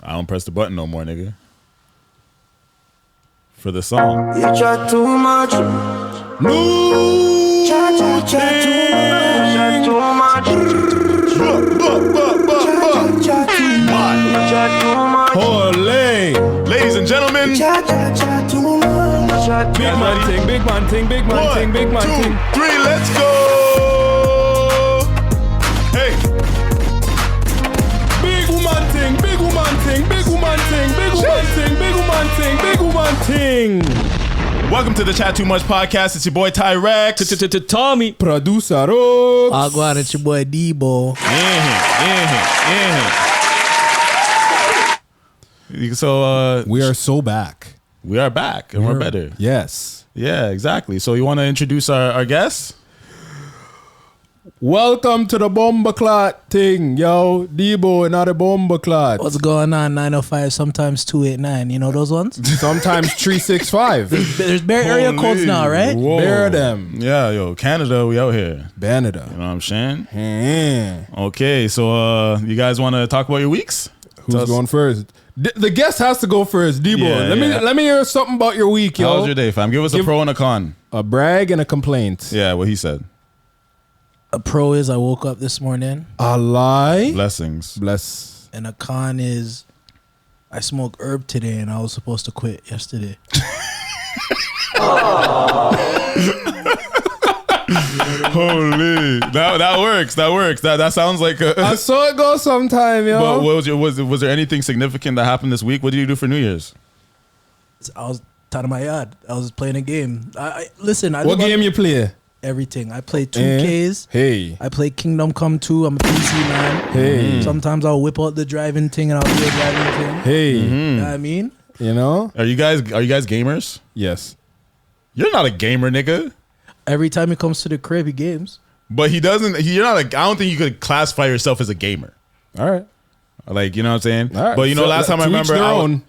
I don't press the button no more, nigga. For the song. You chat too much. No. Chat too much. Chat too much. Holy. Ladies and gentlemen. Chat too much. Big man ting, big man ting, big man ting, big man ting. 1, 2, 3, let's go. Hey. Big woman ting, big woman ting, big woman ting, big woman ting, big woman ting, big woman ting. Welcome to the Chat2Much Podcast. It's your boy Tyrex. Tommy. Producer Rooks. Agua, it's your boy Debo. So We are so back. we are back and we're better. Yes. Yeah, exactly. So you want to introduce our guests? Welcome to the Bomba Clot thing, yo. Debo and not a Bomba Clot. What's going on? 905, sometimes 289. You know those ones? Sometimes 365. There's bare area codes now, right? Whoa. Bear them. Yeah, yo, Canada, we out here. Canada. You know what I'm saying? Hmm. Okay, so you guys want to talk about your weeks? Who's going first? The guest has to go first, Debo. Yeah, Let me hear something about your week, yo. How was your day, fam? Give us a pro and a con. A brag and a complaint. Yeah, what he said. A pro is I woke up this morning, A lie. Blessings. Bless. and a con is I smoked herb today and I was supposed to quit yesterday. Holy, that works. That sounds like a. I saw it go sometime, yo. But what was there anything significant that happened this week? What did you do for New Year's? I was out of my yard. I was playing a game. Listen. What game you play? Everything. I play 2Ks. Hey. I play Kingdom Come 2. I'm a PC man. Hey. Sometimes I'll whip out the driving thing and I'll do a driving thing. Hey. You know what I mean? You know? Are you guys gamers? Yes. You're not a gamer, nigga. Every time he comes to the crib, he games. But he doesn't. You're not. I don't think you could classify yourself as a gamer. All right. Like, you know what I'm saying? All right. But you know, So last time I to remember, each their own.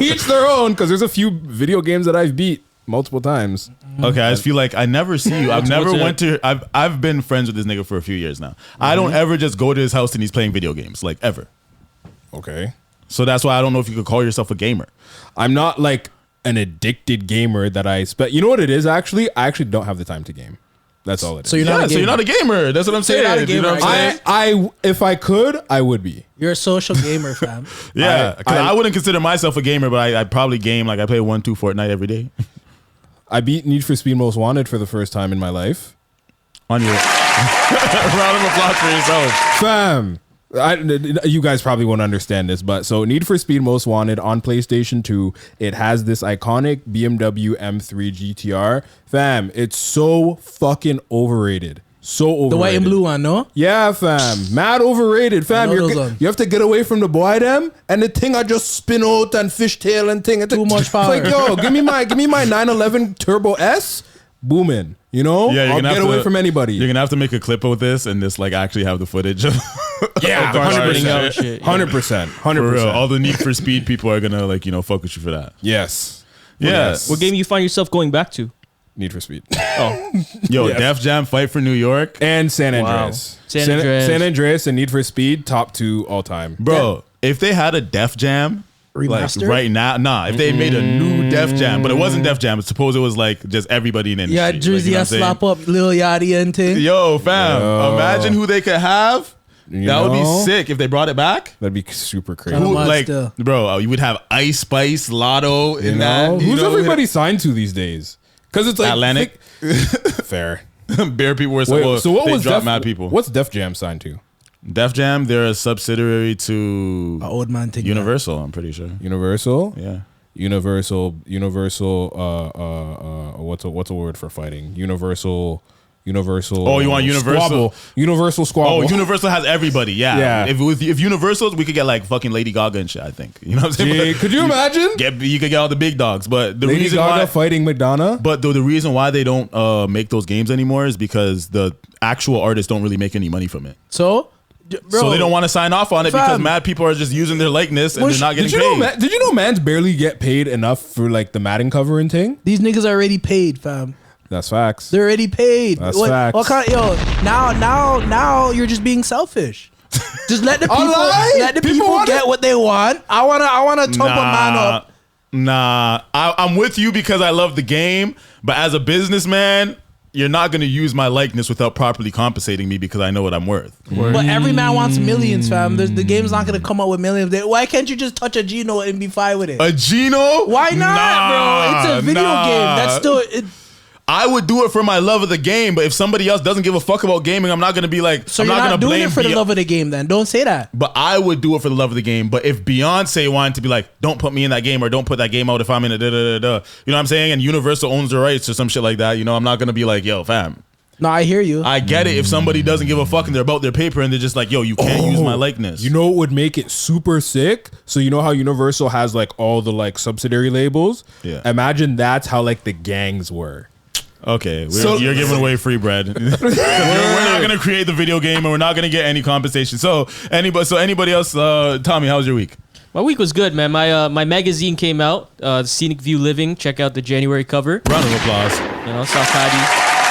Each their own, because there's a few video games that I've beat multiple times. okay, I just feel like I never see you. I've been friends with this nigga for a few years now. I don't ever just go to his house and he's playing video games, like, ever. Okay. So that's why I don't know if you could call yourself a gamer. I'm not like an addicted gamer that you know what it is actually? I actually don't have the time to game. That's all it is. So you're not a gamer. So you're not a gamer. That's what I'm saying. you're not a You know gamer, what I'm saying? I if I could, I would be. You're a social gamer, fam. Yeah, because I- I wouldn't consider myself a gamer, but I probably game, like I play 1-2 Fortnite every day. I beat Need for Speed Most Wanted for the first time in my life. On your round of applause for yourself. Fam. You guys probably won't understand this, but so Need for Speed Most Wanted on PlayStation 2, it has this iconic BMW M3 GTR. Fam, it's so fucking overrated. So overrated. The white and blue one, no? Yeah, fam. Mad overrated, fam. I know those ones. You have to get away from the boy them, and the thing I just spin out and fishtail and thing. Too much power. It's like, yo, give me my 911 Turbo S, booming. You know, Yeah, I'll get away from anybody. You're gonna have to make a clip with this and just like actually have the footage of Yeah, of our 100%. shit. 100%. For real. 100%. All the Need for Speed people are gonna like, fuck with you for that. Yes. Yeah. Yes. What game you find yourself going back to? Need for Speed. Yo, Yes. Def Jam Fight for New York. And San Andreas. San Andreas. San Andreas and Need for Speed, top 2 all time. Bro, if they had a Def Jam Remastered? like right now, if they made a new Def Jam, but it wasn't Def Jam, suppose it was like just everybody in the industry. Yeah, Like, Jersey, you know I what I'm saying? slap up Lil Yachty and thing. Yo, fam, Yo. imagine who they could have. You That would be know? sick if they brought it back. That'd be super crazy. Kinda Who, mad like, still. bro, you would have Ice Spice, Lotto in You that. know? Who's everybody signed to these days? Because it's like Atlantic. Fair. Bare people were Wait, so what they was dropped mad people. What's Def Jam signed to? Def Jam? They're a subsidiary to An old man thing. Universal. I'm pretty sure. Universal. Yeah. Universal. What's a word for fighting? Universal. Oh, you want Universal? Squabble. Universal squabble. Oh, Universal has everybody. Yeah. Yeah. If Universals, we could get like fucking Lady Gaga and shit. I think. You know what I'm saying? Gee, could you imagine? You could get all the big dogs, but the Lady reason Gaga why. fighting Madonna. But the reason why they don't make those games anymore is because the actual artists don't really make any money from it. So, bro, So they don't want to sign off on it because Fam. mad people are just using their likeness and Which- they're not getting Did you paid. know? Did you know Mans barely get paid enough for like the Madden cover and thing? these niggas are already paid, fam. That's facts. They're already paid. That's what facts. kind? Yo, now you're just being selfish. Just let the lie? people wanna- get what they want. I wanna top a man up. Nah, I'm with you because I love the game, but as a businessman, you're not going to use my likeness without properly compensating me because I know what I'm worth. But every man wants millions, fam. The game's not gonna come out with millions. Why can't you just touch a Geno and be fine with it? A Geno? Why not, bro? It's a video game. That's still. I would do it for my love of the game, but if somebody else doesn't give a fuck about gaming, I'm not going to be like, So I'm you're not not going to doing blame it for the love of the game, then? Don't say that. But I would do it for the love of the game. But if Beyonce wanted to be like, don't put me in that game or don't put that game out if I'm in a da-da-da-da, you know what I'm saying? And Universal owns the rights or some shit like that, you know, I'm not going to be like, yo, fam. No, I hear you. I get it if somebody doesn't give a fuck and they're about their paper and they're just like, yo, you can't use my likeness. You know what would make it super sick? So you know how Universal has like all the like subsidiary labels? Yeah. Imagine that's how like the gangs were. Okay, So- you're giving away free bread. we're not gonna create the video game, and we're not gonna get any compensation. So anybody else? Tommy, how was your week? My week was good, man. My magazine came out, Scenic View Living. Check out the January cover. Round of applause. You know, Sakadi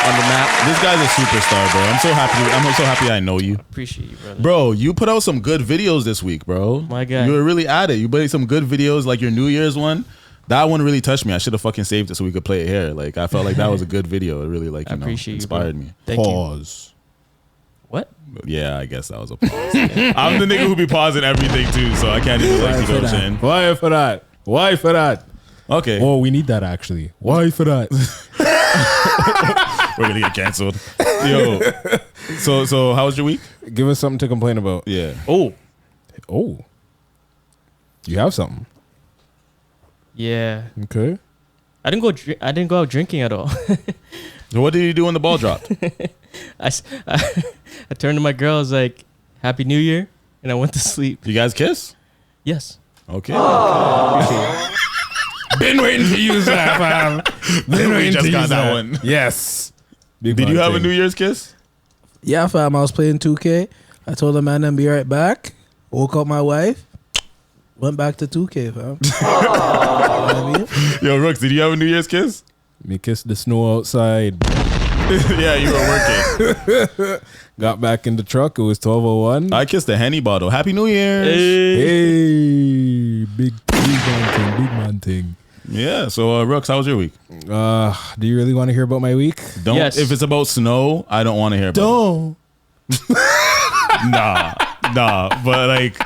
on the map. This guy's a superstar, bro. I'm so happy. I'm so happy I know you, Appreciate you, brother. bro. You put out some good videos this week, bro. My guy. You were really at it. You made some good videos, like your New Year's one. That one really touched me. I should have fucking saved it so we could play it here. Like I felt like that was a good video. It really like I appreciate inspired you, me. Thank you. Pause. What? Yeah, I guess that was a pause. I'm the nigga who be pausing everything too, so I can't even like you know what I'm saying. Why for that? Why for that? Okay. Oh, we need that actually. Why for that? We're gonna get canceled. Yo. So how was your week? Give us something to complain about. Yeah. Oh, Oh. You have something. yeah. Okay. I didn't go out drinking at all. So what did you do when the ball dropped? I turned to my girl. I was like, "Happy New Year," and I went to sleep. You guys kiss? Yes. Okay. Been waiting to use that, fam. Been We waiting just to got use that that one. Yes. Big Did you man have a thing. New Year's kiss? Yeah, fam. I was playing 2K. I told the man I'd be right back. Woke up my wife. Went back to 2K, fam. You know what I mean? Yo, Rooks, did you have a New Year's kiss? Me kiss the snow outside. Yeah, you were working. Got back in the truck. It was 12:01. I kissed a Henny bottle. Happy New Year's. Hey, big man thing. Yeah. So, Rooks, how was your week? Do you really want to hear about my week? Don't. Yes. If it's about snow, I don't want to hear about Don't. it. Nah. But like,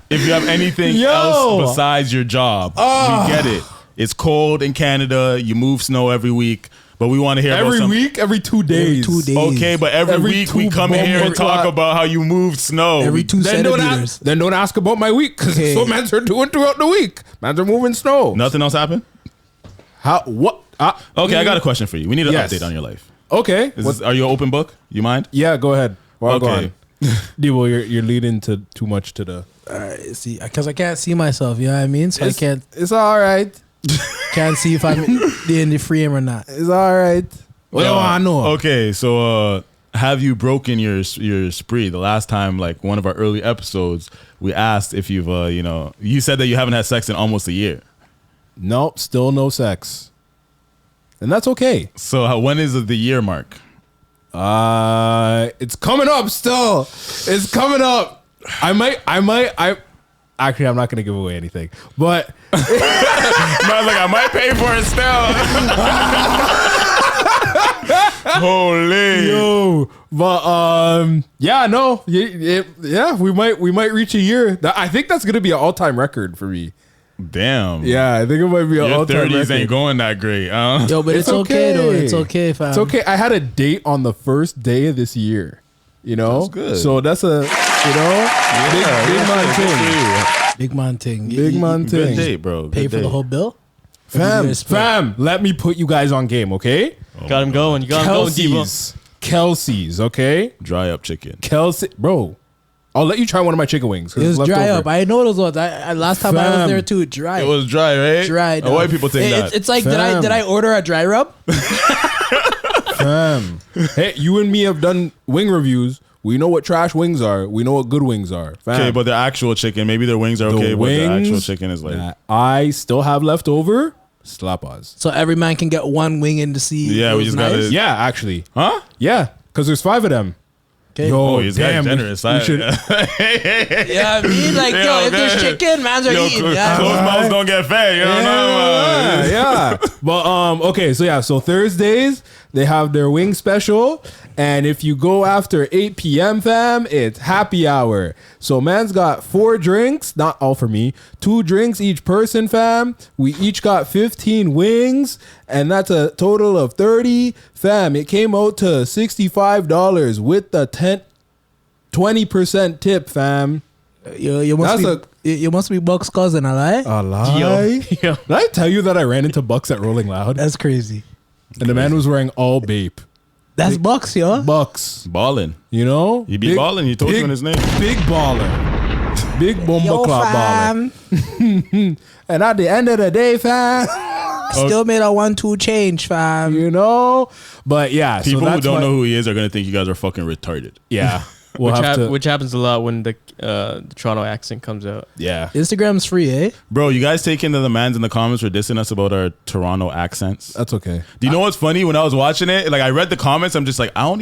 if you have anything Yo. else besides your job, we get it. It's cold in Canada. You move snow every week, but we want to hear about Every some- week, every 2 days. 2 days. Okay, but every Every week we two come in here and talk o'clock. about how you moved snow. Every 2 Then don't, centimeters. ask about my week because Okay. that's what mans are doing throughout the week. Mans are moving snow. Nothing else happened? How? What? Okay, I got a question for you. We need an Yes. update on your life. Okay. Are you an open book? You mind? Yeah, go ahead. Well, go Okay. on. Debo, you're leading to too much to the. See, because I can't see myself. You know what I mean? So I can't It's all right. see if I'm in the frame or not. It's all right. What do I know? Okay, so have you broken your spree? The last time, like one of our early episodes, we asked if you've you said that you haven't had sex in almost a year. Nope, still no sex, and that's okay. So when is the year mark? It's coming up. Still, it's coming up. I actually, I'm not gonna give away anything, but I was like, I might pay for it still. Holy. yo, but yeah, no, yeah, we might reach a year. I think that's gonna be an all-time record for me. Damn. Yeah, I think it might be an Your all-time 30s record. ain't going that great. Huh? Yo, but it's okay though. It's okay, fam. It's okay. I had a date on the first day of this year. You know, That's good. So that's a big man thing. Big man thing. Big man Good thing. date, bro. Pay Good for the date. whole bill? Fam, let me put you guys on game, okay? Got him going. You got him going, Debo. Kelsey's, okay? Dry up chicken. Kelsey, bro. I'll let you try one of my chicken wings. 'cause It was it's dry leftover. up. I know those ones. I last time I was Fam. there too. Dry. It was dry, right? dry. Oh, white people take that. It's like Fam. did I order a dry rub? Fam. Hey, you and me have done wing reviews. We know what trash wings are. We know what good wings are. Fam. Okay, but the actual chicken, maybe their wings are The okay, but the actual wings chicken is like. that I still have left over, slap us. So every man can get one wing in to see. Yeah, we those just gotta- knives? Yeah, actually. Huh? Yeah, because there's 5 of them. Okay. Yo, Oh, he's damn, generous. we should- Yeah, I mean, like, yo, if there's chicken, man's are eating. Yeah. Closed mouths don't get fed. You know what I'm saying? yeah. But okay, so Thursdays they have their wing special, and if you go after 8 p.m. fam, it's happy hour. So man's got 4 drinks, not all for me, 2 drinks each person fam. We each got 15 wings, and that's a total of 30 fam. It came out to $65 with the 20% tip fam. You must be Buck's cousin, a lie? A lie? Yo. Did I tell you that I ran into Bucks at Rolling Loud? That's crazy. And the man was wearing all Bape. That's Bucks, yo. Bucks. Balling. You know? He be balling. He told you in his name. Big baller. Big bomba Yo, clock baller. fam. And at the end of the day, fam, Still made a 1-2 change, fam. you know? But yeah, People so who that's don't why- know who he is are going to think you guys are fucking retarded. Yeah. We'll which, have to. which happens a lot when the Toronto accent comes out. Yeah. Instagram's free, eh? Bro, you guys take into the mans in the comments for dissing us about our Toronto accents. That's okay. Do you know what's funny? When I was watching it, like I read the comments, I'm just like, I don't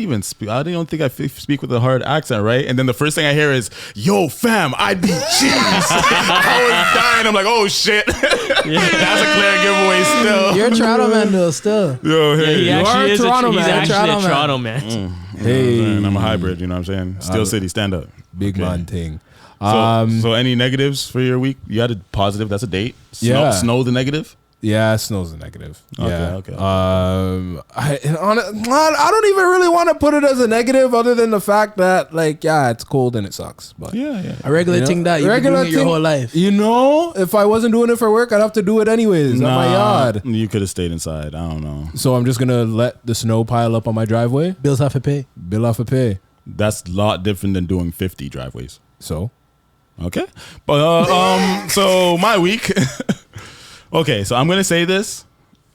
think I speak with a hard accent, right? And then the first thing I hear is, yo, fam, I'd be cheese. I was dying. I'm like, oh shit. That's a clear giveaway still. You're a Toronto man, though, still. Yo, hey. He are actually a is Toronto he's man. actually Toronto a man. Toronto man. Hey. Man, I'm a hybrid, you know what I'm saying? Steel City, stand up. Big Okay. man thing. So any negatives for your week? You had a positive, that's a date. Yeah. Snow the negative? Yeah, snow's a negative. Okay, Yeah. okay. I don't even really want to put it as a negative, other than the fact that, like, yeah, it's cold and it sucks. But Yeah. A regular thing that you've been doing it your whole life. You know, if I wasn't doing it for work, I'd have to do it anyways at my yard. You could have stayed inside. I don't know. So I'm just gonna let the snow pile up on my driveway. Bills have to pay. Bill off a pay. That's a lot different than doing 50 driveways. So Okay. But so my week. Okay, so I'm gonna say this,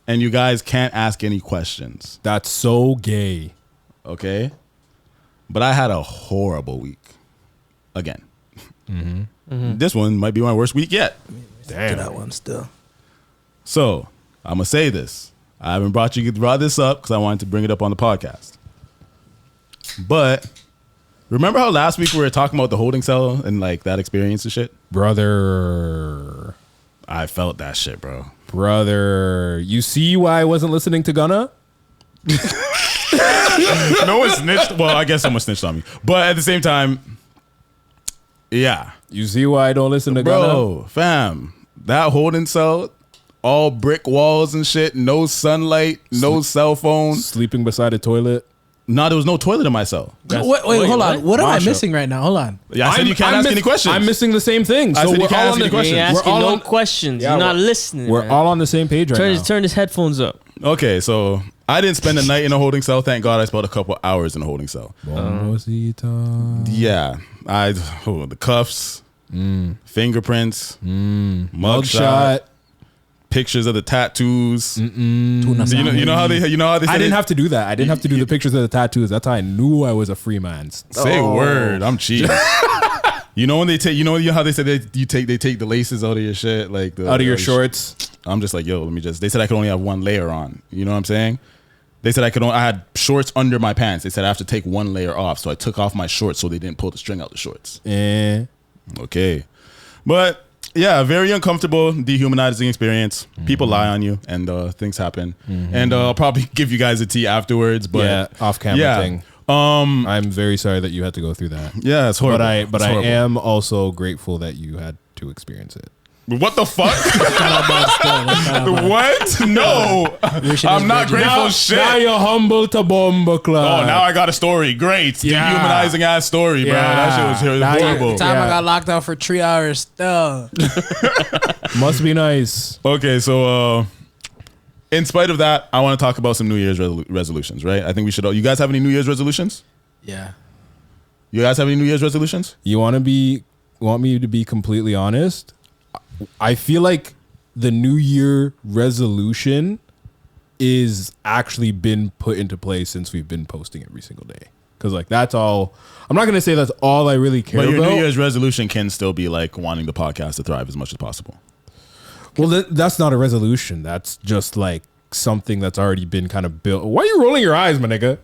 and you guys can't ask any questions. that's so gay. Okay. But I had a horrible week. Again. This one might be my worst week yet. To that one still. So I'm gonna say this. I haven't brought this up because I wanted to bring it up on the podcast. But remember how last week we were talking about the holding cell and like that experience and shit? Brother. I felt that shit, bro. You see why I wasn't listening to Gunna? No one snitched. Well, I guess someone snitched on me. But at the same time, yeah. You see why I don't listen to Gunna? Bro, fam, that holding cell, all brick walls and shit, no sunlight, no cell phone. Sleeping beside a toilet. No, there was no toilet in my cell. Wait, hold on. What am I Mashup. missing right now? Hold on. Yeah, I said you can't ask any questions. I'm missing the same thing. I So said you we're can't all ask on any the He ain't questions. asking We're all no on- questions. Yeah, You're not we're- listening. We're man. all on the same page right now. Turn his headphones up. Okay, so I didn't spend the night in a holding cell. Thank God I spent a couple hours in a holding cell. Bombosita. Yeah, the cuffs, fingerprints, mugshot, Mugshot. pictures of the tattoos. Tuna You know how they I said didn't have to do that. I didn't have to do the pictures of the tattoos. That's how I knew I was a free man. say word. I'm cheap. You know when they take, how they said they take the laces out of your shit, like Out of your shorts. I'm just like, yo, they said I could only have one layer on. You know what I'm saying? They said I had shorts under my pants. They said I have to take one layer off. So I took off my shorts so they didn't pull the string out the shorts. Okay. But yeah, very uncomfortable, dehumanizing experience. People lie on you and things happen. And I'll probably give you guys a tea afterwards. But Yeah, off camera thing. Um, I'm very sorry that you had to go through that. yeah, it's horrible. But It's I horrible. am also grateful that you had to experience it. What the fuck? What? No. I'm not grateful shit. Now you're humble to Bomba Club. Oh, now I got a story. Great. Yeah. Dehumanizing ass story, bro. That shit was Now you- horrible. Time I Yeah. got locked out for 3 hours still. Must be nice. Okay, so in spite of that, I want to talk about some New Year's resolutions, right? I think we should. You guys have any New Year's resolutions? Yeah. You guys have any New Year's resolutions? You want me to be completely honest? I feel like the New Year resolution is actually been put into place since we've been posting every single day. Because like that's all. I'm not gonna say that's all I really care But your about. New Year's resolution can still be like wanting the podcast to thrive as much as possible. Well, that's not a resolution. That's just like something that's already been kind of built. Why are you rolling your eyes, my nigga?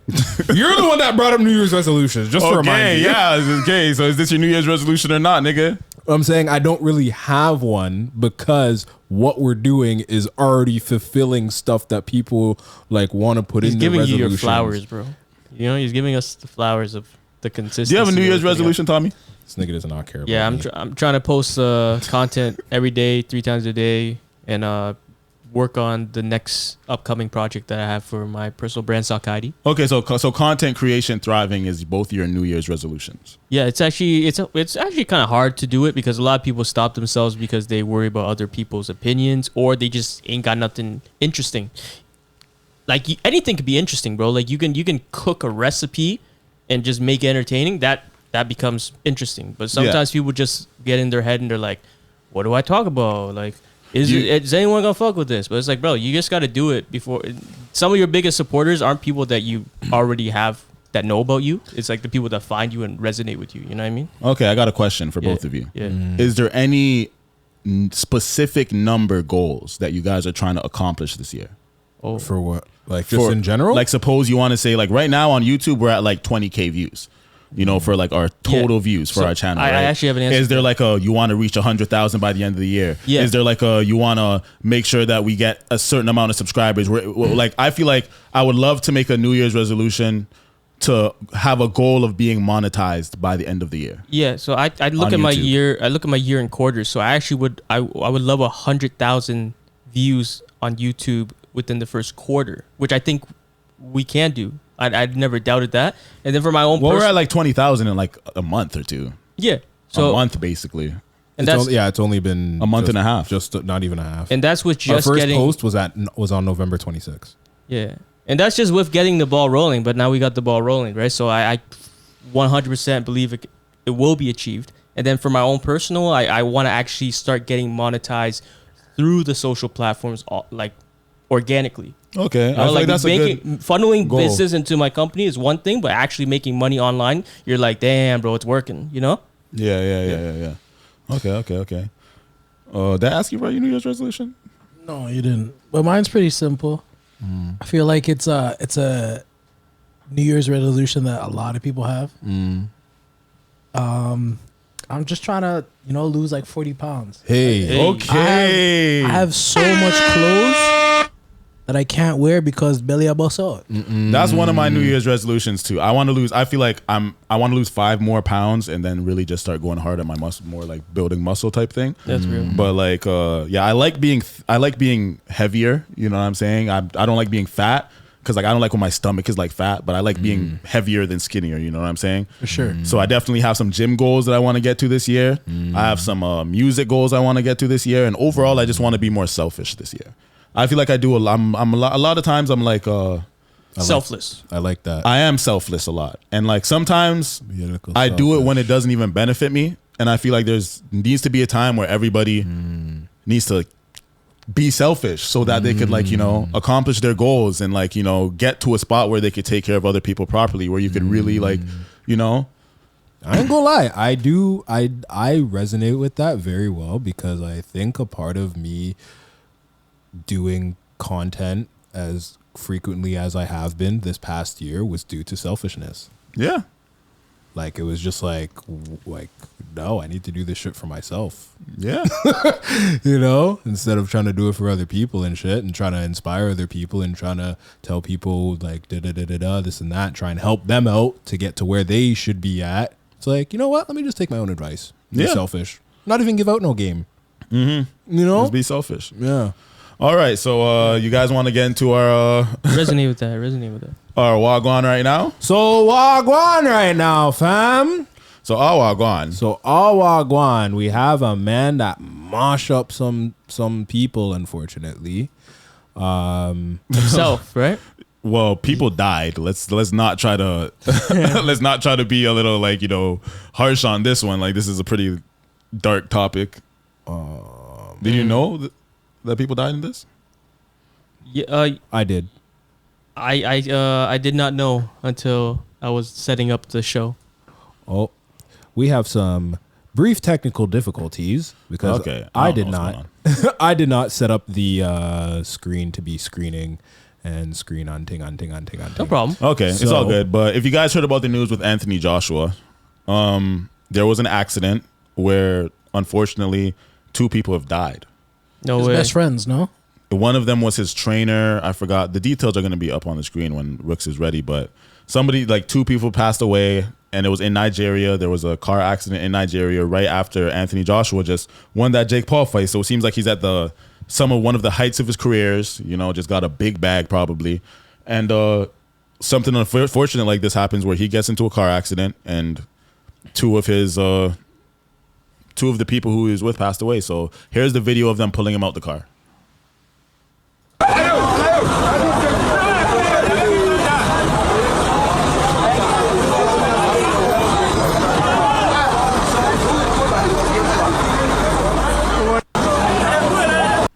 You're the one that brought up New Year's resolutions, just to remind you. Yeah, okay. So is this your New Year's resolution or not, nigga? I'm saying I don't really have one because what we're doing is already fulfilling stuff that people like want to put in their resolutions. He's giving you your flowers, bro. You know, he's giving us the flowers of the consistency. Do you have a New Year's resolution, Tommy? This nigga does not care about Yeah, me. I'm trying to post content every day, 3 times a day, and work on the next upcoming project that I have for my personal brand, Sakaidi. Okay, so content creation thriving is both your New Year's resolutions. Yeah, it's actually kind of hard to do it because a lot of people stop themselves because they worry about other people's opinions or they just ain't got nothing interesting. Like anything could be interesting, bro. Like you can cook a recipe and just make it entertaining. That becomes interesting. But sometimes people just get in their head and they're like, "What do I talk about? Like, is anyone gonna fuck with this?" But it's like, bro, you just got to do it before. Some of your biggest supporters aren't people that you already have that know about you. It's like the people that find you and resonate with you. You know what I mean? Okay, I got a question for both of you. Yeah. Is there any specific number goals that you guys are trying to accomplish this year? Oh, For what? Like just in general? Like suppose you want to say like right now on YouTube we're at like 20K views. You know, for like our total views for So our channel. I right? actually have an answer Is there like you want to reach 100,000 by the end of the year? Yeah. Is there like you want to make sure that we get a certain amount of subscribers? Like I feel like I would love to make a New Year's resolution to have a goal of being monetized by the end of the year. yeah. So I look On at my YouTube. year. I look at my year in quarters. So I actually would love 100,000 views on YouTube within the first quarter, which I think we can do. I'd never doubted that. And then for my own, Well, we're at like 20,000 in like a month or two. yeah. So a month basically. and that's it's only been A month just- and a half. Just not even a half. and that's with Our just first getting post was on November 26th. yeah. And that's just with getting the ball rolling. But now we got the ball rolling, right? So I 100% believe it will be achieved. And then for my own personal, I want to actually start getting monetized through the social platforms, like organically. Okay. You know, I feel like that's a good funneling goal. business into my company is one thing, but actually making money online, you're like, damn, bro, it's working. You know? Yeah. Okay. Did I ask you about your New Year's resolution? No, you didn't. But mine's pretty simple. I feel like it's a New Year's resolution that a lot of people have. I'm just trying to, lose like 40 pounds. Hey. Okay. I have so much clothes that I can't wear because belly I bust out. That's one of my New Year's resolutions too. I want to lose. I feel like I want to lose 5 more pounds and then really just start going hard at my muscle, more like building muscle type thing. That's real. But like, yeah, I like being heavier. You know what I'm saying? I don't like being fat because like I don't like when my stomach is like fat, but I like being heavier than skinnier. You know what I'm saying? For sure. So I definitely have some gym goals that I want to get to this year. I have some music goals I want to get to this year, and overall, I just want to be more selfish this year. I feel like I do a lot. A lot of times I'm like Selfless. I like that. I am selfless a lot, and like sometimes Beautiful I do it selfish. when it doesn't even benefit me, and I feel like needs to be a time where everybody needs to be selfish so that they could like accomplish their goals and like get to a spot where they could take care of other people properly, where you could really like I ain't gonna lie. I resonate with that very well because I think a part of me doing content as frequently as I have been this past year was due to selfishness. yeah. Like it was just like no, I need to do this shit for myself. Yeah. Instead of trying to do it for other people and shit and trying to inspire other people and trying to tell people like this and that, try and help them out to get to where they should be at. It's like, you know what? Let me just take my own advice. Be Yeah. selfish. Not even give out no game. Just be selfish. Yeah. All right, so you guys want to get into our Resonate with that. our wagwan right now? So wagwan right now, fam. So our wagwan. So all wagwan, we have a man that mash up some people, unfortunately. Himself, right? Well, people died. Let's not try to let's not try to be a little like harsh on this one. Like this is a pretty dark topic. Did you know that people died in this? Yeah. I did. I did not know until I was setting up the show. Oh, we have some brief technical difficulties because Okay. I don't did know not what's I did not set up the screen to be screening and screen on ting. No problem. Okay, it's So- all good. But if you guys heard about the news with Anthony Joshua, there was an accident where unfortunately 2 people have died. No His way. best friends, no? One of them was his trainer. I forgot. The details are going to be up on the screen when Rooks is ready. But somebody, like 2 people passed away, and it was in Nigeria. There was a car accident in Nigeria right after Anthony Joshua just won that Jake Paul fight. So it seems like he's at one of the heights of his careers, just got a big bag probably. And something unfortunate like this happens where he gets into a car accident and 2 of the people who he was with passed away. So here's the video of them pulling him out the car.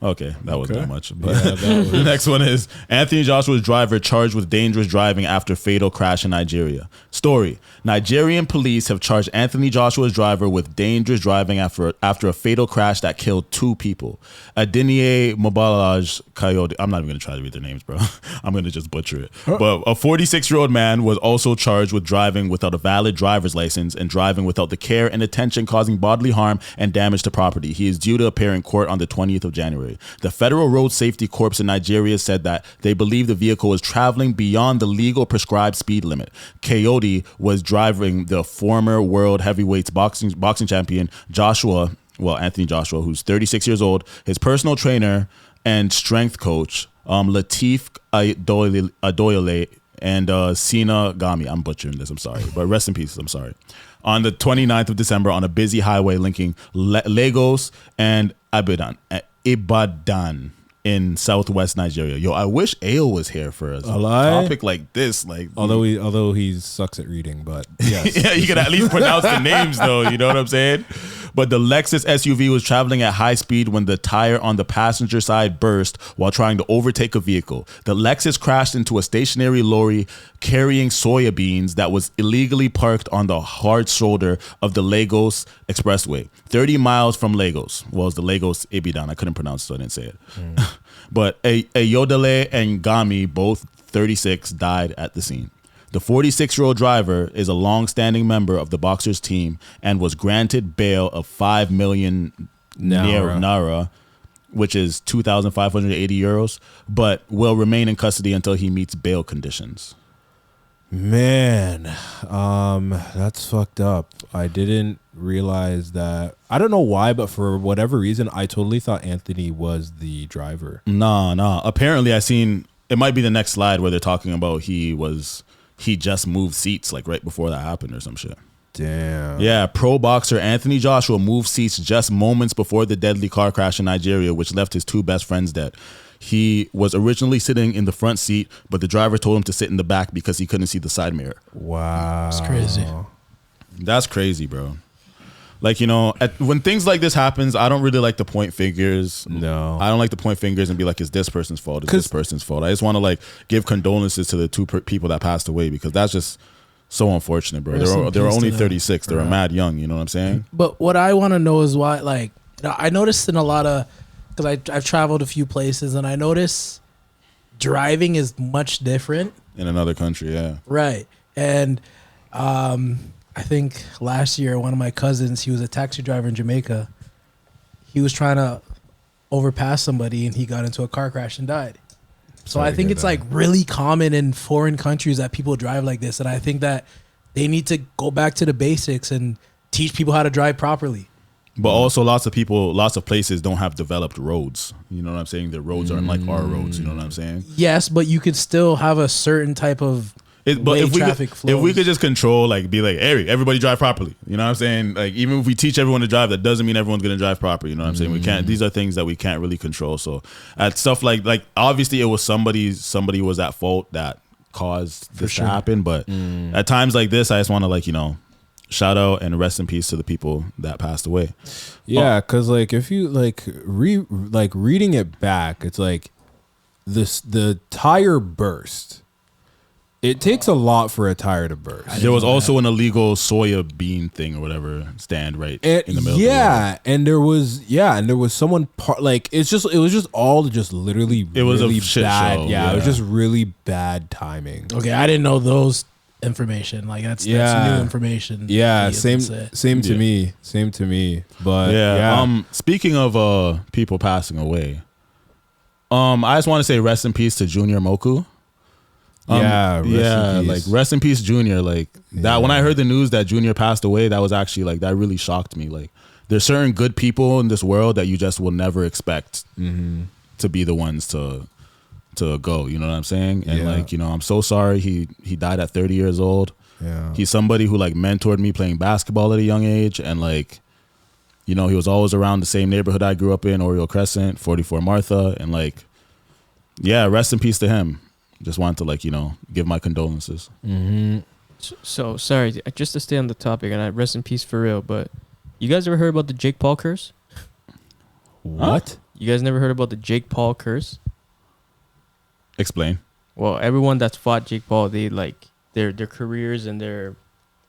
Okay, that wasn't that much. But the next one is Anthony Joshua's driver charged with dangerous driving after fatal crash in Nigeria. Story: Nigerian police have charged Anthony Joshua's driver with dangerous driving after a fatal crash that killed 2 people. Adeniyi Mobalaj Coyote. I'm not even going to try to read their names, bro. I'm going to just butcher it. But a 46-year-old man was also charged with driving without a valid driver's license and driving without the care and attention causing bodily harm and damage to property. He is due to appear in court on the 20th of January. The Federal Road Safety Corps in Nigeria said that they believe the vehicle was traveling beyond the legal prescribed speed limit. Coyote was driving the former world heavyweights boxing champion Anthony Joshua, who's 36 years old, his personal trainer and strength coach, Latif Adoyle, and Sina Gami. I'm butchering this, I'm sorry. But rest in peace, I'm sorry. On the 29th of December on a busy highway linking Lagos and Ibadan in southwest Nigeria. Yo, I wish Ale was here for a topic like this. Although he sucks at reading, but yes. Yeah, you can at least pronounce the names though, you know what I'm saying? But the Lexus SUV was traveling at high speed when the tire on the passenger side burst while trying to overtake a vehicle. The Lexus crashed into a stationary lorry carrying soya beans that was illegally parked on the hard shoulder of the Lagos Expressway, 30 miles from Lagos. Well, it's the Lagos Ibadan. I couldn't pronounce it, so I didn't say it. But Ayodele and Gami, both 36, died at the scene. The 46-year-old driver is a long-standing member of the Boxers team and was granted bail of 5 million naira, which is 2,580 euros, but will remain in custody until he meets bail conditions. Man, that's fucked up. I didn't realize that. I don't know why, but for whatever reason, I totally thought Anthony was the driver. Nah. Apparently, I seen it might be the next slide where they're talking about he just moved seats like right before that happened or some shit. Damn. Yeah, pro boxer Anthony Joshua moved seats just moments before the deadly car crash in Nigeria, which left his 2 best friends dead. He was originally sitting in the front seat, but the driver told him to sit in the back because he couldn't see the side mirror. Wow. It's crazy. That's crazy, bro. Like, when things like this happens, I don't really like to point fingers. No. I don't like to point fingers and be like, it's this person's fault. It's this person's fault. I just want to give condolences to the 2 people that passed away because that's just so unfortunate, bro. They were only 36. They were mad young. You know what I'm saying? But what I want to know is why, I noticed in a lot of, because I've traveled a few places and I notice driving is much different. In another country, yeah. Right. And I think last year, one of my cousins, he was a taxi driver in Jamaica. He was trying to overpass somebody and he got into a car crash and died. So I think it's really common in foreign countries that people drive like this. And I think that they need to go back to the basics and teach people how to drive properly. But also lots of places don't have developed roads. You know what I'm saying? The roads aren't like our roads. You know what I'm saying? Yes, but you could still have a certain type of way traffic flows. If we could just control, be like, hey, everybody drive properly. You know what I'm saying? Like, even if we teach everyone to drive, that doesn't mean everyone's going to drive properly. You know what I'm saying? We can't. These are things that we can't really control. So at stuff like obviously it was somebody was at fault that caused this to happen. But at times like this, I just want to shout out and rest in peace to the people that passed away. Yeah, because if you reading it back, it's like the tire burst It takes a lot for a tire to burst. There was also an illegal soya bean thing or whatever stand right in the middle. Yeah, and there was someone it was just all literally It was really a shit bad. show, Yeah, it was yeah. just really bad timing. Okay, I didn't know those information. Like that's new information. Yeah, he same doesn't say. same to me. Same to me. But Yeah. Speaking of people passing away, I just want to say rest in peace to Junior Moku. Rest in like peace. rest in peace, Junior. Like that when I heard the news that Junior passed away, that was actually like that really shocked me. Like there's certain good people in this world that you just will never expect to be the ones to go. You know what I'm saying? And like, you know, I'm so sorry he died at 30 years old. Yeah. He's somebody who like mentored me playing basketball at a young age, and like, you know, he was always around the same neighborhood I grew up in, Oriole Crescent, 44 Martha, and like, yeah, rest in peace to him. Just wanted to like, you know, give my condolences. So sorry, just to stay on the topic, and I rest in peace for real. But you guys ever heard about the Jake Paul curse? What? You guys never heard about the Jake Paul curse? Explain. Well, everyone that's fought Jake Paul, they like their careers and their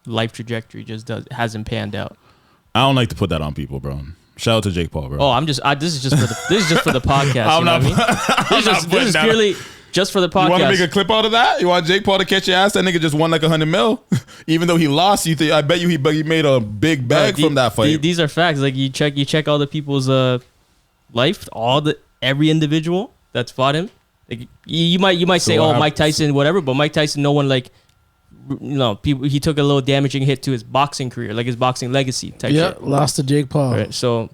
life trajectory just hasn't panned out. I don't like to put that on people, bro. Shout out to Jake Paul, bro. Oh, this is just for the podcast. I'm you know not- what I mean? This is that- purely just for the podcast. You want to make a clip out of that? You want Jake Paul to catch your ass? That nigga just won like 100 mil. Even though he lost, I bet you he made a big bag from that fight. These are facts. Like you check all the people's life, every individual that's fought him. Like you might say, what oh, happened? Mike Tyson, whatever, but Mike Tyson, no one like, people. He took a little damaging hit to his boxing career, like his boxing legacy type Yeah, shit. lost to Jake Paul. Right, so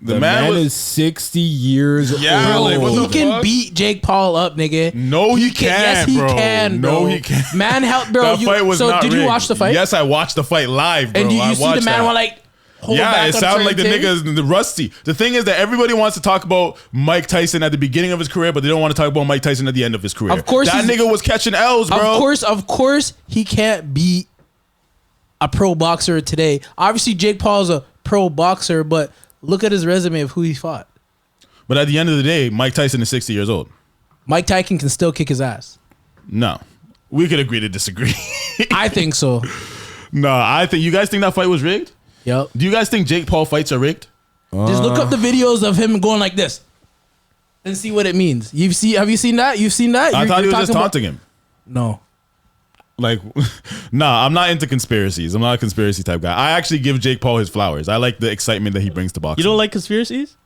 The man was is 60 years Yeah, old. like, what He the can fuck? beat Jake Paul up, nigga. No, he can't, Yes, he bro. can, bro. No, he can't. Man, help, bro. That fight was so not did you rigged. watch the fight? Yes, I watched the fight live, bro. And you I see the watched man that. was like, hold back Yeah, on it sounded like the certain things? niggas rusty. The thing is that everybody wants to talk about Mike Tyson at the beginning of his career, but they don't want to talk about Mike Tyson at the end of his career. Of course that he's- nigga was catching L's, bro. Of course, he can't beat a pro boxer today. Obviously, Jake Paul's a pro boxer, but look at his resume of who he fought. But at the end of the day, Mike Tyson is 60 years old. Mike Tyson can still kick his ass. No, we could agree to disagree. I think so. No, I think you guys think that fight was rigged. Yep. Do you guys think Jake Paul fights are rigged? Just look up the videos of him going like this and see what it means. Have you seen that? You've seen that? I thought he was just talking about- taunting him. No. Like, nah, I'm not into conspiracies. I'm not a conspiracy type guy. I actually give Jake Paul his flowers. I like the excitement that he brings to boxing. you don't like conspiracies?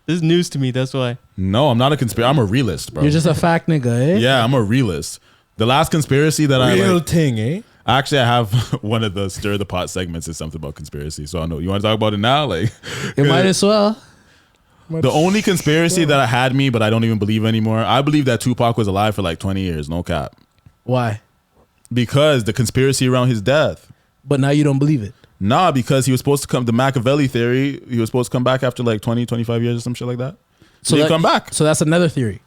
This is news to me. That's why. No, I'm not a conspiracy. I'm a realist, bro. You're just a fact nigga, eh? Yeah, I'm a realist. The last conspiracy that I Real like, thing, eh? actually I have one of the stir the pot segments is something about conspiracy. So I know you want to talk about it now. Like, It might as well. the only conspiracy that I had me, but I don't even believe anymore. I believe that Tupac was alive for like 20 years. No cap. Why? Because the conspiracy around his death. But now you don't believe it. Nah, because he was supposed to come, the Machiavelli theory, he was supposed to come back after like 20, 25 years or some shit like that. So he that- come back. So that's another theory.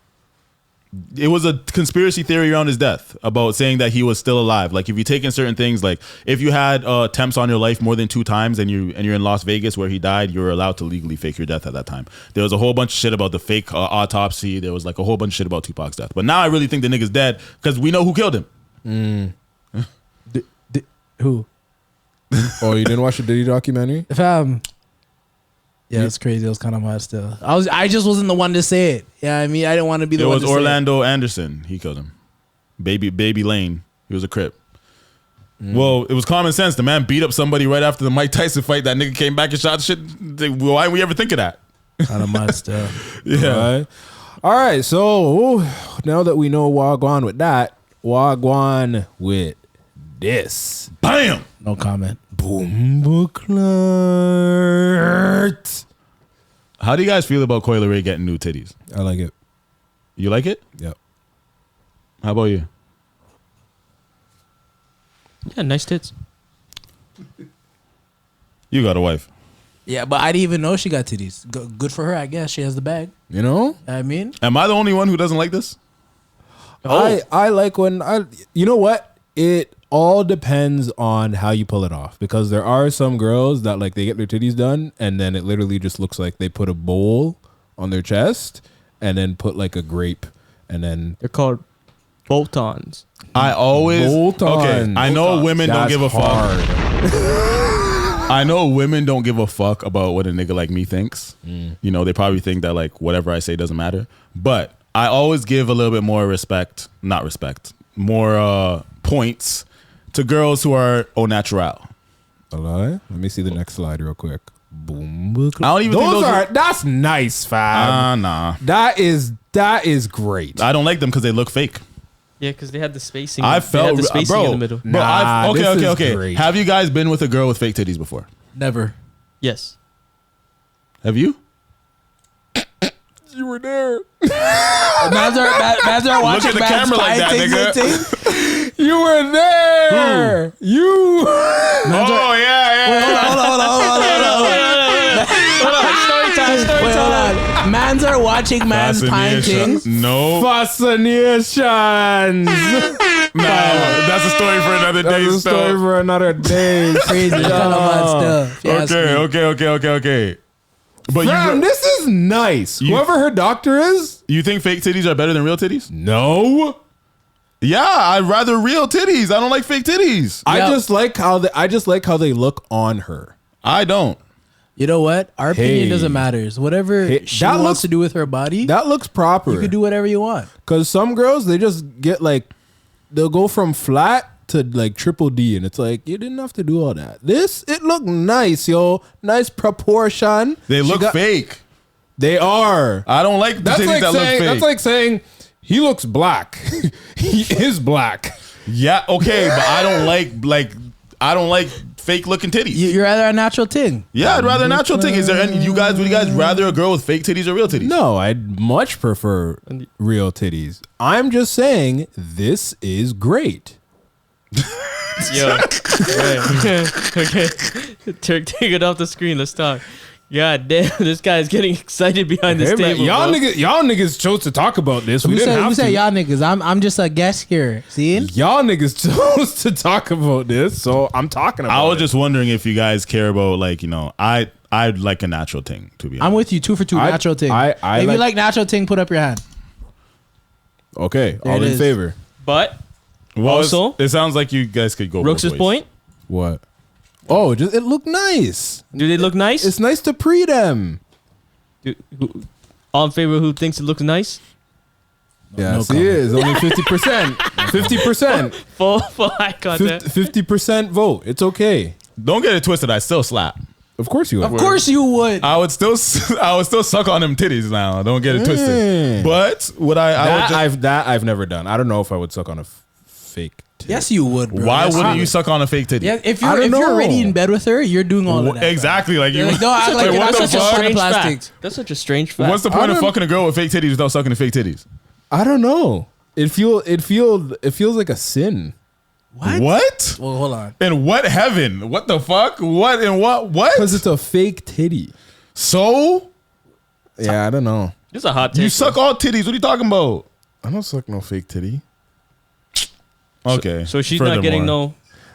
It was a conspiracy theory around his death about saying that he was still alive. Like if you take in certain things, like if you had attempts on your life more than 2 times and you're in Las Vegas where he died, you're allowed to legally fake your death at that time. There was a whole bunch of shit about the fake autopsy. There was like a whole bunch of shit about Tupac's death. But now I really think the nigga's dead because we know who killed him. Who? Oh, you didn't watch the Diddy documentary? Yeah, that's crazy. It was kind of mad still. I just wasn't the one to say it. Yeah, I mean, I didn't want to be the It one was to say Orlando Anderson. He killed him. Baby Lane. He was a Crip. Well, it was common sense. The man beat up somebody right after the Mike Tyson fight. That nigga came back and shot shit. Why didn't we ever think of that? it. Kind of mad still. Yeah. All right. So now that we know Wagwan with that, Wagwan with this. Bam. No comment. Boom Clert. How do you guys feel about Coyle Ray getting new titties? I like it. You like it? Yep. How about you? Yeah, nice tits. You got a wife. Yeah, but I didn't even know she got titties. Good for her, I guess. She has the bag. You know? I mean, Am I the only one who doesn't like this? I like when you know what? It all depends on how you pull it off, because there are some girls that like they get their titties done and then it literally just looks like they put a bowl on their chest and then put like a grape and then They're called Bolt-ons. I always okay. I know women don't give a fuck. I know women don't give a fuck about what a nigga like me thinks. You know, they probably think that like whatever I say doesn't matter. But I always give a little bit more more points to girls who are au natural. Let me see the next slide real quick. Boom. I don't even think those are. That's nice, fam. Nah. That is great. I don't like them because they look fake. Yeah, because they had the spacing. I they had felt the spacing in the middle. Bro, okay. Great. Have you guys been with a girl with fake titties before? Never. Yes. Have you? You were there. Man's are watching the camera like that, nigga. You were there. You. Oh yeah. Hold on. Story time. Mans are watching man's paintings. No. Fascinations. No, that's a story for another day. That's a story for another day. Crazy. Kind of bad stuff. Okay. But Fam, this is nice. Whoever her doctor is. You think fake titties are better than real titties? No. Yeah, I'd rather real titties. I don't like fake titties. I just like how they look on her. I don't. You know what? Our opinion doesn't matter. Whatever she wants to do with her body, that looks proper. you can do whatever you want. Because some girls, they just get like, they'll go from flat to like triple D, and it's like, you didn't have to do all that. It looked nice, yo. Nice proportion. They look fake. They are. I don't like the titties that look fake. That's like saying he looks black. He is black. Yeah, okay, but I don't like fake looking titties. You're rather a natural thing. Yeah, I'd rather a natural thing. Is there any would you guys rather a girl with fake titties or real titties? No, I'd much prefer real titties. I'm just saying this is great. Yo. Okay. Take it off the screen. Let's talk. God damn, this guy's getting excited behind this Man, table. y'all bro. niggas chose to talk about this. We didn't have Who to. said y'all niggas? I'm just a guest here. See? Y'all niggas chose to talk about this, so I'm talking about it. I was just wondering if you guys care about I'd like a natural thing, to be honest. I'm with you. 2 for 2. Natural thing. If you like natural thing, put up your hand. Okay, There all it in is. favor. But Well, also, it sounds like you guys could go Rooks' both ways. point. What? Oh, it looked nice. Do they look nice? It's nice to pre them. All in favor who thinks it looks nice? Yeah, No see, it's only 50%. 50%. Full eye contact. 50% vote. It's okay. Don't get it twisted. I still slap. Of course you would. Of course you would. I would still suck on them titties now. Don't get it twisted. Mm. But would I've never done. I don't know if I would suck on a fake titty. Yes, you would, bro. why Yes, wouldn't you you suck on a fake titty? Yeah, if I you're don't already know. in bed with her, you're doing all of that. Exactly. Like you. Like, don't act like Like, you're what not the such a fuck? strange Strange plastic. fact. That's such a strange fact. What's the point of fucking a girl with fake titties without sucking the fake titties? I don't know. It feels like a sin. What? Well, hold on. In what heaven? What the fuck? What in what? What? Because it's a fake titty. So Yeah, I don't know. This is a hot take. you suck all titties. What are you talking about? I don't suck no fake titty. Okay. So she's not getting no.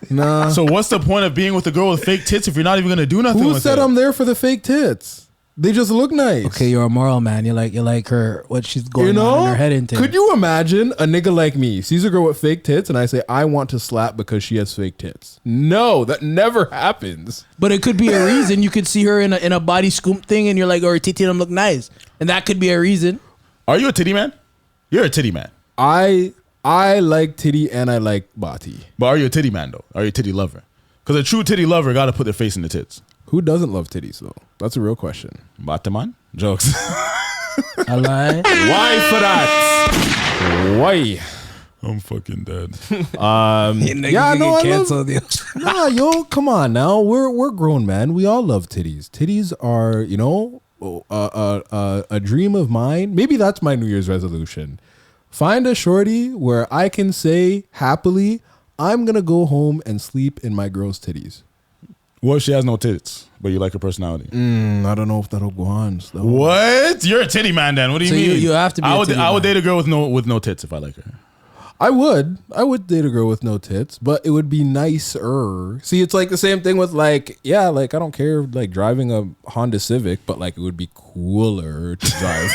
Nah. So what's the point of being with a girl with fake tits if you're not even gonna do nothing Who with said it? I'm there for the fake tits? They just look nice. Okay, you're a moral man. You like her, what she's going You know? on in her head into. Could you imagine a nigga like me sees a girl with fake tits and I say I want to slap because she has fake tits? No, that never happens. But it could be a reason. You could see her in a body scoop thing, and you're like, "Oh, her titty don't look nice," and that could be a reason. Are you a titty man? You're a titty man. I like titty and I like body. But are you a titty man though? Are you a titty lover? Because a true titty lover gotta put their face in the tits. Who doesn't love titties though? That's a real question. Bataman? Jokes. I lie. Why for that? Why? I'm fucking dead. Yeah, no, I love. Nah, yo, come on now. We're grown, man. We all love titties. Titties are, a dream of mine. Maybe that's my New Year's resolution. Find a shorty where I can say happily, I'm gonna go home and sleep in my girl's titties. What if she has no tits, but you like her personality? I don't know if that'll go on. So. What? You're a titty man then. What do you So mean? you have to be a I would titty I would man. date a girl with no tits if I like her. I would date a girl with no tits, but it would be nicer. See, it's like the same thing with like I don't care like driving a Honda Civic, but like it would be cooler to drive.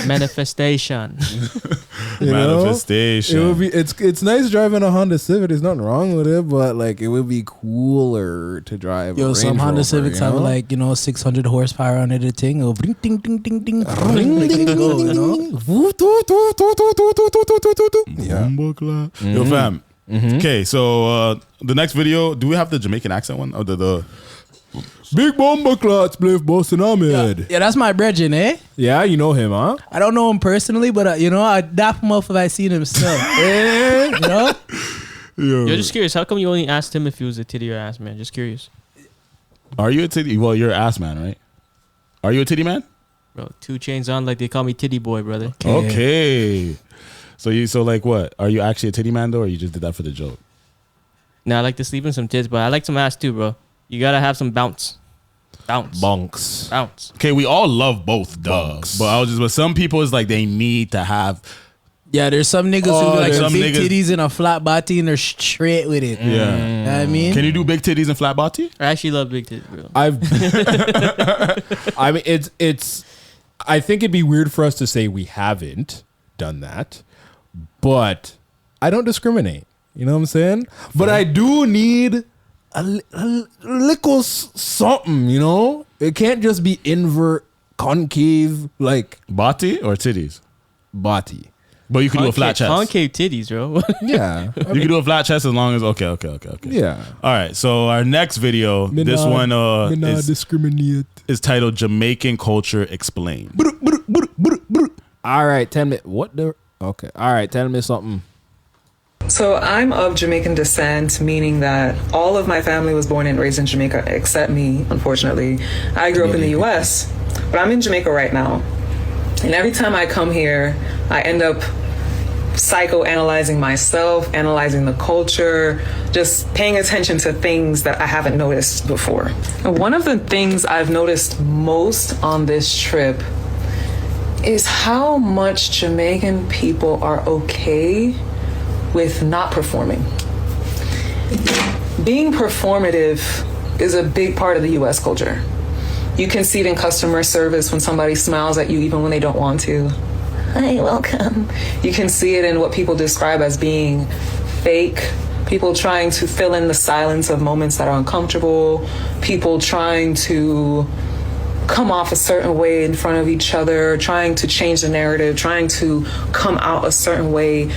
Manifestation. You know? Manifestation. It would be. It's nice driving a Honda Civic. There's nothing wrong with it, but like it would be cooler to drive. Yo, a some Range Honda Rover, Civics you know? have like 600 horsepower under the thing. It'll ding ding ding ding ding. Like it go, you know? Yeah. Yo, fam. Okay, so the next video, do we have the Jamaican accent one? Or the Big Bomber Clots, Bliff Boston Ahmed. Yeah, that's my brethren, eh? Yeah, you know him, huh? I don't know him personally, but I dap him up if I seen him still. You know? Yo, just curious. How come you only asked him if he was a titty or ass man? Just curious. Are you a titty? Well, you're an ass man, right? Are you a titty man? Bro, 2 chains on like they call me titty boy, brother. Okay. So like what? Are you actually a titty man though, or you just did that for the joke? Now I like to sleep in some tits, but I like some ass too, bro. You gotta have some bounce. Bonks. Okay, we all love both, dogs. But some people is like they need to have. Yeah, there's some niggas who be like some big niggas- titties and a flat body and they're straight with it. Yeah. You know what I mean? Can you do big titties and flat body? I actually love big tits, bro. I mean, it's. I think it'd be weird for us to say we haven't done that, but I don't discriminate. You know what I'm saying? But I do need a little something. You know, it can't just be invert, concave, like Body or titties? body. But you can do a flat chest. Concave titties, bro. Yeah, You can do a flat chest as long as okay. yeah. All right. So our next video, this one discriminate. is titled "Jamaican Culture Explained." All right, 10 minutes. What the? Okay. All right, tell me something. So I'm of Jamaican descent, meaning that all of my family was born and raised in Jamaica except me, unfortunately. I grew up in the US, but I'm in Jamaica right now. And every time I come here, I end up psychoanalyzing myself, analyzing the culture, just paying attention to things that I haven't noticed before. And one of the things I've noticed most on this trip is how much Jamaican people are okay with not performing. Being performative is a big part of the US culture. You can see it in customer service when somebody smiles at you even when they don't want to. Hi, welcome. You can see it in what people describe as being fake. People trying to fill in the silence of moments that are uncomfortable. People trying to come off a certain way in front of each other, trying to change the narrative, trying to come out a certain way.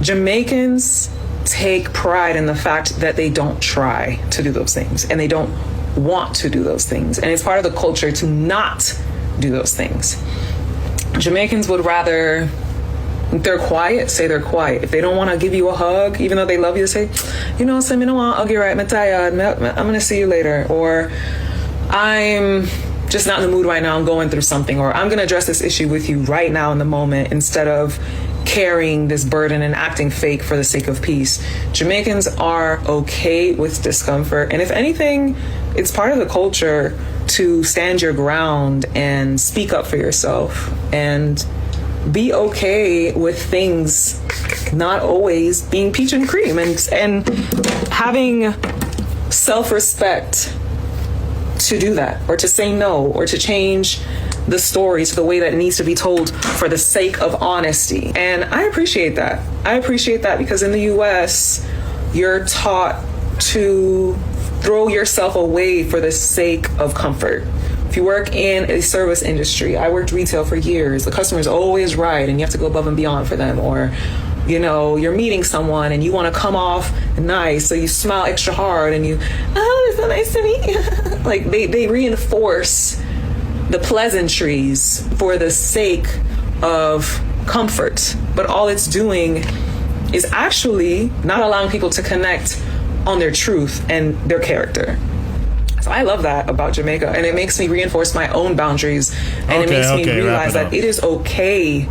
Jamaicans take pride in the fact that they don't try to do those things and they don't want to do those things. And it's part of the culture to not do those things. Jamaicans would rather, if they're quiet, say they're quiet. If they don't want to give you a hug, even though they love you, say, say, me no want to hug you right, I'm tired, I'm going to see you later. Or I'm just not in the mood right now, I'm going through something. Or I'm going to address this issue with you right now in the moment instead of carrying this burden and acting fake for the sake of peace. Jamaicans are okay with discomfort. And if anything, it's part of the culture to stand your ground and speak up for yourself and be okay with things not always being peach and cream, and having self-respect to do that, or to say no, or to change the story to the way that it needs to be told for the sake of honesty. And I appreciate that. I appreciate that because in the US, you're taught to throw yourself away for the sake of comfort. If you work in a service industry, I worked retail for years, the customer's always right and you have to go above and beyond for them. Or, you're meeting someone and you want to come off nice, so you smile extra hard and it's so nice to meet you. Like they reinforce the pleasantries for the sake of comfort. But all it's doing is actually not allowing people to connect on their truth and their character. So I love that about Jamaica, and it makes me reinforce my own boundaries, and it makes me realize that it is okay.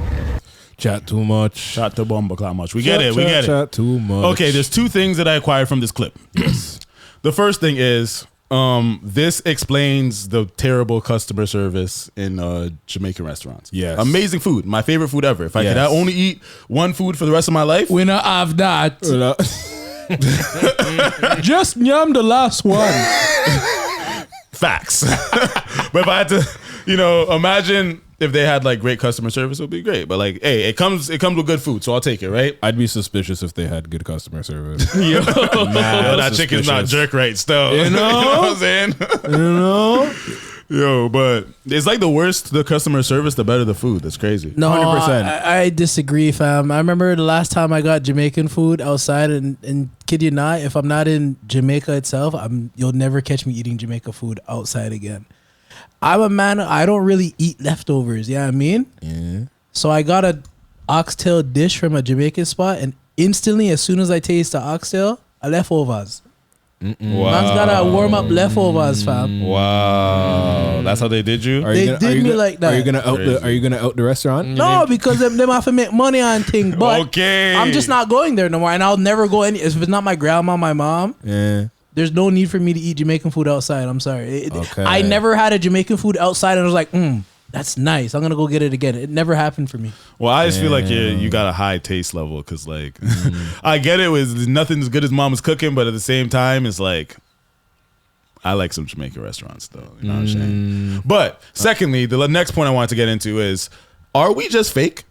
Chat too much. Chat to bomba clout much. We get it. Chat too much. Okay, there's 2 things that I acquired from this clip. Yes. The first thing is this explains the terrible customer service in Jamaican restaurants. Yes. Amazing food. My favorite food ever. If I could Yes. only eat one food for the rest of my life. We not have that. Just nyam the last one. Facts. But if I had to, imagine if they had like great customer service, it would be great. But like, hey, it comes with good food, so I'll take it, right? I'd be suspicious if they had good customer service. Yo, that chicken's not jerk right still. You know? What I'm saying? You know? Yo, but it's like the worse the customer service, the better the food. That's crazy. No, 100%. I disagree, fam. I remember the last time I got Jamaican food outside, and kid you not, if I'm not in Jamaica itself, you'll never catch me eating Jamaica food outside again. I'm a man, I don't really eat leftovers, you know what I mean? Yeah. So I got a oxtail dish from a Jamaican spot, and instantly, as soon as I taste the oxtail, leftovers. Wow. Man's gotta warm up leftovers, fam. Wow, that's how they did you. They did me like that. Are you gonna out the restaurant? No, because them have to make money on things. But Okay. I'm just not going there no more, and I'll never go any. If it's not my grandma, my mom, Yeah. there's no need for me to eat Jamaican food outside. I'm sorry. Okay. I never had a Jamaican food outside, and I was like, that's nice. I'm gonna go get it again. It never happened for me. Well, I just feel like you got a high taste level because, like, I get it with nothing as good as mama's cooking, but at the same time, it's like I like some Jamaican restaurants, though. You know what I'm saying? But secondly, the next point I wanted to get into is: are we just fake?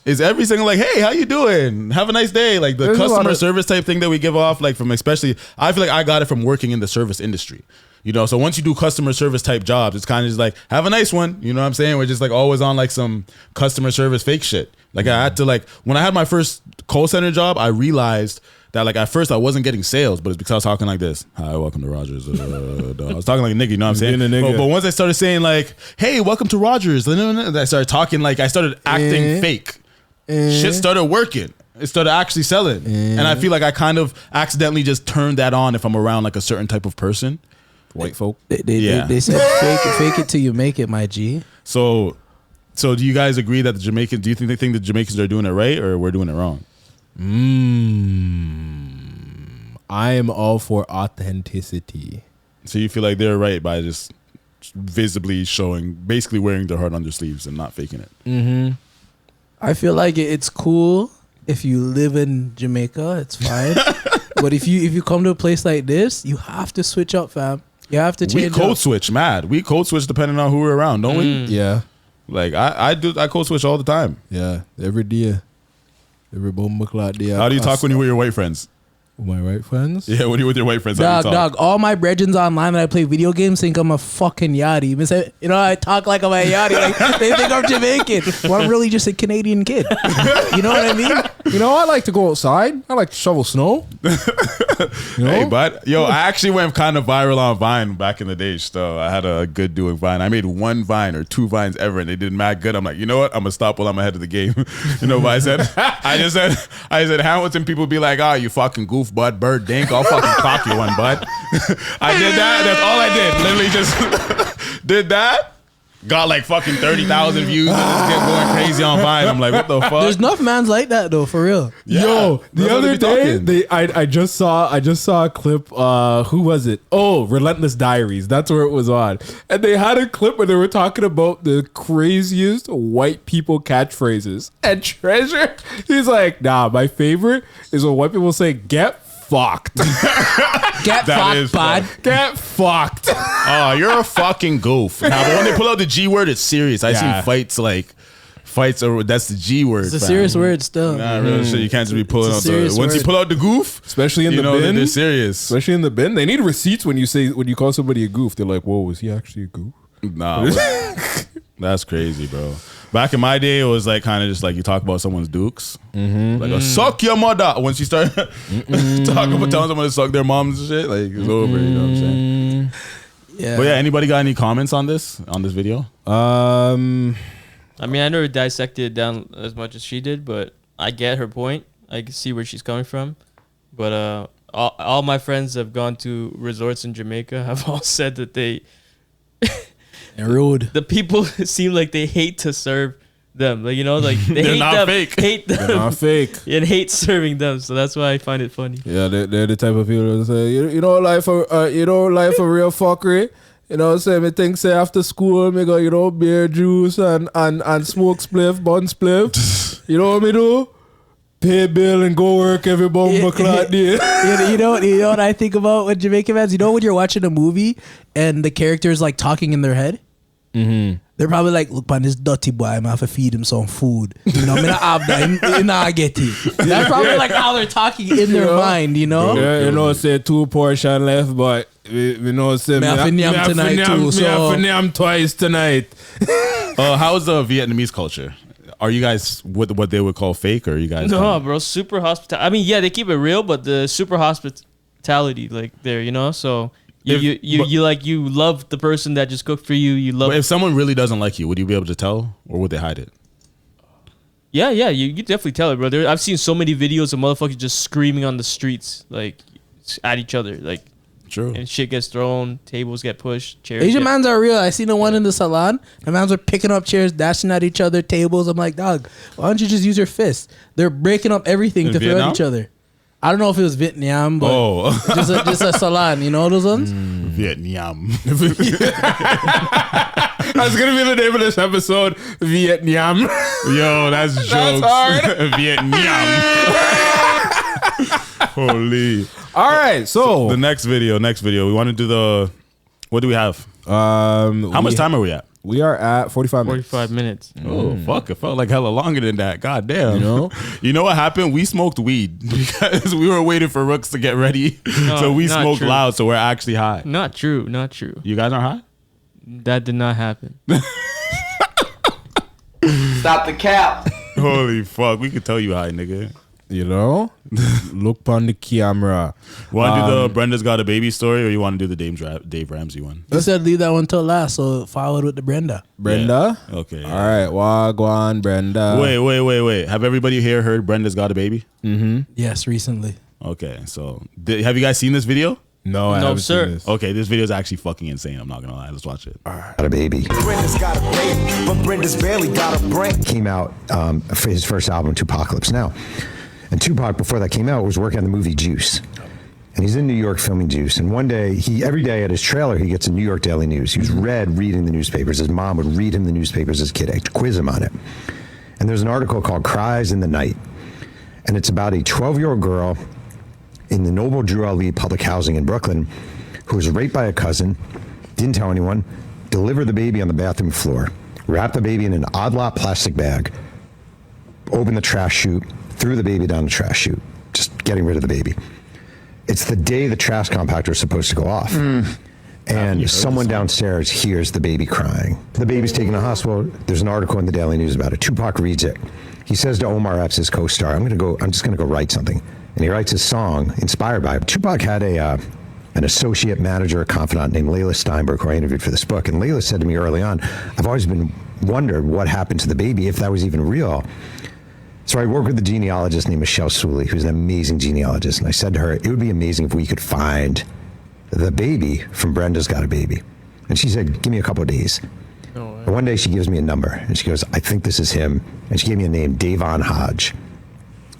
Is every single like, hey, how you doing? Have a nice day. Like the There's a lot customer of- service type thing that we give off, like from especially, I feel like I got it from working in the service industry. You know, so once you do customer service type jobs, it's kind of just like, have a nice one. You know what I'm saying? We're just like always on like some customer service fake shit. Like I had to like, when I had my first call center job, I realized that like at first I wasn't getting sales, but it's because I was talking like this. Hi, welcome to Rogers. I was talking like a nigga, you know what I'm saying? Being a nigga. But once I started saying like, hey, welcome to Rogers, I started talking like, I started acting fake. Shit started working. It started actually selling. And I feel like I kind of accidentally just turned that on if I'm around like a certain type of person. White folk. They said fake it till you make it, my G. So do you guys agree that the Jamaicans, do you think they think the Jamaicans are doing it right or we're doing it wrong? I am all for authenticity. So you feel like they're right by just visibly showing, basically wearing their heart on their sleeves and not faking it. I feel like it's cool if you live in Jamaica, it's fine. But if you come to a place like this, you have to switch up, fam. You have to We change code up. switch, mad. We code switch depending on who we're around, don't we? Yeah. Like I code switch all the time. Yeah. Every day. Every bomb clock day. How do you talk when you're with your white friends? My right friends? Yeah, when you're with your white friends, how do you talk? All my brethren online that I play video games think I'm a fucking yachty. You know, I talk like I'm a yachty. Like, they think I'm Jamaican. Well, I'm really just a Canadian kid. You know what I mean? You know, I like to go outside. I like to shovel snow. You know? Hey, but yo, I actually went kind of viral on Vine back in the day. So I had a good doing Vine. I made one Vine or two Vines ever, and they did mad good. I'm like, you know what? I'm gonna stop while I'm ahead of the game. You know what I said? I said Hamilton. People be like, oh, you fucking goof, bud, bird, dink. I'll fucking clock you one, bud. I did that. That's all I did. Literally just did that. Got like fucking 30,000 views and just kept going crazy on Vine. I'm like, what the fuck? There's enough mans like that though, for real. Yeah, Yo, that's the what other they day, be talking. I just saw a clip. Who was it? Oh, Relentless Diaries. That's where it was on. And they had a clip where they were talking about the craziest white people catchphrases. And Treasure, he's like, nah, my favorite is when white people say, get fucked. Get That is fucked, bud. Get fucked. Oh, you're a fucking goof. Now, but when they pull out the G word, it's serious. I Yeah. seen fights over that's the G word. It's a fam. serious word still. Nah, real shit. You can't just be pulling It's a out serious once you word. pull out the goof, Especially in you the know that bin. they're serious. Especially in the bin. They need receipts when you call somebody a goof. They're like, whoa, is he actually a goof? Nah, that's crazy, bro. Back in my day, it was like kind of just like you talk about someone's dukes, like suck your mother. Once you start talking about telling someone to suck their moms and shit, like it's over. You know what I'm saying? Yeah. But yeah, anybody got any comments on this video? I mean, I never dissected it down as much as she did, but I get her point. I can see where she's coming from. But all my friends have gone to resorts in Jamaica have all said that And rude. the people seem like they hate to serve them. Like, you know, like they They're hate not them, fake. hate them, They're not fake. and hate serving them. So that's why I find it funny. Yeah, they're the type of people that say, you don't like for real fuckery. You know, say me think say after school me go, you know, beer juice and smoke spliff, bun spliff. You know what me do? Pay bill and go work every bumper clock day. You know what I think about with Jamaican fans? You know when you're watching a movie and the character is like talking in their head? They're probably like, look, man, this dirty boy, I'm have to feed him some food. You know, I mean, I have that, he not get it. That's probably like how they're talking in their mind, you know? Yeah, you know, say 2 portion left, but we know say Me have to nyam tonight too, Me have so- to nyam twice tonight. How's the Vietnamese culture? Are you guys what they would call fake, or are you guys? No, bro, super hospitality. I mean, yeah, they keep it real, but the super hospitality, like there, you know. So you love the person that just cooked for you. You love. But if someone really doesn't like you, would you be able to tell, or would they hide it? Yeah, you definitely tell it, bro. I've seen so many videos of motherfuckers just screaming on the streets, like at each other, like. True. And shit gets thrown, tables get pushed, chairs. Asian get- mans are real. I seen the one in the salon. The mans are picking up chairs, dashing at each other, tables. I'm like, dog, why don't you just use your fist? They're breaking up everything In to throw Vietnam? at each other. I don't know if it was VietNYAM, but just a salon. You know those ones? VietNYAM. That's gonna be the name of this episode, VietNYAM. Yo, that's jokes. hard. VietNYAM. Holy. All right, so The next video. We want to do the. What do we have? How much time are we at? We are at 45 minutes. 45 minutes. Oh fuck! It felt like hella longer than that. God damn! You know what happened? We smoked weed because we were waiting for Rooks to get ready, so we not smoked true. loud. So we're actually high. Not true. You guys aren't high? That did not happen. Stop the cap. Holy fuck! We could tell you high, nigga. You know, look on the camera. Want to do the Brenda's Got a Baby story, or you want to do the Dave Ramsey one? You said leave that one till last, so forward with the Brenda. Brenda. Yeah. Okay. All right, Wagwan, Brenda. Wait. Have everybody here heard Brenda's Got a Baby? Yes, recently. Okay, so have you guys seen this video? No, I No, haven't sir. seen this. Okay, this video is actually fucking insane. I'm not gonna lie. Let's watch it. Got a baby. Brenda's got a baby, but Brenda's barely got a brain. Came out for his first album, Tupacalypse Now. And Tupac, before that came out, was working on the movie Juice. And he's in New York filming Juice. And one day, every day at his trailer, he gets a New York Daily News. He was reading the newspapers. His mom would read him the newspapers as a kid, I'd quiz him on it. And there's an article called Cries in the Night. And it's about a 12-year-old girl in the Noble Drew Ali public housing in Brooklyn who was raped by a cousin, didn't tell anyone, delivered the baby on the bathroom floor, wrapped the baby in an odd lot plastic bag, opened the trash chute, threw the baby down the trash chute, just getting rid of the baby. It's the day the trash compactor is supposed to go off. And someone downstairs hears the baby crying. The baby's taken to the hospital. There's an article in the Daily News about it. Tupac reads it. He says to Omar Epps, his co-star, I'm just gonna go write something. And he writes his song inspired by it. Tupac had an associate manager, a confidant named Layla Steinberg, who I interviewed for this book. And Layla said to me early on, I've always wondered what happened to the baby, if that was even real. So I worked with a genealogist named Michelle Sully, who's an amazing genealogist. And I said to her, it would be amazing if we could find the baby from Brenda's Got a Baby. And she said, give me a couple of days. And one day she gives me a number and she goes, I think this is him. And she gave me a name, Davon Hodge.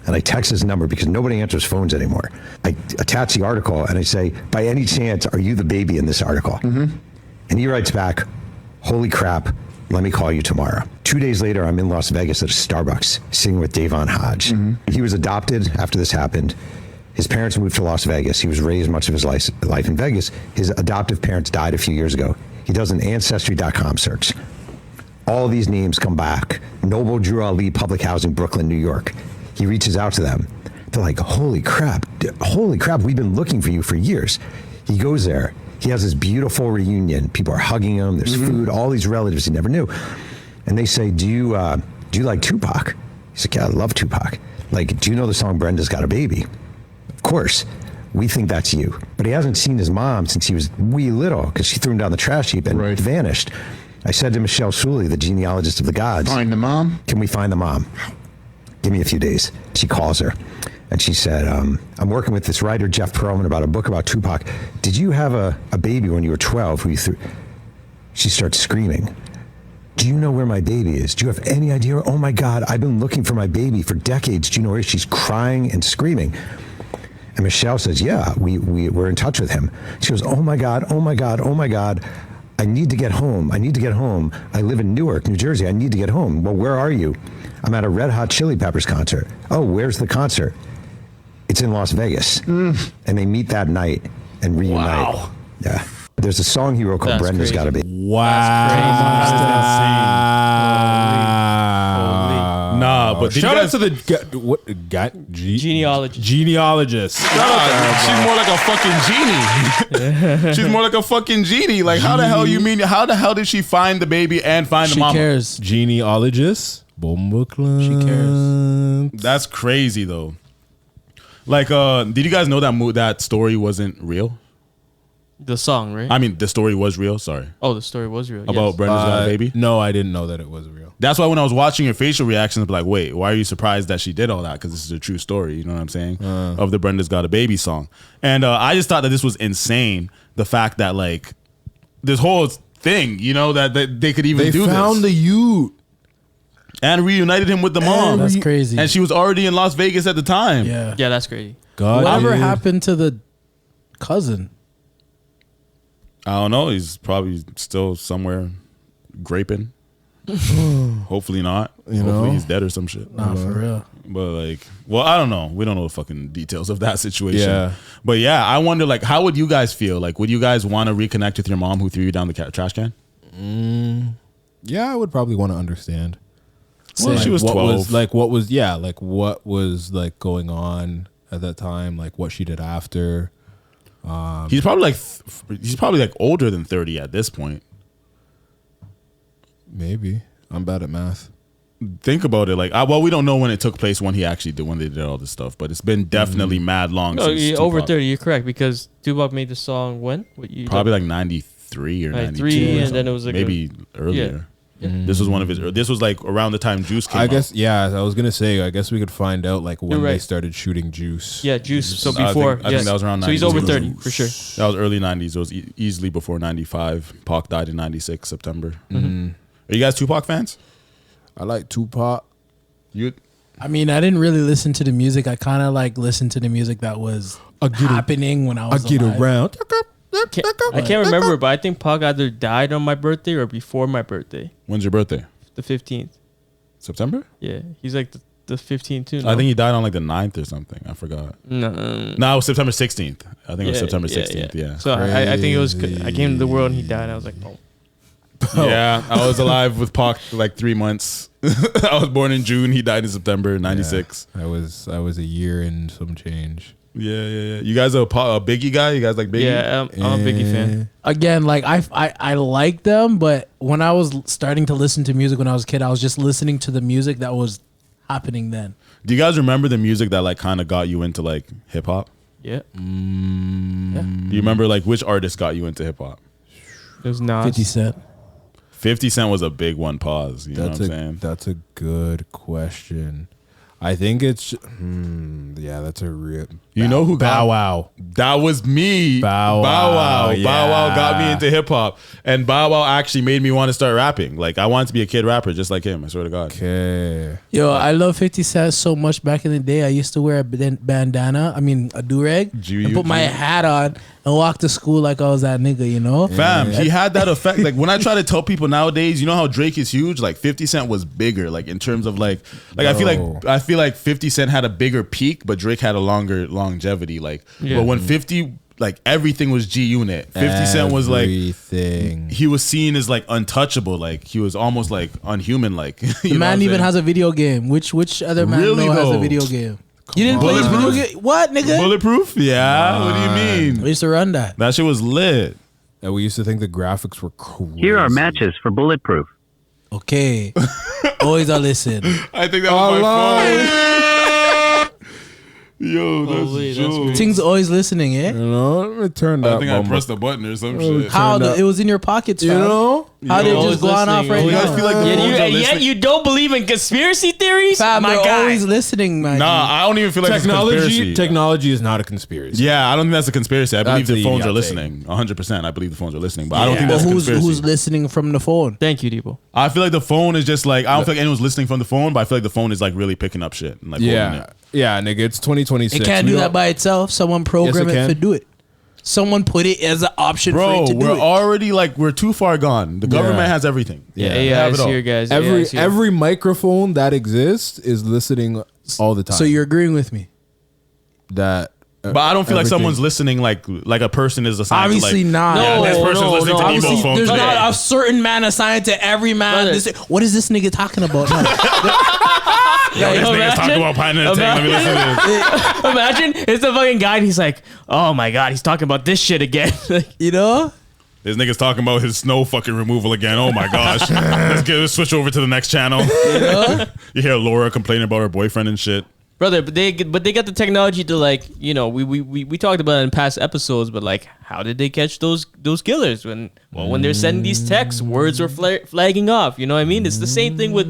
And I text his number because nobody answers phones anymore. I attach the article and I say, by any chance, are you the baby in this article? And he writes back, holy crap, let me call you tomorrow. 2 days later, I'm in Las Vegas at a Starbucks sitting with Davon Hodge. He was adopted after this happened. His parents moved to Las Vegas. He was raised much of his life in Vegas. His adoptive parents died a few years ago. He does an Ancestry.com search. All of these names come back. Noble Drew Ali Public Housing, Brooklyn, New York. He reaches out to them. They're like, holy crap, we've been looking for you for years. He goes there. He has this beautiful reunion. People are hugging him. There's food, all these relatives he never knew. And they say, do you like Tupac? He's like, yeah, I love Tupac. Like, do you know the song Brenda's Got a Baby? Of course. We think that's you. But he hasn't seen his mom since he was wee little because she threw him down the trash heap and vanished. I said to Michelle Sully, the genealogist of the gods, Find the mom? can we find the mom? Give me a few days. She calls her. And she said, I'm working with this writer, Jeff Pearlman, about a book about Tupac. Did you have a baby when you were 12 who you threw? She starts screaming. Do you know where my baby is? Do you have any idea? Oh my God, I've been looking for my baby for decades. Do you know where she's crying and screaming? And Michelle says, yeah, we're in touch with him. She goes, oh my God. I need to get home. I live in Newark, New Jersey. I need to get home. Well, where are you? I'm at a Red Hot Chili Peppers concert. Oh, where's the concert? It's in Las Vegas. And they meet that night and reunite. Wow. Yeah. There's a song he wrote called That's Brenda's crazy. Gotta Be. Wow. Nah, but did shout you out guys- to the Genealogist. genealogist. She's more like a fucking genie. She's more like a fucking genie. Like, how the hell you mean? How the hell did she find the baby and find the She mama? cares. Genealogist. Bomba She cares. That's crazy though. Like, did you guys know that that story wasn't real? The song, right? I mean, the story was real. Sorry, Oh, the story was real. about yes. Brenda's got a baby. No, I didn't know that it was real. That's why when I was watching your facial reactions, I'd be like, wait, why are you surprised that she did all that? Because this is a true story, you know what I'm saying? Of the Brenda's Got a Baby song. And I just thought that this was insane. The fact that, like, this whole thing, you know, that they could even They do found this. the youth. And reunited him with the mom. That's crazy. And she was already in Las Vegas at the time. Yeah. Yeah, that's crazy. God, Whatever dude. happened to the cousin? I don't know. He's probably still somewhere graping. Hopefully not. Hopefully know? he's dead or some shit. Nah, for real. But like, well, I don't know. We don't know the fucking details of that situation. Yeah. But yeah, I wonder, like, how would you guys feel? Like, would you guys want to reconnect with your mom who threw you down the trash can? Yeah, I would probably want to understand. Well, she was what 12. what was like going on at that time, like what she did after. He's probably like older than 30 at this point. Maybe. I'm bad at math. Think about it. Like, well, we don't know when it took place, when they did all this stuff, but it's been definitely mad long No, since yeah, over Tupac. 30. You're correct because Tupac made the song when? What you Probably like 93 or 92. 93, or and something. then it was like maybe earlier. Yeah. This was one of his. This was like around the time Juice came I out. guess, yeah, I was going to say, I guess we could find out like when You're they right. started shooting Juice. Yeah, Juice. So I before, think that was around So he's 92. over 30 for sure. That was early 90s. It was easily before 95. Pac died in 96 September. Mm-hmm. Are you guys Tupac fans? I like Tupac. You I mean, I didn't really listen to the music. I kind of like listened to the music that was happening when I was alive. around. I can't remember, but I think Pac either died on my birthday or before my birthday, When's your birthday? the 15th. September? Yeah, he's like the 15th too. I no? think he died on like the 9th or something. I forgot. No. No, it was September 16th. I think it was September 16th. Yeah. So I think it was. I came to the world and he died. And I was like, oh. Yeah, I was alive with Pac for like 3 months. I was born in June. He died in September 96. I was a year and some change. Yeah. You guys are a Biggie guy? You guys like Biggie? Yeah, I'm a Biggie fan. Again, like I like them, but when I was starting to listen to music when I was a kid, I was just listening to the music that was happening then. Do you guys remember the music that like kind of got you into like hip hop? Yeah, Do you remember like which artist got you into hip hop? it was Nas. 50 Cent. 50 Cent was a big one. Pause. You know what I'm saying? That's a good question. I think it's yeah, that's a real. You know who Bow got Wow. That was me. Bow Wow, Bow Wow. yeah. Bow Wow got me into hip hop, and Bow Wow actually made me want to start rapping. Like I wanted to be a kid rapper just like him. I swear to God. Okay. Yo, I love 50 Cent so much. Back in the day, I used to wear a bandana. I mean, a do-rag. And put my hat on and walk to school like I was that nigga, you know? Fam, he had that effect. Like when I try to tell people nowadays, you know how Drake is huge? Like 50 Cent was bigger, like in terms of like I feel like 50 Cent had a bigger peak, but Drake had a longer longevity. Like but when 50 like everything was G Unit. 50 Cent was like everything. he was seen as like untouchable. Like he was almost like unhuman. Like The man even has a video game. Which other man Really, has though? a video game? You didn't play his video game? What, nigga? Bulletproof? Yeah. What do you We mean? used to run that. That shit was lit. And we used to think the graphics were crazy. Here are matches for Bulletproof. Okay. Always I listen. I think that was my phone. Yo, Holy, that's that's jokes. Things always listening, eh? You know, let me turn that. I think I bumper. pressed the button or some shit. How? Turned up. It was in your pockets, You fam. know? How did it Always just go on off listening, right You always guys now? feel like the Yet phones are you, listening? you don't believe in conspiracy theories? Fam, My they're guy. always listening, man. Nah, I don't even feel like it's a conspiracy. Technology is not a conspiracy. Yeah, I don't think that's a conspiracy. I believe That's the a phones are idiot listening. 100%. I believe the phones are listening, but I don't think But that's a who's conspiracy. listening from the phone? Thank you, Debo. I feel like the phone is just like I don't feel like anyone's listening from the phone, but I feel like the phone is like really picking up shit and like holding Yeah. it. Yeah, nigga, it's 2026. It can't We do don't- that by itself. Someone program Yes, it it to can. do it. Someone put it as an option for Bro, it to do we're it. already like we're too far gone. The government has everything. Yeah, They AI have is it all. here, guys. AI Every is here. every microphone that exists is listening all the time. So you're agreeing with me? that But I don't feel like someone's listening like a person is assigned. Obviously to like, not. Yeah, this person's listening to Obviously, Evo's phone. there's today. not a certain man assigned to every man. What is this nigga talking about? No. Yo, this nigga's talking about pine in a tank. Let me listen to this. Imagine it's the fucking guy and he's like, oh my God, he's talking about this shit again. You know? This nigga's talking about his snow fucking removal again. Oh my gosh. Let's switch over to the next channel. You know? You hear Laura complaining about her boyfriend and shit. Brother, but they got the technology to like, you know, we talked about it in past episodes, but like, how did they catch those killers when they're sending these texts, words are flagging off? You know what I mean? It's the same thing with.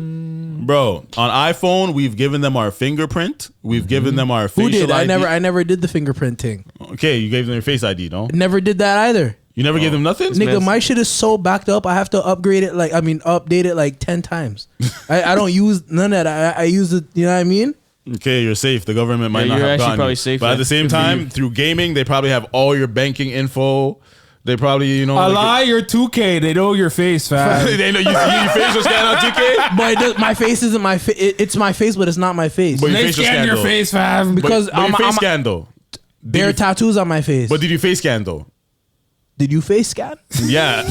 Bro, on iPhone, we've given them our fingerprint. We've given them our facial Who did? ID. I never did the fingerprint thing. Okay, you gave them your face ID, no? Never did that either. You never gave them nothing? Nigga, my shit is so backed up. I have to update it like 10 times. I don't use none of that. I use it. You know what I mean? Okay, you're safe. The government might not you're have actually gotten probably you. safe, But yeah. at the same time, through gaming, they probably have all your banking info. They probably, you know, A lie, you're 2K. They know your face, fam. they know you facial scan on 2K. But my face isn't my face. It's my face, but it's not my face. But your They facial scan your though. face, fam. Because But your face scan though. there are tattoos on my face. But did you face scan though? Did you face scan? Yeah.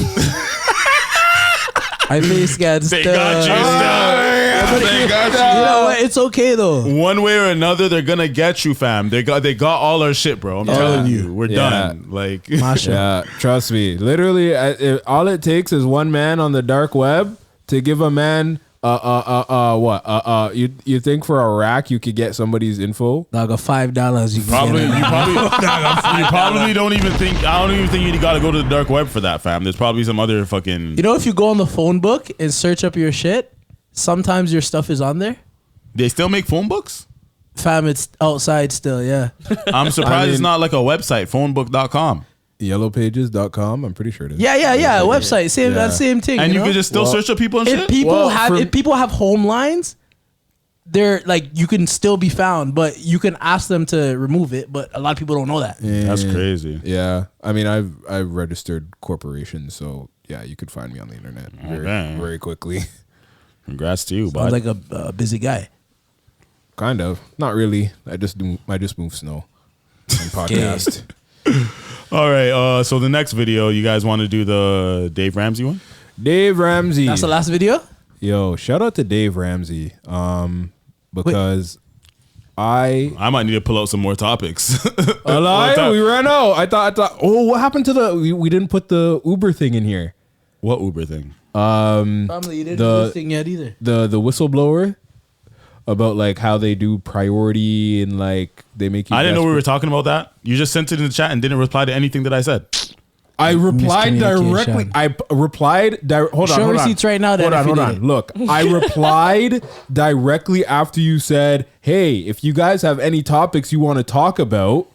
I face scanned. They got you still. They got you. You know what? It's okay though. One way or another, they're gonna get you, fam. They got all our shit, bro. I'm telling you, we're done. Like, Masha. Yeah, trust me. Literally, all it takes is one man on the dark web to give a man what? You think for a rack you could get somebody's info? Like a $5 you can probably get it. you probably don't even think. I don't even think you got to go to the dark web for that, fam. There's probably some other fucking. You know, if you go on the phone book and search up your shit, sometimes your stuff is on there. They still make phone books? Fam, it's outside still, yeah. I'm surprised it's not like a website, phonebook.com. Yellowpages.com, I'm pretty sure it is. Yeah. Website, same thing. And you know? can just still search up people and if shit? people have home lines, they're like, you can still be found, but you can ask them to remove it. But a lot of people don't know that. That's crazy. Yeah, I mean, I've registered corporations, so yeah, you could find me on the internet very quickly. Congrats to you, Sounds bud. like a busy guy. Kind of, not really. I just move snow on podcast. All right, so the next video, you guys want to do the Dave Ramsey one? Dave Ramsey. That's the last video? Yo, shout out to Dave Ramsey. Because I might need to pull out some more topics. a lie. We ran out. I thought. Oh, what happened to we didn't put the Uber thing in here. What Uber thing? Probably you didn't do this thing yet either. The whistleblower about like how they do priority and like they make you. I didn't know we were talking about that. You just sent it in the chat and didn't reply to anything that I said. I replied directly. Hold on. Show receipts right now. Hold on. Look, I replied directly after you said, "Hey, if you guys have any topics you want to talk about."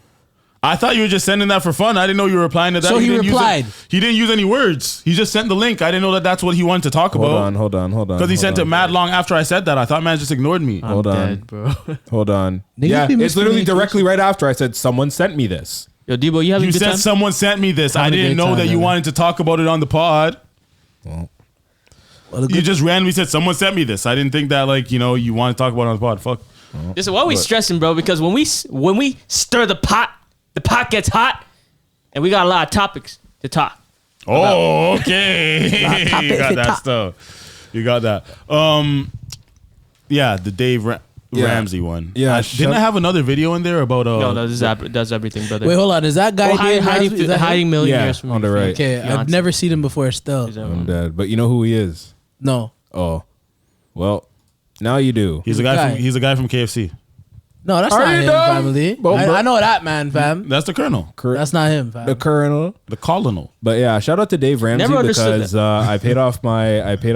I thought you were just sending that for fun. I didn't know you were replying to that. So he replied. He didn't use any words. He just sent the link. I didn't know that that's what he wanted to talk about. Hold on. Because he sent it mad long after I said that. I thought man just ignored me. Hold on, Dead, bro. hold on. Niggas Yeah, be it's literally miscommunication. directly right after I said someone sent me this. Yo, Debo, you having You a good said time? someone sent me this. I Having a didn't great know time, that you man. wanted to talk about it on the pod. You just randomly said someone sent me this. I didn't think that you want to talk about it on the pod. Fuck. Listen, why are we stressing, bro? Because when we stir the pot gets hot, and we got a lot of topics to talk. Oh, okay. You got that stuff. You got that. Yeah, the Dave Ramsey one. Yeah, didn't I have another video in there about No, that's everything, brother. Wait, hold on. Is that guy Dave Ramsey? Is that him? hiding millionaires from on the right. Okay, I've never seen him before still. I'm dead. But you know who he is? No. Oh, well, now you do. He's a guy from KFC. No, that's Are not you him, dumb? family. Bro, I know that man, fam. That's the Colonel. That's not him, fam. The Colonel. The Colonel. But yeah, shout out to Dave Ramsey Never understood because I paid off my. I feel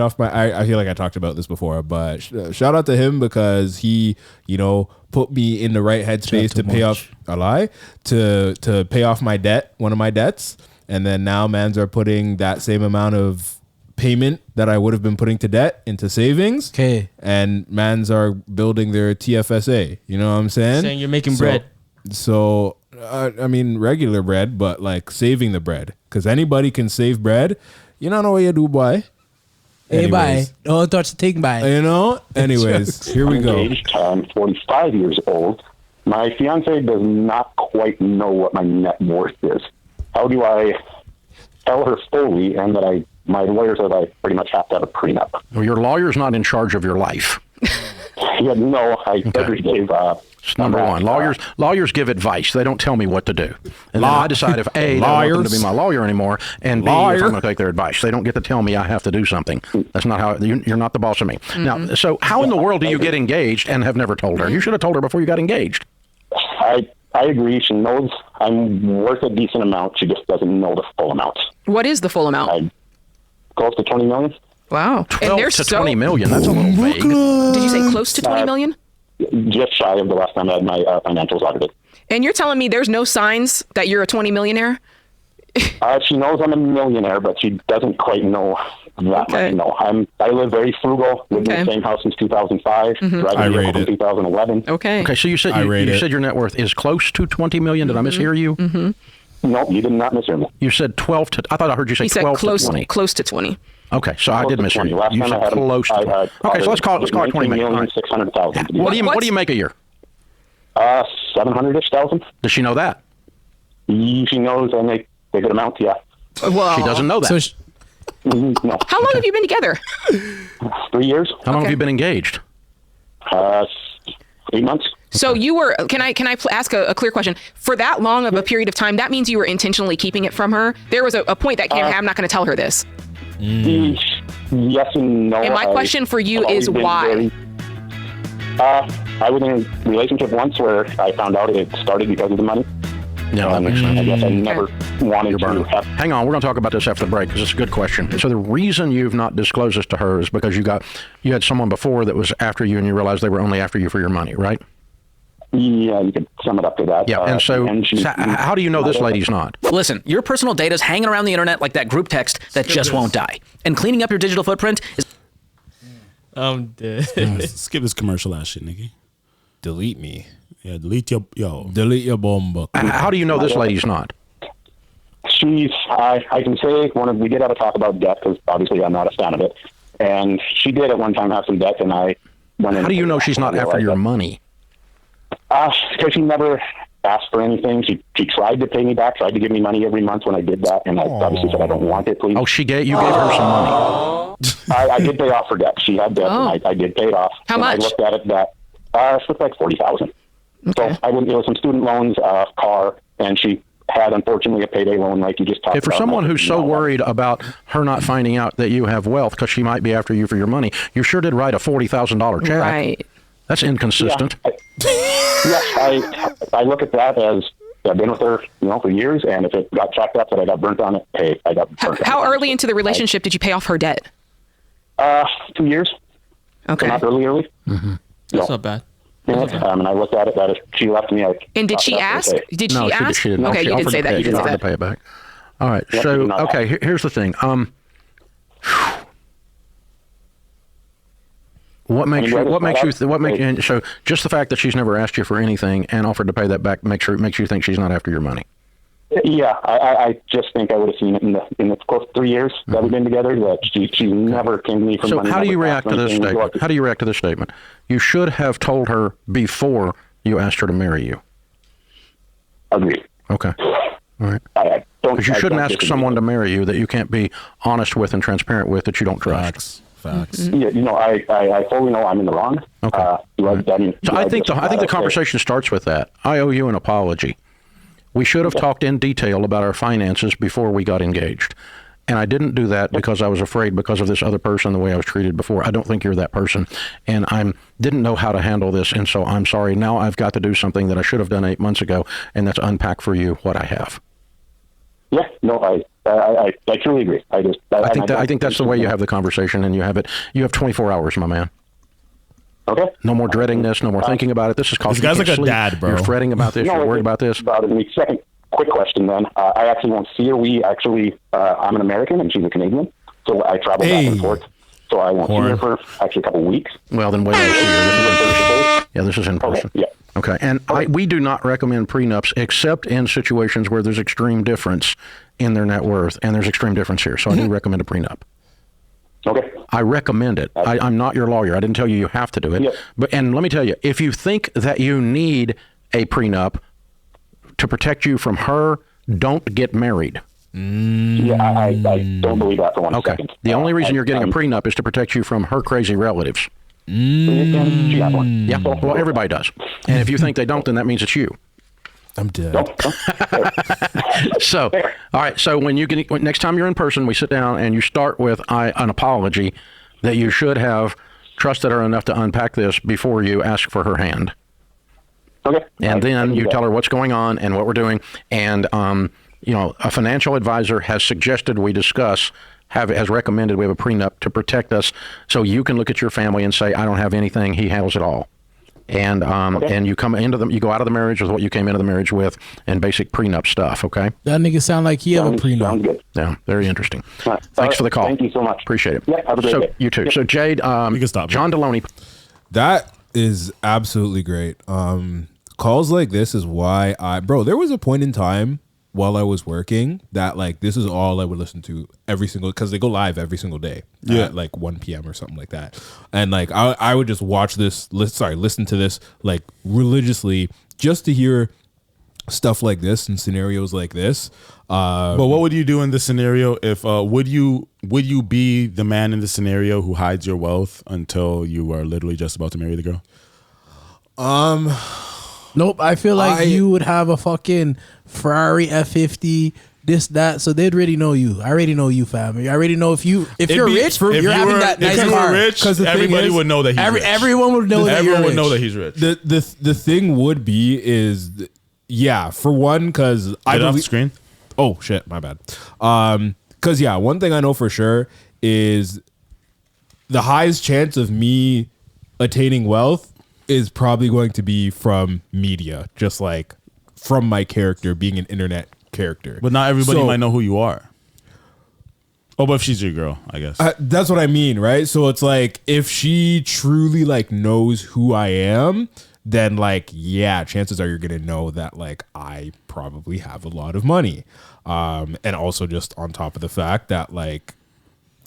like I talked about this before, but shout out to him because he, put me in the right headspace to pay off to pay off my debt, one of my debts, and then now mans are putting that same amount of payment that I would have been putting to debt into savings. Okay. And mans are building their TFSA. You know what I'm saying? Saying you're making bread. So, I mean, regular bread, but like saving the bread. Because anybody can save bread. You don't know what you do, boy. Hey, bye. Anyways. Don't touch the thing, bye. Anyways, here we go. Engaged, I'm 45 years old, My fiance does not quite know what my net worth is. How do I tell her fully, and that my lawyer says I pretty much have to have a prenup? Well, your lawyer's not in charge of your life. Yeah, no, I every day. It's number one. Lawyers give advice. They don't tell me what to do. And then I decide if A, they don't want them to be my lawyer anymore, and B, if I'm going to take their advice. They don't get to tell me I have to do something. That's not how, you're not the boss of me. Mm-hmm. Now, so how in the world do you get engaged and have never told her? You should have told her before you got engaged. I agree. She knows I'm worth a decent amount. She just doesn't know the full amount. What is the full amount? Close to 20 million. Wow. 12 to 20 million. That's a little vague. Did you say close to 20 million? Just shy of the last time I had my financials audited. And you're telling me there's no signs that you're a 20 millionaire? She knows I'm a millionaire, but she doesn't quite know that much. No, I live very frugal. Lived in the same house since 2005. Driving a vehicle from 2011. Okay. So you said you said your net worth is close to 20 million. Did I mishear you? No, you did not mishear me. You said 12 to. I thought I heard you say 12 to 20. Close to 20. Okay, so I did mishear you. You said close to 20. Okay, so let's call it 20 million. 600,000. What do you make a year? 700-ish thousand. Does she know that? She knows I make a good amount. Yeah. Well, she doesn't know that. So no. How long have you been together? 3 years. How long have you been engaged? 8 months. So you were, can I ask a clear question? For that long of a period of time, that means you were intentionally keeping it from her? There was a point that came, I'm not going to tell her this. Yes and no. And my question for you is why? I was in a relationship once where I found out it started because of the money. No, that makes sense. I guess I never wanted to have... Hang on, we're going to talk about this after the break because it's a good question. So the reason you've not disclosed this to her is because you had someone before that was after you and you realized they were only after you for your money, right? Yeah, you could sum it up to that. Yeah, and so how do you know this lady's not? Listen, your personal data is hanging around the internet like that group text that just won't die. And cleaning up your digital footprint is... I'm dead. Skip this commercial ass shit, Nikki. Delete me. Yeah, delete your bomb. How do you know this lady's not? I can say we did have a talk about debt because obviously I'm not a fan of it. And she did at one time have some debt and I went in. How do you know she's not after your money? Because she never asked for anything. She tried to pay me back, tried to give me money every month when I did that, and I obviously said I don't want it, please. Oh, you gave her some money. I did pay off her debt. She had debt, and I did pay it off. How much? I looked at it that it was like $40,000. Okay. So it was some student loans, car, and she had unfortunately a payday loan like you just talked about. For someone who's so worried about her not finding out that you have wealth because she might be after you for your money, you sure did write a $40,000 check. Right. That's inconsistent. I look at that as I've been with her, for years, and if it got chalked up that I got burnt on it, hey, I got burnt on it. How early into the relationship did you pay off her debt? 2 years. Okay. So not early. Mm-hmm. That's not bad. And I looked at it that she left me. And did she ask? Did she ask? She didn't. Okay, you did say that. You did say that. To pay it back. All right. So, okay, here's the thing. What makes you so just the fact that she's never asked you for anything and offered to pay that back makes you think she's not after your money? Yeah, I just think I would have seen it in the close 3 years that we've been together that she never came to me for money. So how do you react to this statement? How do you react to this statement? You should have told her before you asked her to marry you. Agreed. Okay. All right. Because you shouldn't ask someone to marry you that you can't be honest with and transparent with that you don't trust. Facts. Yeah, I fully know I'm in the wrong. Okay. So I think the conversation starts with that. I owe you an apology. We should have talked in detail about our finances before we got engaged. And I didn't do that because I was afraid because of this other person, the way I was treated before. I don't think you're that person. And I didn't know how to handle this. And so I'm sorry. Now I've got to do something that I should have done 8 months ago. And that's unpack for you what I have. Yeah, no, I truly agree. I think that's the way you have the conversation, and you have 24 hours, my man. Okay. No more dreading this. No more thinking about it. This is costing you sleep. This guy's like a dad, bro. You're fretting about this. You're worried about this. Second quick question, then. I actually won't see her. I'm an American and she's a Canadian, so I travel back and forth. So I won't see her for actually a couple of weeks. Well, then wait till you see her. This is in person. Okay. Yeah. Okay, and we do not recommend prenups except in situations where there's extreme difference in their net worth, and there's extreme difference here. So I do recommend a prenup. Okay. I recommend it. I'm not your lawyer. I didn't tell you have to do it. Yep. And let me tell you, if you think that you need a prenup to protect you from her. Don't get married. Yeah, I don't believe that for one second. The only reason you're getting a prenup is to protect you from her crazy relatives. She has one. Yeah, well, everybody does. And if you think they don't, then that means it's you. I'm dead. So, all right. So when next time you're in person, we sit down and you start with an apology that you should have trusted her enough to unpack this before you ask for her hand. Okay. And then you tell her what's going on and what we're doing. And, a financial advisor has suggested we discuss, has recommended we have a prenup to protect us so you can look at your family and say, I don't have anything. He handles it all. And and you go out of the marriage with what you came into the marriage with and basic prenup stuff, okay? That nigga sound like he have a prenup. Sounds good. Yeah, very interesting. Thanks for the call. Thank you so much. Appreciate it. Yeah, have a great day. You too. Yeah. So Jade, you can stop. John Deloney. That is absolutely great. Calls like this is why there was a point in time while I was working that like this is all I would listen to because they go live every single day at like 1 p.m. or something like that. And like I would just watch listen to this like religiously just to hear stuff like this and scenarios like this. But what would you do in this scenario if would you be the man in the scenario who hides your wealth until you are literally just about to marry the girl? Nope. I feel like you would have a fucking Ferrari F50, this, that. So they'd already know you. I already know you, fam. I already know if you're rich, you're having that nice car. If you were rich, everybody would know that he's rich. Everyone would know that you're rich. Everyone would know that he's rich. The thing would be is, for one, because I off the screen. Oh shit, my bad. Because one thing I know for sure is the highest chance of me attaining wealth is probably going to be from media, just like from my character being an internet character. But not everybody might know who you are. Oh, but if she's your girl, I guess. That's what I mean, right? So it's like if she truly like knows who I am, then like, chances are you're going to know that like I probably have a lot of money. And also just on top of the fact that like,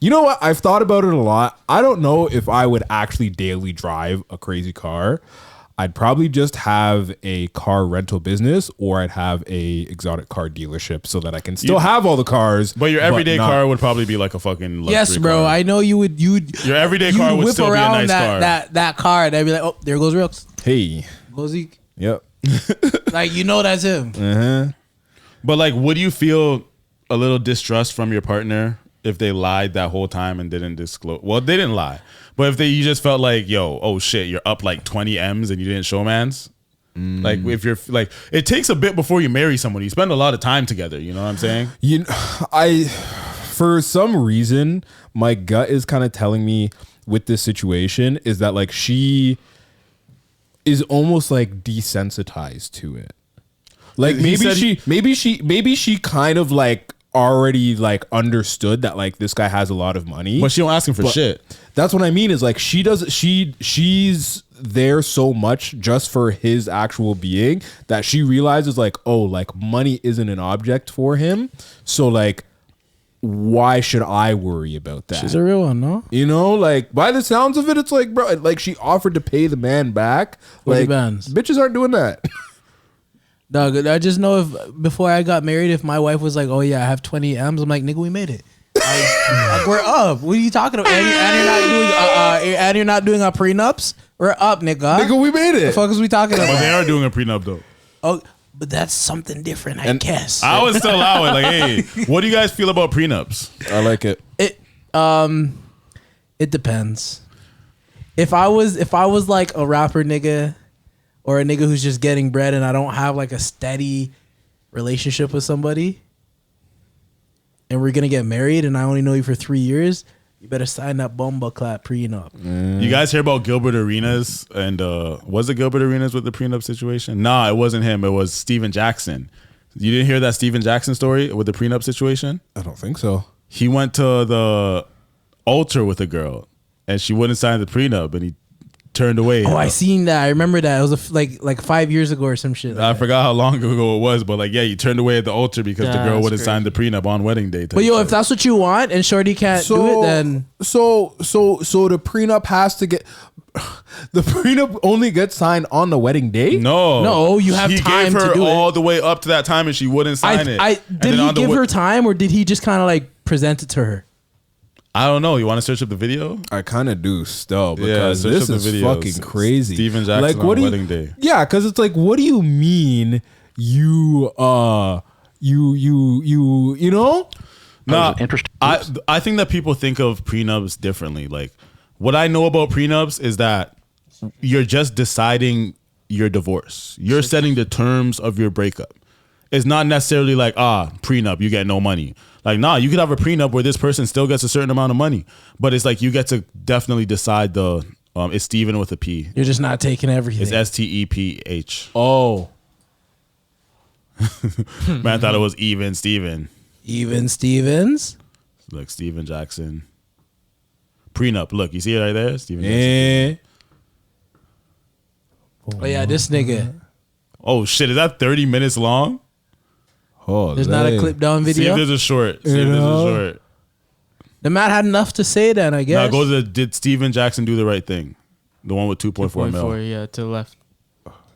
you know what? I've thought about it a lot. I don't know if I would actually daily drive a crazy car. I'd probably just have a car rental business, or I'd have a exotic car dealership so that I can still have all the cars. But your everyday car would probably be like a fucking luxury yes, bro. car. I know you would. Your everyday car would still be a nice car. That car, they'd be like, oh, there goes Rooks. Hey, go Zeke. Yep. Like that's him. But like, would you feel a little distrust from your partner if they lied that whole time and didn't disclose? Well, they didn't lie, but if you just felt like, oh shit, you're up like 20 M's and you didn't show mans. Like if you're like, it takes a bit before you marry someone. You spend a lot of time together. You know what I'm saying? For some reason, my gut is kind of telling me with this situation is that like she is almost like desensitized to it. Like maybe she kind of like already like understood that like this guy has a lot of money, but she don't ask him for shit. That's what I mean is like she's there so much just for his actual being that she realizes like, oh, like money isn't an object for him, so like why should I worry about that? She's a real one, no? You know, like by the sounds of it, it's like, bro, like she offered to pay the man back. Like bitches aren't doing that. Dog, I just know if before I got married, if my wife was like, "Oh yeah, I have 20 M's," I'm like, "Nigga, we made it. Like, we're up. What are you talking about? And you're not doing our prenups. We're up, nigga. Nigga, we made it. The fuck is we talking about? But they are doing a prenup though. Oh, but that's something different, I guess. I would still allow it. Like, hey, what do you guys feel about prenups? I like it. It depends. If I was like a rapper nigga, or a nigga who's just getting bread and I don't have like a steady relationship with somebody and we're going to get married and I only know you for 3 years, you better sign that bomba clap prenup. You guys hear about Gilbert Arenas and was it Gilbert Arenas with the prenup situation? Nah, it wasn't him. It was Steven Jackson. You didn't hear that Steven Jackson story with the prenup situation? I don't think so. He went to the altar with a girl and she wouldn't sign the prenup and he turned away. Oh, I seen that. I remember that. It was like 5 years ago or some shit. I forgot how long ago it was, but like, yeah, you turned away at the altar because the girl wouldn't sign the prenup on wedding day. But yo, if that's what you want and Shorty can't do it, then so the prenup has to get. The prenup only gets signed on the wedding day. No, you have time to do it. He gave her all the way up to that time, and she wouldn't sign it. Did he give her time, or did he just kind of like present it to her? I don't know. You want to search up the video? I kind of do still because this is fucking crazy. Steven Jackson on wedding day. Yeah, because it's like, what do you mean you know? Nah, I think that people think of prenups differently. Like, what I know about prenups is that you're just deciding your divorce. You're setting the terms of your breakup. It's not necessarily like, prenup, you get no money. Like, nah, you could have a prenup where this person still gets a certain amount of money. But it's like you get to definitely decide it's Steven with a P. You're just not taking everything. It's STEPH. Oh. Man, I thought it was Even Steven. Even Stevens? Look, Steven Jackson. Prenup. Look, you see it right there? Steven Jackson. Oh, yeah, this nigga. Oh, shit. Is that 30 minutes long? Oh, there's not a clip down video? See if there's a short. The man had enough to say then, I guess. Now go to did Steven Jackson do the right thing? The one with 2.4 mil. Yeah, to the left.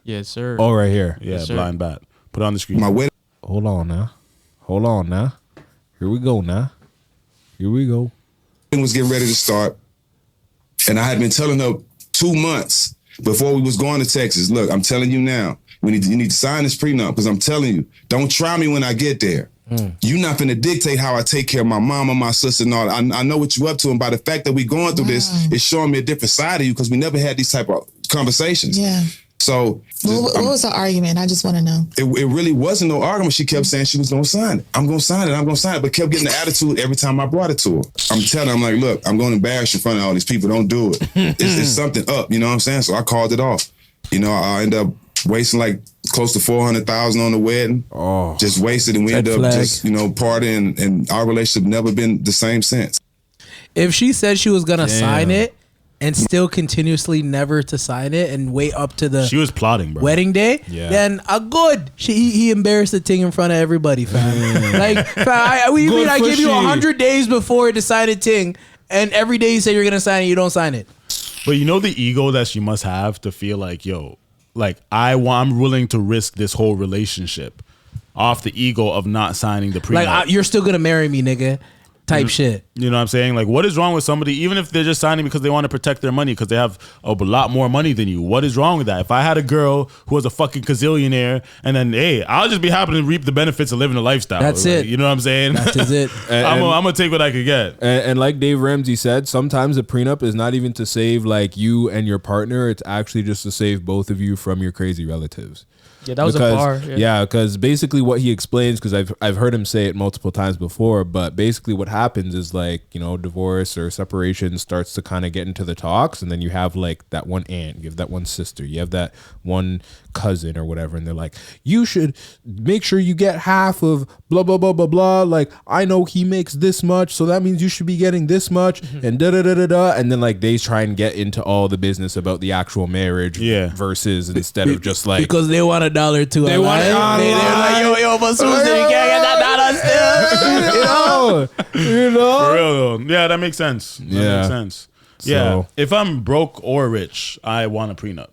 Yes, sir. Oh, right here. Yeah, yes, blind bat. Put it on the screen. Hold on now. Here we go now. Here we go. Was getting ready to start, and I had been telling her 2 months before we was going to Texas. Look, I'm telling you now. You need to sign this prenup because I'm telling you, don't try me when I get there. You're not finna dictate how I take care of my mama, my sister, and all. I know what you up to, and by the fact that we going through this, it's showing me a different side of you because we never had these type of conversations. Yeah. So what was the argument? I just want to know. It really wasn't no argument. She kept saying she was going to sign it. I'm going to sign it, but kept getting the attitude every time I brought it to her. I'm telling her, I'm like, look, I'm going to embarrass you in front of all these people. Don't do it. It's something up, you know what I'm saying? So I called it off. You know, I ended up wasting like close to $400,000 on the wedding. Oh, just wasted, and we ended up just, partying, and our relationship never been the same since. If she said she was going to sign it, and still continuously never to sign it and wait up to the she was plotting, bro. Wedding day, then good. He embarrassed the thing in front of everybody, fam. Like, fam, I gave you 100 days before to sign a thing, and every day you say you're gonna sign it, you don't sign it. But you know the ego that she must have to feel like, yo, like I'm willing to risk this whole relationship off the ego of not signing the prenup. Like, you're still gonna marry me, nigga. Type shit. You know what I'm saying? Like, what is wrong with somebody, even if they're just signing because they want to protect their money because they have a lot more money than you? What is wrong with that? If I had a girl who was a fucking gazillionaire and then, hey, I'll just be happy to reap the benefits of living a lifestyle. That's it. You know what I'm saying? That is it. I'm going to take what I could get. And like Dave Ramsey said, sometimes a prenup is not even to save like you and your partner. It's actually just to save both of you from your crazy relatives. Yeah, that was a bar. Yeah, because basically what he explains, because I've heard him say it multiple times before, but basically what happens is like, divorce or separation starts to kind of get into the talks, and then you have like that one aunt, you have that one sister, you have that one cousin or whatever, and they're like, you should make sure you get half of blah, blah, blah, blah, blah. Like, I know he makes this much, so that means you should be getting this much, and da-da-da-da-da. And then like they try and get into all the business about the actual marriage versus instead of just like... Because they want $1 too. They want it online. They're like, yo, but Susan, you can't get that $1 still. you know? For real though. Yeah, that makes sense. That makes sense. Yeah. If I'm broke or rich, I want a prenup.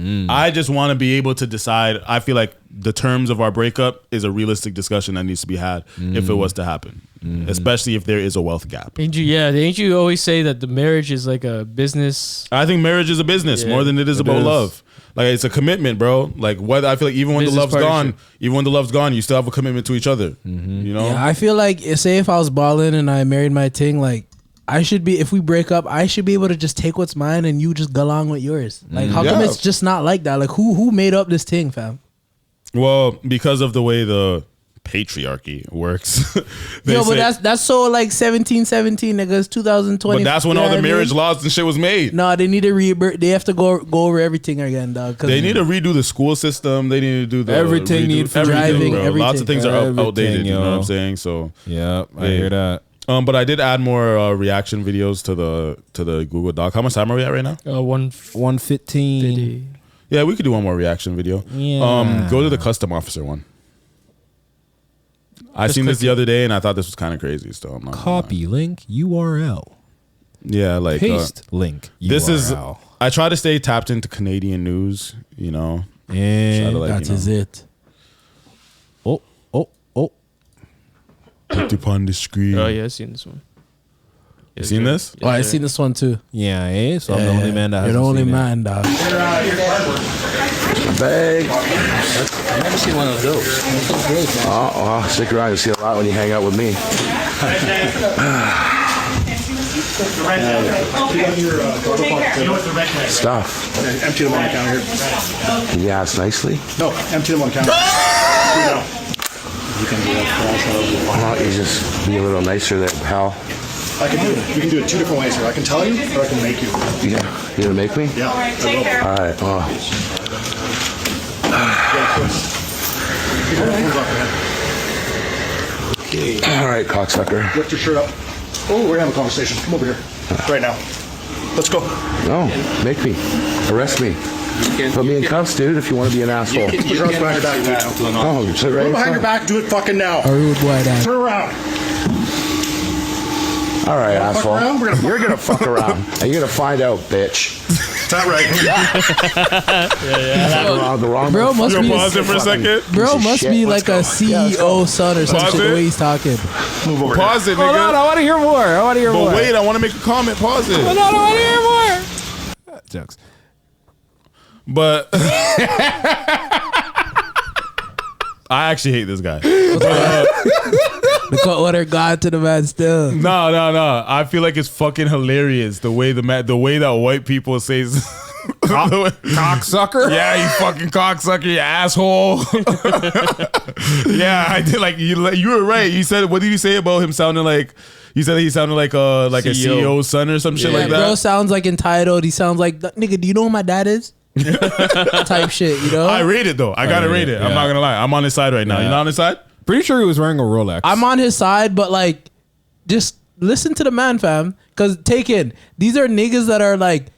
I just want to be able to decide. I feel like the terms of our breakup is a realistic discussion that needs to be had if it was to happen, especially if there is a wealth gap. Ain't you always say that the marriage is like a business? I think marriage is a business more than it is about love. Like, it's a commitment, bro. Like, what I feel like even when the love's gone, you still have a commitment to each other. You know? Yeah, I feel like, say if I was balling and I married my ting, like, I should be, if we break up, I should be able to just take what's mine and you just go along with yours. Like, how come it's just not like that? Like, who made up this thing, fam? Well, because of the way the patriarchy works. But that's so like 1717, niggas, 2020. But that's when all the marriage laws and shit was made. No, they need to they have to go over everything again, dog. They need to redo the school system. They need to do the everything. Need for driving. Bro. Lots of things are outdated. You know what I'm saying? So yeah, I hear that. But I did add more reaction videos to the Google Doc. How much time are we at right now? 1:15. Yeah, we could do one more reaction video. Yeah. Go to the custom officer one. I seen this the other day and I thought this was kind of crazy. Still, I'm not Copy link URL. Yeah, like paste link URL. This is. I try to stay tapped into Canadian news. You know. Yeah, that is it. Oh. Put upon the screen. Oh yeah, I've seen this one. You seen this? Oh, I seen this one too. Yeah, so I'm the only man that You're the only man, dog. Bag. I've never seen one of those. Oh, stick around. You'll see a lot when you hang out with me. Stuff. Empty them on the counter here. Yeah, it's nicely. No, empty them on the counter. You can do that. Why don't you just be a little nicer there, pal? I can do it. We can do it two different ways here. I can tell you, or I can make you. Yeah. You gonna make me? Yeah. I will. All right. All right, cocksucker. Lift your shirt up. Oh, we're gonna have a conversation. Come over here. Right now. Let's go. No, make me. Arrest me. Put me in cuffs, dude, if you want to be an asshole. Put your arms behind your back now. Oh, sit right Put behind your back. Do it fucking now. Rude boy, dog. Turn around. All right, asshole. You're gonna fuck around. And you're gonna find out, bitch. Is that right? The wrong Bro must be pause it for a second. Bro must be like a CEO son or some Pause shit. The it. way he's talking. Move over. Pause it, nigga. Hold on, I want to hear more. But wait, I want to make a comment. Pause it. Hold on, I want to hear more. Jokes. But I actually hate this guy. The cut water got to the man still. No. I feel like it's fucking hilarious the way the way that white people say cocksucker. Yeah, you fucking cocksucker, you asshole. Yeah, I did. Like you were right. You said, what did you say about him sounding like? You said he sounded like a CEO's son or some shit like that. Bro sounds like entitled. He sounds like, nigga, do you know who my dad is? Type shit, you know? I rate it though. I gotta rate it. I'm not gonna lie. I'm on his side right now. You not on his side? Pretty sure he was wearing a Rolex. I'm on his side, but like, just listen to the man, fam. Cause take in, these are niggas that are like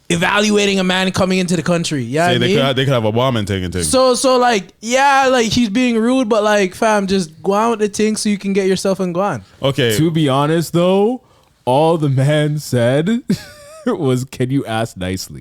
evaluating a man coming into the country. Yeah, Say they could have a bomb and taking things. So like, yeah, like he's being rude, but like, fam, just go on with the thing so you can get yourself and go on. Okay. To be honest though, all the man said was, "Can you ask nicely?"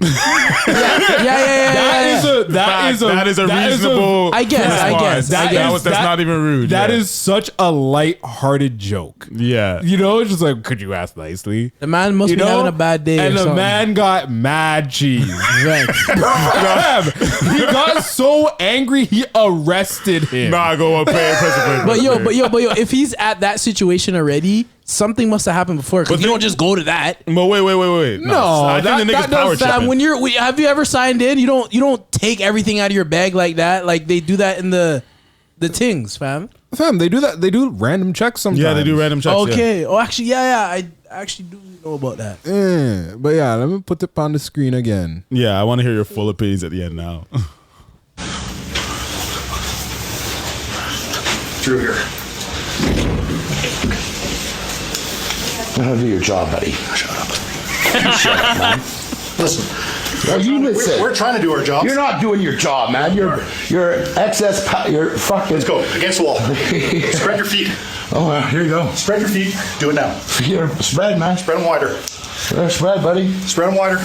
That is a reasonable. I guess. That's not even rude. That is such a light-hearted joke. Yeah. You know, it's just like, could you ask nicely? The man must be having a bad day. And or the something. man got mad cheese. Right. He got so angry he arrested him. Nah, go up, pay press. But yo, if he's at that situation already, something must have happened before. Because you don't just go to that. But wait. No, I think the nigga's power tripping. when have you ever signed in? You don't take everything out of your bag like that. Like they do that in the things, fam. Fam, they do that. They do random checks sometimes. Yeah, they do random checks. Okay. Yeah. Oh, actually, yeah. I actually do know about that. Yeah, but yeah, let me put it on the screen again. Yeah, I want to hear your full opinions at the end now. Through here. Now do your job, buddy. Shut up. Shut up, man. Listen. No, you listen. We're trying to do our job. You're not doing your job, man. You're excess. You're fucking. Let's go against the wall. Spread your feet. Oh, here you go. Spread your feet. Do it now. Here, spread, man. Spread them wider. Spread, buddy. Spread them wider.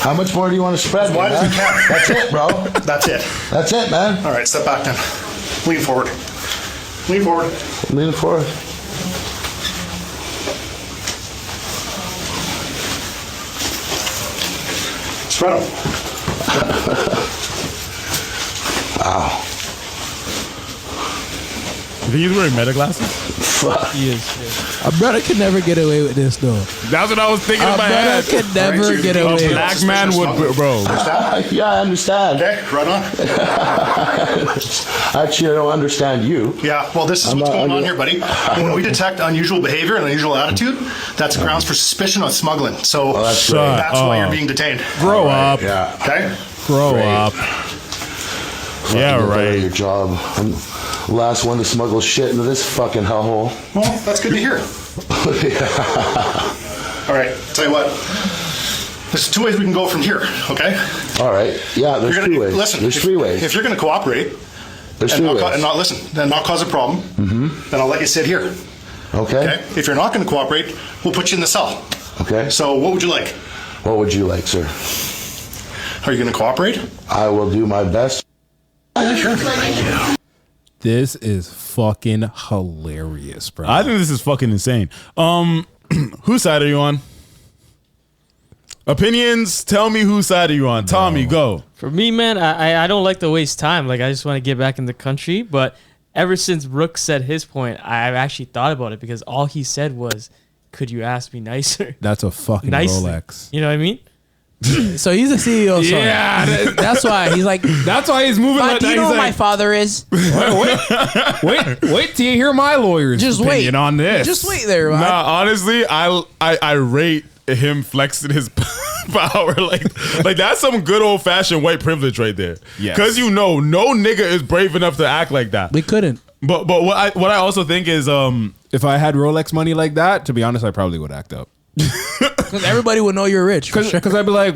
How much more do you want to spread? As wide as you can. That's it, bro. That's it. That's it, man. All right, step back then. Lean forward. Lean forward. Lean forward. Spread them. Wow. You think he's wearing meta glasses? He is. A brother could never get away with this, though. That's what I was thinking in my head. A brother could never get away with A black man would, bro. Yeah, I understand. Okay, right on. Actually, I don't understand you. Yeah, well, this is what's going on here, buddy. When we detect unusual behavior and unusual attitude, that's grounds for suspicion of smuggling. So that's why you're being detained. Grow up. Yeah. Okay? Grow up. Yeah, right. Your job. last one to smuggle shit into this fucking hellhole. Well, that's good to hear. All right, tell you what. There's 2 ways we can go from here, okay? All right. Yeah, there's 2 ways. Listen, there's 3 ways. If you're going to cooperate there's and 3 ways. and not listen, and not cause a problem, then I'll let you sit here. Okay. If you're not going to cooperate, we'll put you in the cell. Okay. So what would you like? What would you like, sir? Are you going to cooperate? I will do my best. Yeah, sure. This is fucking hilarious, bro. I think this is fucking insane. Whose side are you on? Opinions, tell me whose side are you on. Tommy, go. For me, man, I don't like to waste time. Like, I just want to get back in the country. But ever since Rooks said his point, I've actually thought about it because all he said was, could you ask me nicer? That's a fucking Rolex. You know what I mean? So he's a CEO. Son. Yeah, that's why he's like. That's why he's moving like that. Do you know who my father is? Wait till you hear my lawyer's opinion on this. Just wait there, man. Nah, honestly, I rate him flexing his power like that's some good old fashioned white privilege right there. Yes. Because no nigga is brave enough to act like that. We couldn't. But what I also think is if I had Rolex money like that, to be honest, I probably would act up. Because everybody would know you're rich. Because I'd be like,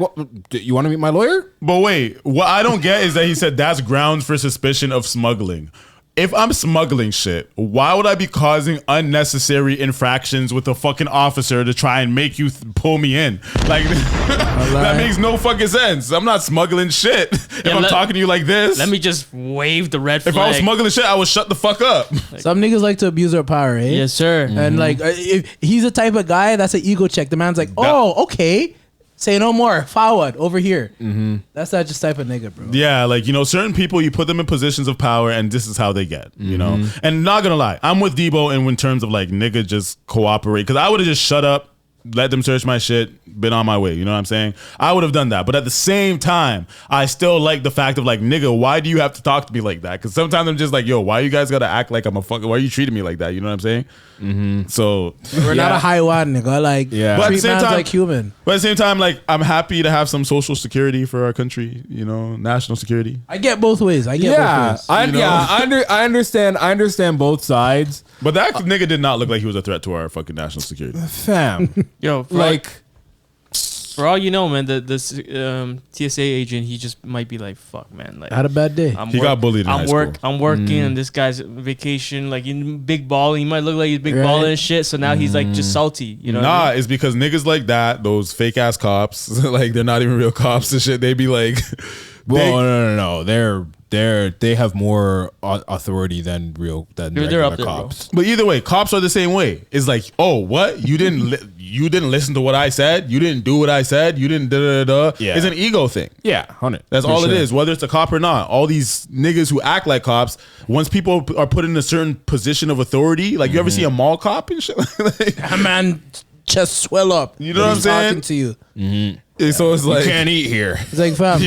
you want to meet my lawyer? But wait, what I don't get is that he said that's grounds for suspicion of smuggling. If I'm smuggling shit, why would I be causing unnecessary infractions with a fucking officer to try and make you pull me in? Like, that makes no fucking sense. I'm not smuggling shit. If I'm talking to you like this. Let me just wave the red flag. If I was smuggling shit, I would shut the fuck up. Some niggas like to abuse their power, eh? Yes, sir. And like, if he's the type of guy that's an ego check. The man's like, oh, okay. Say no more. Forward over here. That's not just type of nigga, bro. Yeah, like, certain people, you put them in positions of power and this is how they get, you know? And not gonna lie, I'm with Debo in terms of like, nigga, just cooperate. Because I would have just shut up, let them search my shit, been on my way. You know what I'm saying? I would have done that. But at the same time, I still like the fact of like, nigga, why do you have to talk to me like that? Because sometimes I'm just like, yo, why you guys gotta act like I'm a fucking, why are you treating me like that? You know what I'm saying? So we're not a high one, nigga. Like, but at the same time, like human. But at the same time, like, I'm happy to have some social security for our country, national security. I get both ways. I understand both sides. But that nigga did not look like he was a threat to our fucking national security. Fam. Yo, for all you know, man, the TSA agent, he just might be like, fuck, man. Like, had a bad day. He got bullied in high school. I'm working and this guy's vacation, like in big ball. He might look like he's big balling and shit. So now he's like just salty, you know? Nah, it's because niggas like that, those fake ass cops, like they're not even real cops and shit. They be like, no. They have more authority than regular cops. But either way, cops are the same way. It's like, oh, what? You didn't listen to what I said. You didn't do what I said. You didn't da. Yeah. It's an ego thing. Yeah, 100. That's all it is. Whether it's a cop or not, all these niggas who act like cops. Once people are put in a certain position of authority, like you ever see a mall cop and shit, that man just swell up. You know what I'm saying? Talking to you. So it's like, you can't eat here. It's like, fam.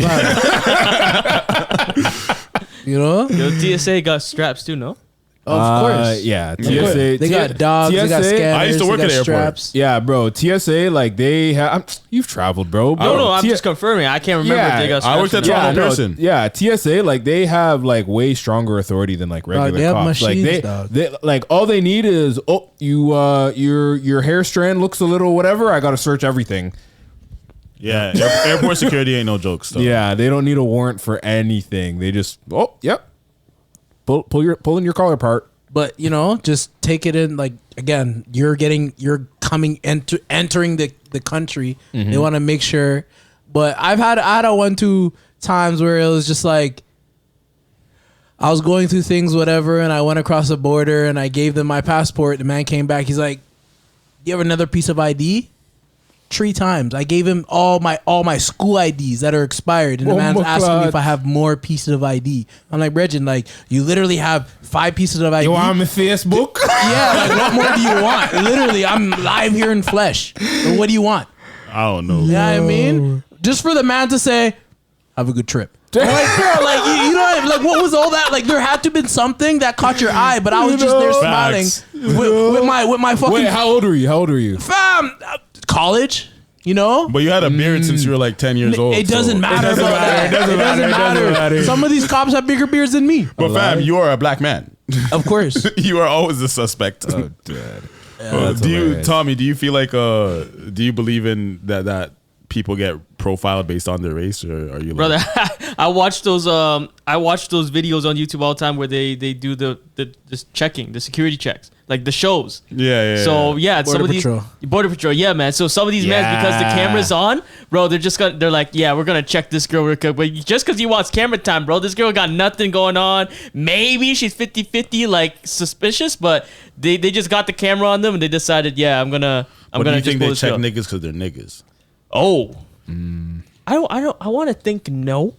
You know? Yo, TSA got straps too, no? Of course. Yeah, TSA. They got dogs. They got scanners. I used to work at the airport. Straps. Yeah, bro. TSA, like they have. You've traveled, bro. No, I'm just confirming. I can't remember if they got straps. I worked at Toronto Pearson. Yeah, TSA, like they have like way stronger authority than like regular they have cops. machines, they like all they need is your hair strand looks a little whatever. I got to search everything. Yeah, airport security ain't no joke stuff. Yeah, they don't need a warrant for anything. They just pull in your collar part. But just take it in. Like again, you're entering the country. They want to make sure. But I had a 1-2 times where it was just like I was going through things, whatever, and I went across the border and I gave them my passport. The man came back. He's like, "You have another piece of ID?" 3 times. I gave him all my school IDs that are expired, and the man's asking me if I have more pieces of ID. I'm like, Bregin, like you literally have 5 pieces of ID. You want me Facebook? Yeah, like what more do you want? Literally, I'm live here in flesh. So what do you want? I don't know. You know what I mean? Just for the man to say, "Have a good trip." I'm like, bro, like you know, like what was all that? Like there had to have been something that caught your eye, but I was just there smiling with my fucking. Wait, how old are you? Fam, college. But you had a beard since you were like 10 years old. It doesn't matter. It doesn't matter. Some of these cops have bigger beards than me. But fam, you are a black man. Of course. You are always the suspect. Oh, Dad. Tommy, do you feel like do you believe in that people get profiled based on their race, or are you like, brother? I watch those videos on YouTube all the time where they do the checking, the security checks, like the shows. So yeah, some of these Border Patrol, yeah, man. So some of these men, because the camera's on, bro, they're like, yeah, we're gonna check this girl real quick. But just because he wants camera time, bro, this girl got nothing going on. Maybe she's 50-50, like suspicious, but they just got the camera on them and they decided, yeah, I'm gonna. Do you think they check niggas because they're niggas? Oh, I want to think no.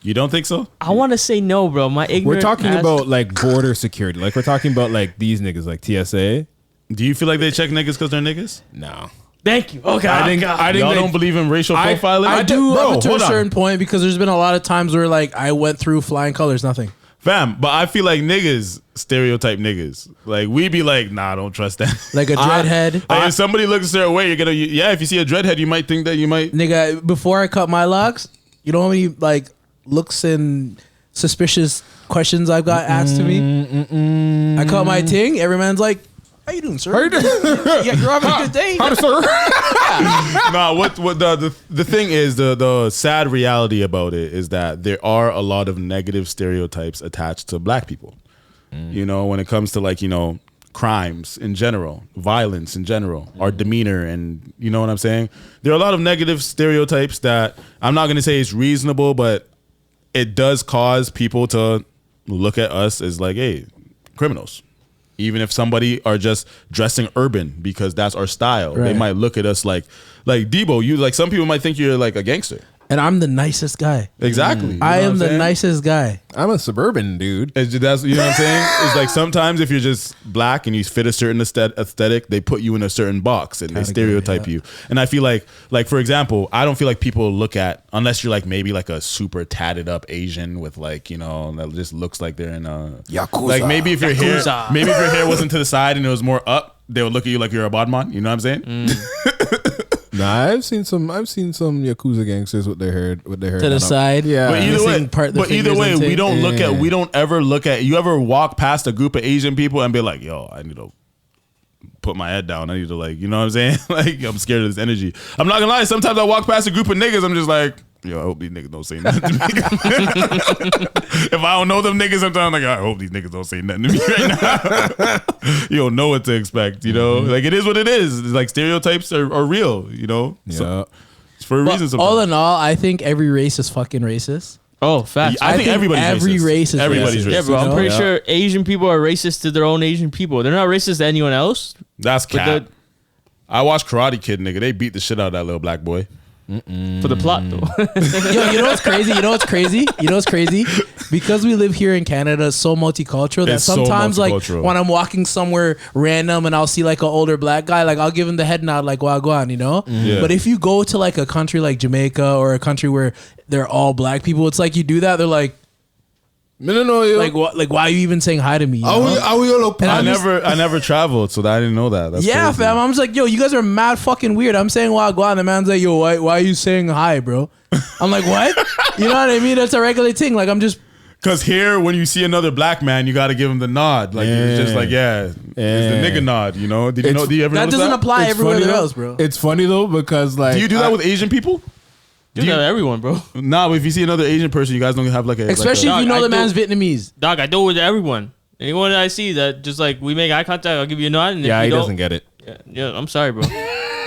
You don't think so? I want to say no, bro. My ignorant. We're talking about like border security. Like we're talking about like these niggas, like TSA. Do you feel like they check niggas because they're niggas? No. Thank you. Okay. I think y'all don't believe in racial profiling. I do up to a certain point, because there's been a lot of times where like I went through flying colors, nothing. Fam, but I feel like niggas stereotype niggas. Like we be like, nah, don't trust that. Like a dreadhead. Like if somebody looks a certain way, you're gonna if you see a dreadhead, you might think that you might. Nigga, before I cut my locks, you know how many like looks and suspicious questions I've got asked to me? I cut my ting, every man's like, how you doing, sir? How you doing? Yeah, you're having a good day. How to, sir? Nah, what the thing is, the sad reality about it is that there are a lot of negative stereotypes attached to black people. You know, when it comes to like, you know, crimes in general, violence in general, our demeanor, and you know what I'm saying? There are a lot of negative stereotypes that I'm not gonna say is reasonable, but it does cause people to look at us as like, hey, criminals. Even if somebody are just dressing urban because that's our style, they might look at us like Debo. You like, some people might think you're like a gangster, and I'm the nicest guy. Exactly, I am the nicest guy. I'm a suburban dude. That's, you know what I'm saying? It's like sometimes if you're just black and you fit a certain aesthetic, they put you in a certain box and they stereotype you. And I feel like for example, I don't feel like people look at, unless you're like maybe like a super tatted up Asian with like, you know, that just looks like they're in a Yakuza. Like maybe if your hair wasn't to the side and it was more up, they would look at you like you're a badman. You know what I'm saying? Nah, I've seen some Yakuza gangsters with their hair to the side. Yeah, but either way, we don't ever look at. You ever walk past a group of Asian people and be like, "Yo, I need to put my head down. I need to like, you know what I'm saying? Like, I'm scared of this energy." I'm not gonna lie. Sometimes I walk past a group of niggas, I'm just like, yo, I hope these niggas don't say nothing to me. If I don't know them niggas, sometimes I'm like, I hope these niggas don't say nothing to me right now. You don't know what to expect, you know? Like, it is what it is. It's like, stereotypes are real, you know? Yeah. So, it's for a reason sometimes. All in all, I think every race is fucking racist. Oh, facts. I think every race is racist. Yeah, bro. I'm pretty sure Asian people are racist to their own Asian people. They're not racist to anyone else. That's cap. I watched Karate Kid, nigga. They beat the shit out of that little black boy. For the plot, though. Yo, you know what's crazy? Because we live here in Canada, it's so multicultural that sometimes, like, when I'm walking somewhere random and I'll see like an older black guy, like I'll give him the head nod, like wagwan, you know. Yeah. But if you go to like a country like Jamaica or a country where they're all black people, it's like you do that, they're like, no, like what? Like, why are you even saying hi to me? I never traveled, so I didn't know that. That's yeah, crazy. fam. I'm just like, yo, you guys are mad fucking weird. I'm saying wagwan, the man's like, yo, why are you saying hi, bro? I'm like, what? You know what I mean? That's a regular thing. Like, I'm just. Because here, when you see another black man, you got to give him the nod. Like, it's just like, it's the nigga nod, you know? Do you ever notice that? Doesn't apply everywhere else, bro. It's funny, though, because, like. Do you do that with Asian people? Do that with everyone, bro. Nah, but if you see another Asian person, you guys don't have like a. Especially if you know the man's Vietnamese. Dog, I do it with everyone. Anyone that I see that just like we make eye contact, I'll give you a nod. And yeah, he doesn't get it. Yeah, I'm sorry, bro.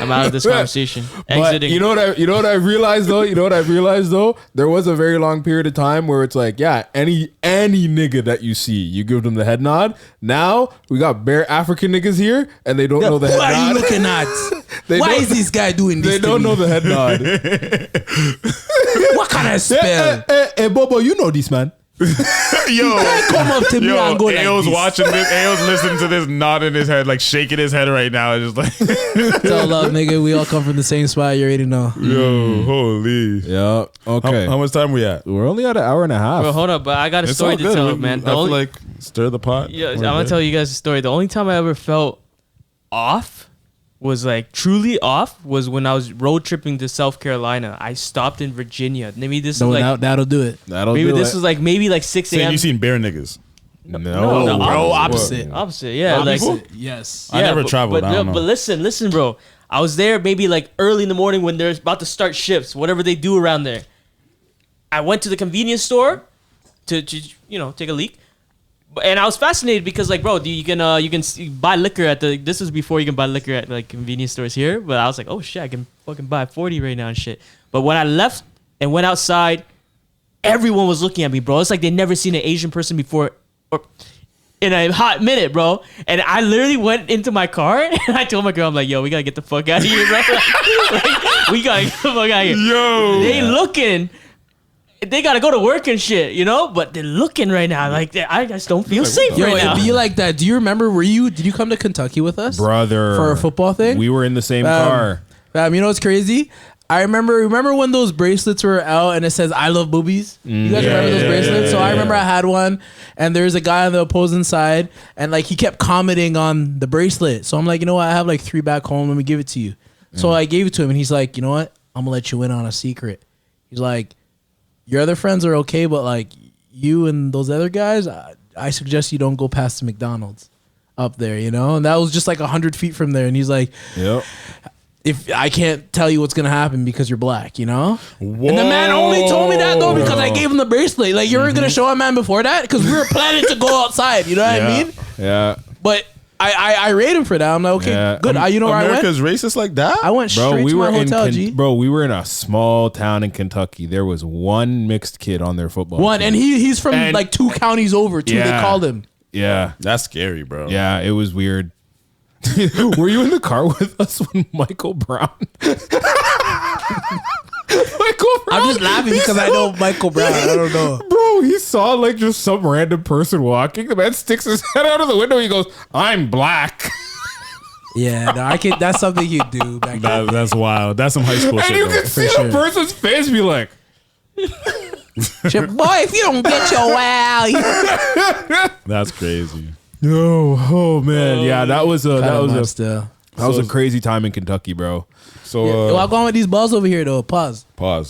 I'm out of this conversation. Exiting. You know what I realized though? There was a very long period of time where it's like, yeah, any nigga that you see, you give them the head nod. Now we got bare African niggas here, and they don't know the head nod. Who are you looking at? Why is this guy doing this? They don't know the head nod. What kind of spell? Hey, Bobo, you know this, man. Yo, come up to me and go like Ayo's this. watching this. Ayo's listening to this, nodding his head, like shaking his head right now. It's just like, it's all love, nigga. We all come from the same spot. You already know. Yo, holy. Yeah. Okay. How much time we at? We're only at an hour and a half. Bro, hold up, but I got a story to tell, man. I feel like stir the pot. Yeah, I'm gonna tell you guys a story. The only time I ever felt off was like truly off was when I was road tripping to South Carolina. I stopped in Virginia. Maybe this is like that'll do it. Maybe this was like 6 a.m. You seen bare niggas? No, bro, opposite. Opposite, yeah. Like, yes. I never traveled. I don't know. But listen, bro. I was there maybe like early in the morning when they're about to start shifts, whatever they do around there. I went to the convenience store to take a leak. And I was fascinated because, like, bro, you can buy liquor at the. This is before you can buy liquor at like convenience stores here. But I was like, oh shit, I can fucking buy 40 right now and shit. But when I left and went outside, everyone was looking at me, bro. It's like they never seen an Asian person before, or in a hot minute, bro. And I literally went into my car and I told my girl, I'm like, yo, we gotta get the fuck out of here, bro. Like, we gotta get the fuck out of here. Yo, they looking. They gotta go to work and shit, you know. But they're looking right now, like I just don't feel safe right now. It'd be like that. Do you remember? Did you come to Kentucky with us, brother, for a football thing? We were in the same car. You know what's crazy? I remember when those bracelets were out and it says "I love boobies." You guys remember those bracelets? So I remember I had one, and there's a guy on the opposing side, and like he kept commenting on the bracelet. So I'm like, you know what? I have like 3 back home. Let me give it to you. So I gave it to him, and he's like, you know what? I'm gonna let you in on a secret. He's like, your other friends are okay, but like you and those other guys, I suggest you don't go past the McDonald's up there, you know? And that was just like 100 feet from there. And he's like, yep. If I can't tell you what's gonna happen because you're black, you know? Whoa. And the man only told me that though because I gave him the bracelet. Like you were gonna show a man before that because we were planning to go outside. You know what I mean? Yeah. But I rate him for that. I'm like, okay, good. You know where America's I went? racist like that? I went straight to my hotel, G. Bro, we were in a small town in Kentucky. There was one mixed kid on their football team. And he's from like 2 counties over too. They called him. Yeah. That's scary, bro. Yeah, it was weird. Were you in the car with us when Michael Brown? I'm just laughing because I know Michael Brown. I don't know. Bro, he saw like just some random person walking. The man sticks his head out of the window. He goes, "I'm black." Yeah, no, I can. That's something you do back then. That's wild. That's some high school shit. And you can see the person's face be like, "Boy, if you don't get your wow." That's crazy. Oh man, yeah, that was a crazy time in Kentucky, bro. So well, I'm going with these balls over here though. Pause. I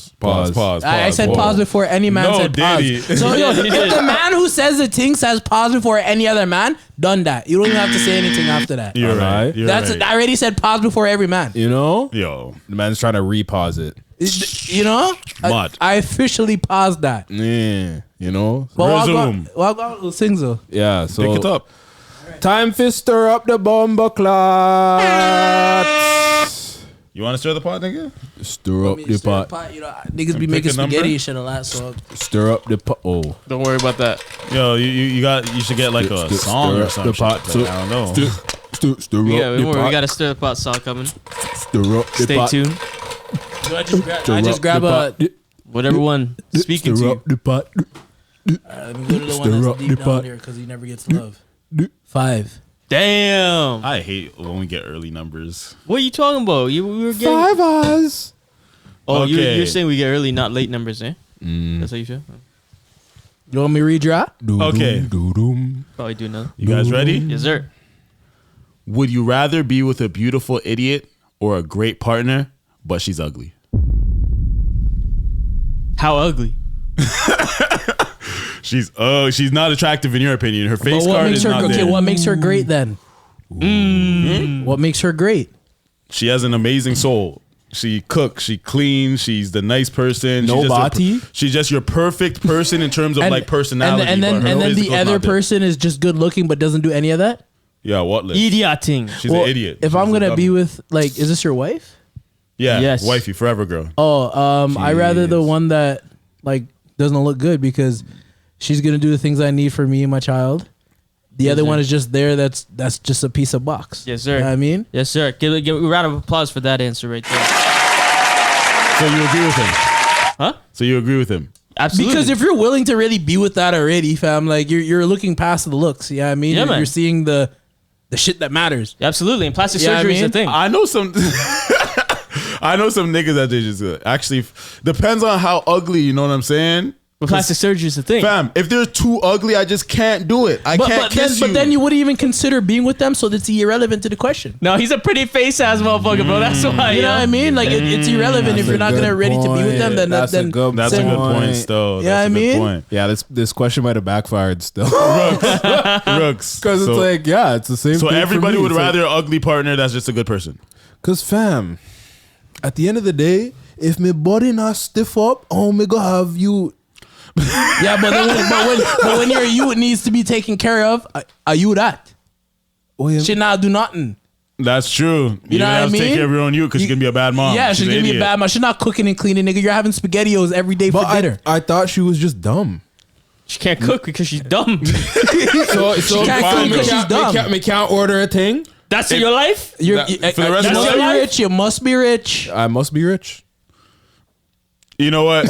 said pause before any man said pause. So if the man who says the thing says pause before any other man, done that. You don't even have to say anything after that. You're right. I already said pause before every man. You know? Yo. The man's trying to repause it. You know? Mud. I officially paused that. Yeah. You know? Resume. Well, sings though. Yeah. So pick it up. Time to stir up the bomber clots. You want to stir the pot, nigga? Stir up the pot. You know, niggas be making spaghetti and shit a lot, so stir up the pot. Oh, don't worry about that. Yo, you should get like a song or something. I don't know. Stir up the pot. We got a stir the pot song coming. Stir up the Stay pot. tuned. I just grab a whatever one speaking to you. Stir up the pot. Let me go to the one that's deep down here because he never gets love. 5. Damn. I hate when we get early numbers. What are you talking about? We were getting 5 hours. Oh, okay. you're saying we get early, not late numbers, eh? That's how you feel? You want me to redraw? Okay. Probably do another. You guys ready? Yes, sir. Would you rather be with a beautiful idiot or a great partner, but she's ugly? How ugly? She's not attractive in your opinion. Her face card is not there. What makes her great then? What makes her great? She has an amazing soul. She cooks, she cleans, she's the nice person. She's just your perfect person in terms of like personality. And then the other person is just good looking but doesn't do any of that? Yeah, what list? Idioting. She's an idiot. If I'm gonna be with is this your wife? Yeah, yes. Wifey, forever girl. I rather the one that like doesn't look good because she's gonna do the things I need for me and my child. The other one is just there. That's just a piece of box. Yes, sir. You know what I mean? Yes, sir. Give a round of applause for that answer right there. So you agree with him? Huh? So you agree with him? Absolutely. Because if you're willing to really be with that already, fam, like you're looking past the looks. Yeah, I mean, you're seeing the shit that matters. Absolutely, and plastic surgery is a thing. I know some. I know some niggas that they just actually depends on how ugly. You know what I'm saying? But plastic surgery is the thing. Fam, if they're too ugly, I just can't do it. I can't kiss you. But then you wouldn't even consider being with them, so that's irrelevant to the question. No, he's a pretty face ass motherfucker, bro. That's why. You know what I mean? Like it's irrelevant if you're not gonna ready to be with them. Then that's a good point. Still, yeah, I mean, point. Yeah, this question might have backfired still. Rooks, because it's like, yeah, it's the same. So thing everybody for me. would It's rather an ugly partner that's just a good person. Cause fam, at the end of the day, if my body not stiff up, oh me go have you. Yeah, but when you're you, it needs to be taken care of. Are you that? She not do nothing. That's true. You know what I have mean? to take care of your own you because she's gonna be a bad mom. Yeah, she's gonna be a bad mom. She's not cooking and cleaning, nigga. You're having SpaghettiOs every day for dinner. I thought she was just dumb. She can't cook because she's dumb. so she can't cook because she's dumb. Me can't order a thing. That's your life. For the rest of my life, rich. You must be rich. I must be rich. You know what?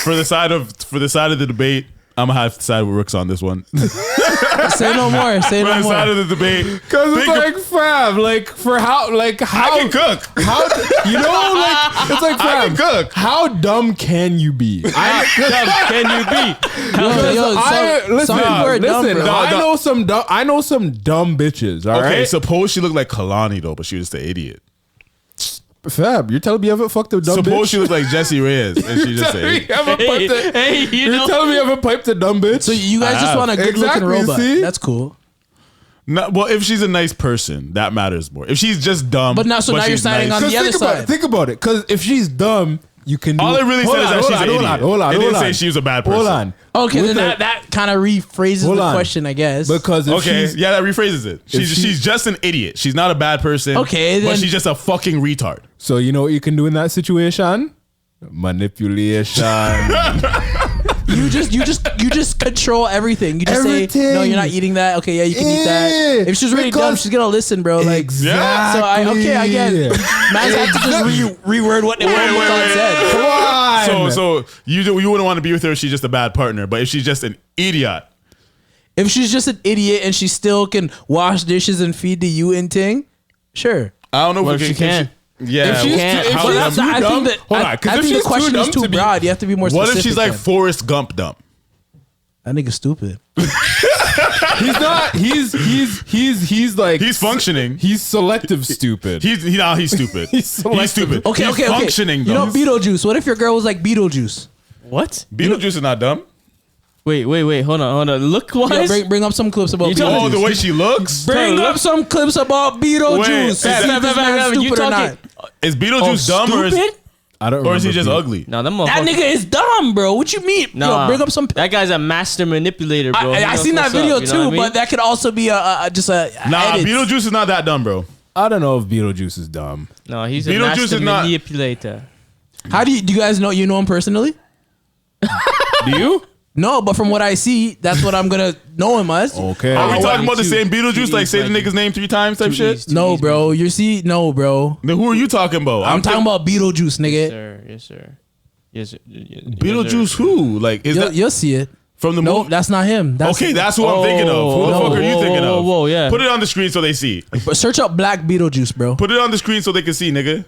For the side of the debate, I'm gonna have to side with Rooks on this one. Say no more. Say no more. For the side of the debate, because it's like, fam, like for how I can cook. How you know, like it's like, fam, I can cook. How dumb can you be? How dumb can you be? Listen. I know some dumb bitches. All okay, right? suppose she looked like Kalani though, but she was just an idiot. Fab, you're telling me you haven't fucked a dumb bitch? Suppose she looked like Jessie Reyes and she just said, you're telling me you haven't piped a dumb bitch? So you guys just want a good looking robot. See? That's cool. No, well, if she's a nice person, that matters more. If she's just dumb, but now you're siding on the other side. Think about it, because if she's dumb, you can do all it really said is that she's an idiot. It didn't say she was a bad person. Hold on. Okay, then that kind of rephrases the question, I guess. Because if that rephrases it. She's just an idiot. She's not a bad person. Okay, then, but she's just a fucking retard. So you know what you can do in that situation? Manipulation. You just control everything. You just say, no, you're not eating that. Okay, yeah, you can eat that. If she's really dumb, she's gonna listen, bro. Like, exactly. So I get it. Man's have to just reword what they said. Come on. So you wouldn't want to be with her if she's just a bad partner, but if she's just an idiot. If she's just an idiot and she still can wash dishes and feed the you and ting, sure. I don't know if she can. Yeah, if she's I think the question is too broad. You have to be more specific. What if she's like Forrest Gump dumb? That nigga's stupid. He's not. He's like he's functioning. He's selective stupid. He's stupid. He's stupid. Okay. Functioning. You know Beetlejuice. What if your girl was like Beetlejuice? What? Beetlejuice is not dumb. Wait. Hold on. Look wise. Yeah, bring up some clips about Beetlejuice. Oh, the way she looks. Bring up some clips about Beetlejuice. Is Beetlejuice dumb or is? I don't. Or is he just ugly? No, that nigga is dumb, bro. What you mean? Nah, bring up some. That guy's a master manipulator, bro. I seen that video too, but that could also be just a. Nah, Beetlejuice is not that dumb, bro. I don't know if Beetlejuice is dumb. No, he's a master manipulator. How do you guys know? You know him personally? Do you? No, but from what I see, that's what I'm gonna know him as. Okay. Are we talking about the same Beetlejuice? Like say the nigga's name 3 times type shit? No, bro. No, bro. Then who are you talking about? I'm talking about Beetlejuice, nigga. Yes, sir. Beetlejuice who? Like you'll see it. From the movie? That's not him. That's who I'm thinking of. Who the fuck are you thinking of? Whoa, yeah. Put it on the screen so they see. But search up Black Beetlejuice, bro. Put it on the screen so they can see, nigga.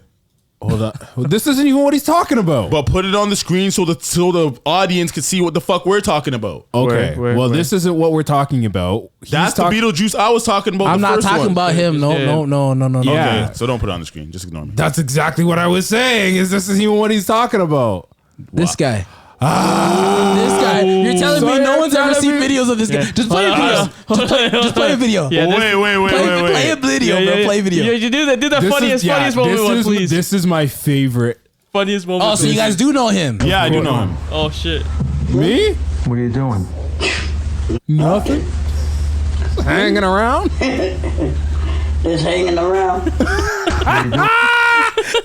Hold on. Well, this isn't even what he's talking about. But put it on the screen so the audience can see what the fuck we're talking about. Okay. This isn't what we're talking about. That's the Beetlejuice I was talking about. I'm not talking about him. No. Yeah. Okay, so don't put it on the screen. Just ignore me. That's exactly what I was saying. This isn't even what he's talking about. This guy. This guy. You're telling me no one's ever seen videos of this guy. Just play a video. Just play a video. Yeah, wait. Play a video, bro. Play a video. You do the funniest moment, please. This is my favorite. Funniest moment. Oh, so you guys do know him? Yeah, I do know him. Oh, shit. Me? What are you doing? Nothing. Hanging around? Just hanging around.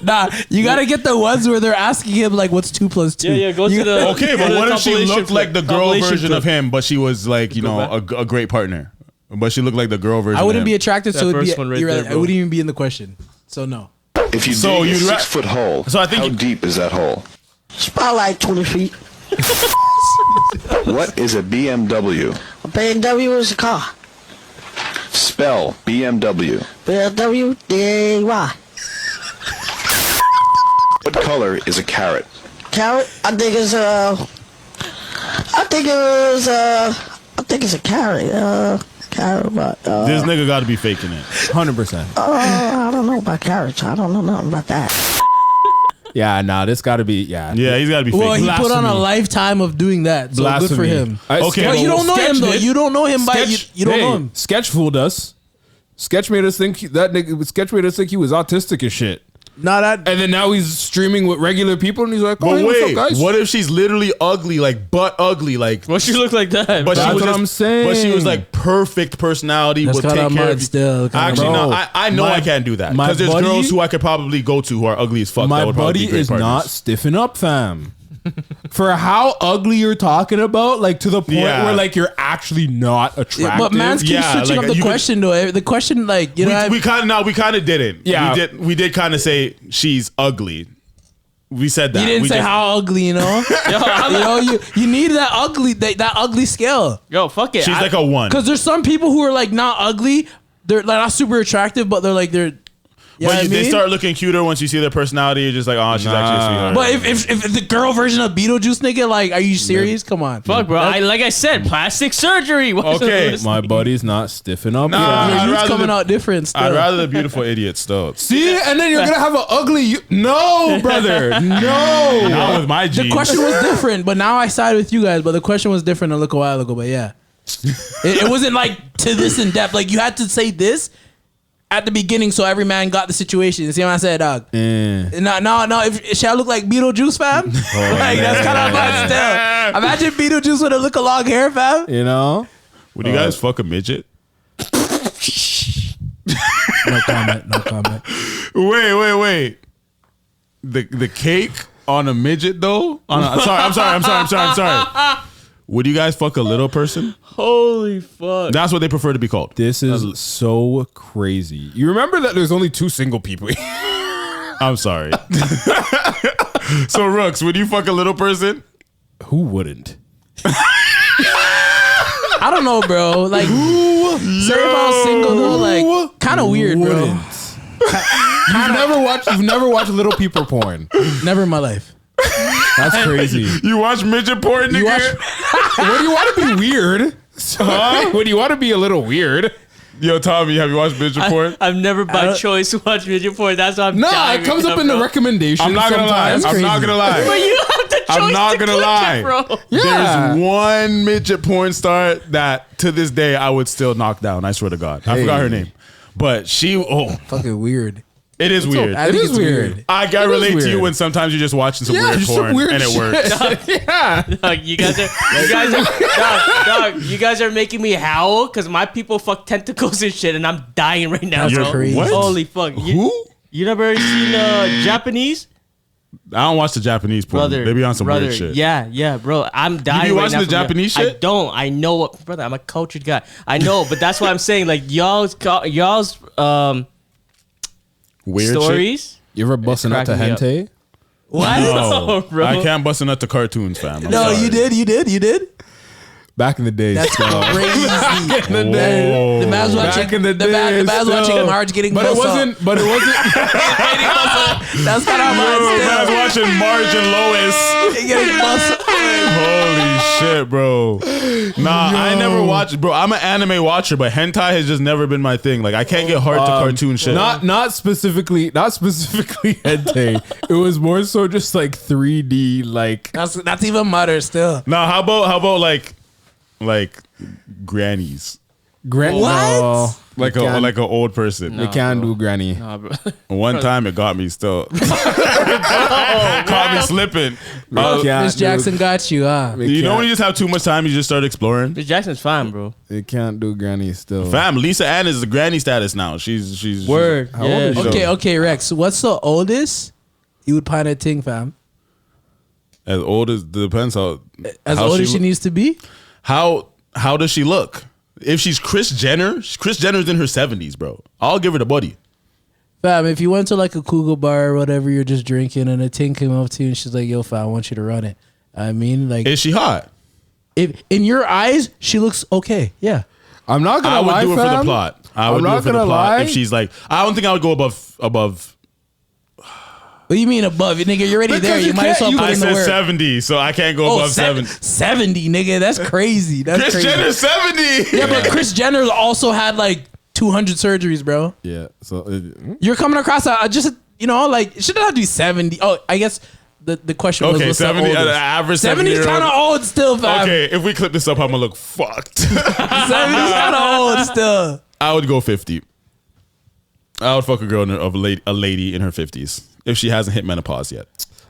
Nah, you gotta get the ones where they're asking him like, "What's 2 + 2?" Yeah, go to the. Okay, but what if she looked like the girl version of him, but she was like, you know, a great partner, but she looked like the girl version? I wouldn't of be him. attracted, so it'd be I wouldn't even be in the question. So no. If you dig a 6-foot hole, how deep is that hole? It's about like 20 feet. What is a BMW? A BMW is a car. Spell BMW. BMW D-A-Y. What color is a carrot? Carrot, I think it's think it was. I think it's a carrot. Carrot, but this nigga got to be faking it. 100%. I don't know about carrots. I don't know nothing about that. Yeah, nah, this got to be, yeah. Yeah, he's got to be faking. Well, he Blasphemy. put on a lifetime of doing that, so good for him. Okay, but you don't know him though. You don't know him by you don't know him. Sketch fooled us. Sketch made us think that nigga. Sketch made us think he was autistic and shit. Not that. And then now he's streaming with regular people, and he's like, "Oh, But hey, wait, what's up, guys?" what if she's literally ugly, like butt ugly, like? What she look like that? But That's she was what just, I'm saying. But she was like perfect personality. That's Would kinda take care mud of you. still, kinda Actually, bro. no. I know I can't do that My because there's buddy- girls who I could probably go to who are ugly as fuck. My that would probably buddy be great is partners. not stiffen up, fam. For how ugly you're talking about, like to the point Yeah. where like you're actually not attractive. But man's keep switching up the question though. The question, like you know, we kind of didn't. Yeah. we did kind of say she's ugly. We said that. you didn't We say just- how ugly, you know. You need that ugly scale. Yo, fuck it. She's like a 1. Because there's some people who are like not ugly. They're like not super attractive, but they're like they're. You know But what I they mean? start looking cuter once you see their personality. You're just like, oh, she's actually a sweetheart. But if the girl version of Beetlejuice, nigga, like, are you serious? Come on, Fuck, bro. Like I said, plastic surgery. Okay. My buddy's not stiffing up. Nah, your I'd youth's rather coming the- out different. Still. I'd rather the beautiful idiots though. See, and then you're gonna have an ugly. No, brother, no. Not with my The genes. question was different, but now I side with you guys. But the question was different a little while ago. But yeah, it wasn't like to this in depth. Like you had to say this at the beginning, so every man got the situation. You see what I said, dog? No. If shall I look like Beetlejuice, fam? Like that's kind of bad still. Imagine Beetlejuice with a look of long hair, fam. You know? Would you guys fuck a midget? No comment. Wait. The cake on a midget though? I'm sorry. Would you guys fuck a little person? Holy fuck. That's what they prefer to be called. This is so crazy. You remember that there's only 2 single people. I'm sorry. So Rooks, would you fuck a little person? Who wouldn't? I don't know, bro. Like, say if I was single though, like, kind of weird, bro. You've never watched little people porn. Never in my life. That's crazy. You watch midget porn, nigga? What do you want to be weird? What do you want to be a little weird? Yo, Tommy, have you watched midget porn? I've never by choice watched midget porn. That's why I'm Nah, dying it comes right up now, in the bro. recommendation. I'm not gonna lie. sometimes. I'm not gonna lie. But you have the choice I'm not to gonna click lie. it, bro. Yeah. There's one midget porn star that to this day I would still knock down. I swear to God. I forgot her name. But she, Fucking weird. it is weird. I think it's weird. I relate to you when sometimes you're just watching some weird just some porn weird and it shit. works. Yeah. Dog, you guys are making me howl because my people fuck tentacles and shit, and I'm dying right now, That's bro. crazy. What? Holy fuck! Who? You never seen Japanese? I don't watch the Japanese porn. Brother, They be on some weird shit. Yeah, bro. I'm dying. be right watching now the from Japanese I shit? don't. I know what, brother. I'm a cultured guy. I know, but that's what I'm saying. Like y'all's Weird stories. shit. You ever busting out to cracking me hentai? What? No, bro. I can't bust a nut to cartoons, fam. I'm No, sorry. you did. Back in the days. That's still. crazy. The days. The man's watching. Back in the The man's days, watching still. Marge getting. But it bussed wasn't. up. But it wasn't. That's kind of Yo, I was Marge watching Marge and Lois. still. Getting bussed up. Holy shit, bro. Nah, I never watched, bro. I'm an anime watcher, but hentai has just never been my thing. Like, I can't get hard to cartoon shit. Not specifically hentai. It was more so just like 3D, like That's even madder still. Nah, how about like grannies? What? What? Like an old person. They can't do granny. Nah, bro. One time it got me still. Caught me slipping. Miss Jackson got you, huh? You know when you just have too much time, you just start exploring. Miss Jackson's fine, bro. They can't do granny still. Fam, Lisa Ann is the granny status now. She's Word. How old is she? Okay, Rex. What's the oldest you would pine a ting, fam? As old as depends how As how old as she needs to be? How does she look? If she's Kris Jenner's in her 70s, bro. I'll give her the buddy. Fam, if you went to like a Kugel bar or whatever, you're just drinking and a ting came up to you and she's like, yo, fam, I want you to run it. I mean, like, Is she hot? if in your eyes, she looks okay. Yeah. I'm not gonna I would lie, do it for the fam. plot. I would I'm do not it for the gonna plot. lie. If she's like, I don't think I would go above What do you mean above? Nigga, you're already there. You might as well put I in the said work. 70, so I can't go above 70. 70, nigga. That's crazy. That's Kris crazy. Jenner 70. Yeah, but Kris Jenner also had like 200 surgeries, bro. Yeah. So you're coming across just, you know, like, it shouldn't have to be 70. Oh, I guess the question was, what's 70, the oldest? average 70 is kind of old still, fam. Okay, if we clip this up, I'm gonna look fucked. 70 is kind of old still. I would go 50. I would fuck a girl a lady in her 50s if she hasn't hit menopause yet.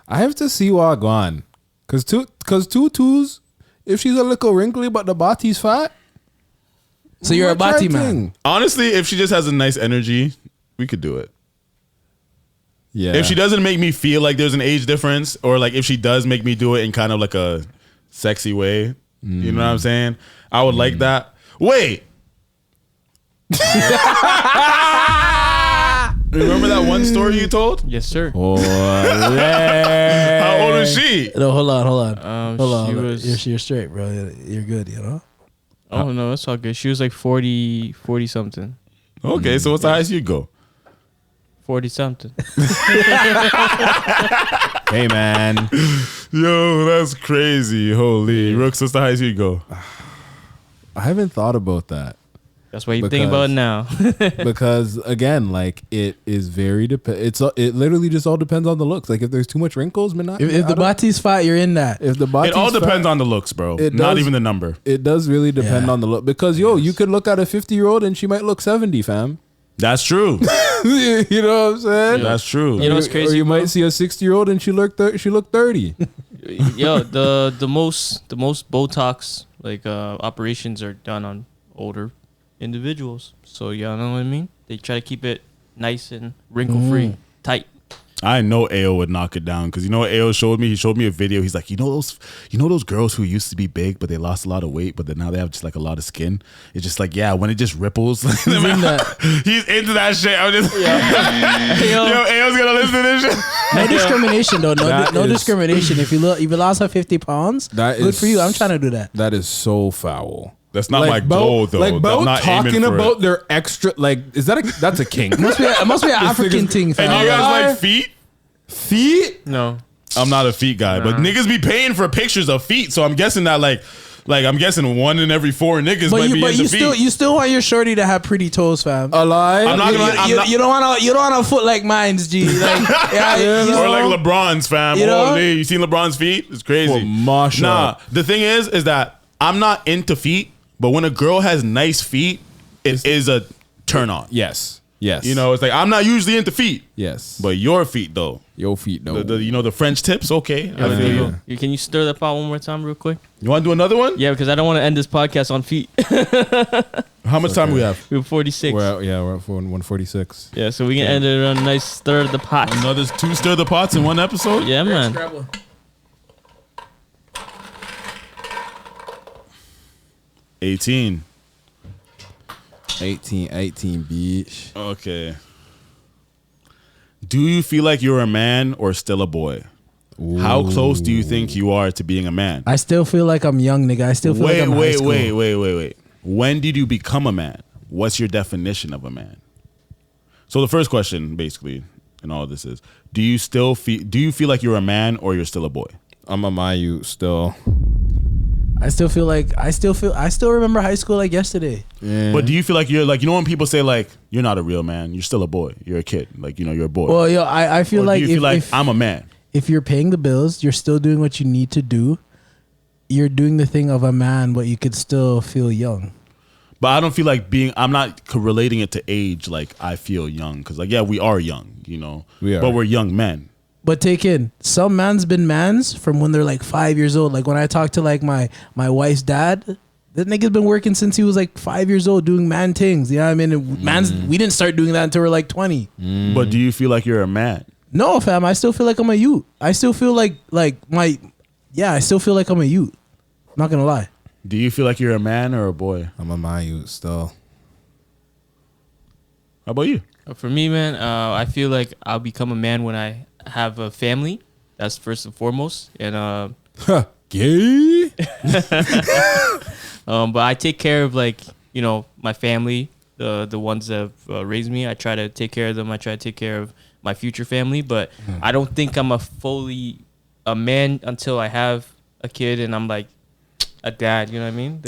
I have to see what gone. Cause tutus, if she's a little wrinkly but the body's fat. So you're a body man. Honestly, if she just has a nice energy, we could do it. Yeah. If she doesn't make me feel like there's an age difference, or like if she does make me do it in kind of like a sexy way, you know what I'm saying? I would like that. Wait. Remember that one story you told? Yes, sir. How old is she? No, hold on. Hold she on. was- You're straight, bro. You're good, you know? Oh no, that's all good. She was like 40 something. Okay, so what's the highest you'd go? 40 something. Hey, man. Yo, that's crazy. Holy. Rooks, what's the highest you'd go? I haven't thought about that. That's why you think about it now. Because again, like it is very it literally just all depends on the looks. Like if there's too much wrinkles, If the body's fat, you're in that. If the body's It all depends fat, on the looks, bro. It Not does- even the number. It does really depend on the look. Because you could look at a 50-year-old and she might look 70, fam. That's true. You know what I'm saying? That's true. You know what's crazy, Or you bro? might see a 60-year-old and she looked 30. Yo, the most Botox like operations are done on older individuals. So you know what I mean? They try to keep it nice and wrinkle free, tight. I know AO would knock it down because you know what AO showed me? He showed me a video. He's like, you know those girls who used to be big but they lost a lot of weight, but then now they have just like a lot of skin. It's just like, yeah, when it just ripples. He's into that shit. I'm just yo, AO's gonna listen to this shit. No discrimination though. No discrimination. If you lost her 50 pounds, good for you. I'm trying to do that. That is so foul. That's not my goal though. Like I'm Bo not talking aiming for about it. their extra, like, that's a king. It must be an African thing. And you guys like feet? Feet? No. I'm not a feet guy, but niggas be paying for pictures of feet, so I'm guessing that like I'm guessing 1 in every 4 niggas might be into feet. You still want your shorty to have pretty toes, fam. A lie? I'm not gonna. You don't want a foot like mine's, G. Like, or like LeBron's, fam. You know? Holy, you seen LeBron's feet? It's crazy. Masha. Nah, the thing is that I'm not into feet, but when a girl has nice feet, it is a turn on. Yes. You know, it's like I'm not usually into feet. Yes. But your feet though. Your feet though. The French tips, okay. I feel you. Can you stir that pot one more time real quick? You want to do another one? Yeah, because I don't want to end this podcast on feet. How much time we have? We have 46. We're at 146. Yeah, so we can end it on a nice stir of the pot. Another 2 stir the pots in one episode? Yeah, man. 18, bitch. Okay. Do you feel like you're a man or still a boy? Ooh. How close do you think you are to being a man? I still feel like I'm young, nigga. I still feel like I'm in high school. Wait. When did you become a man? What's your definition of a man? So the first question, basically, in all of this is: Do you feel like you're a man or you're still a boy? I'm a Mayu still. I still remember high school like yesterday. Yeah. But do you feel like you're like, you know, when people say like you're not a real man, you're still a boy, you're a kid, like, you know, you're a boy. Well, yo, I feel like, do you feel like I'm a man? If you're paying the bills, you're still doing what you need to do. You're doing the thing of a man, but you could still feel young. But I don't feel like I'm not relating it to age. Like I feel young because like, yeah, we are young, you know, but we're young men. But take in, some man's been mans from when they're like 5 years old. Like when I talk to like my wife's dad, that nigga's been working since he was like 5 years old doing man things. You know what I mean? And we didn't start doing that until we're like 20. But do you feel like you're a man? No, fam. I still feel like I'm a youth. I still feel like I still feel like I'm a youth. I'm not gonna lie. Do you feel like you're a man or a boy? I'm a Mayu still. How about you? For me, man, I feel like I'll become a man when I have a family. That's first and foremost. And gay. But I take care of like, you know, my family, the ones that have raised me. I try to take care of them. I try to take care of my future family. But I don't think I'm a man until I have a kid and I'm like a dad. You know what I mean?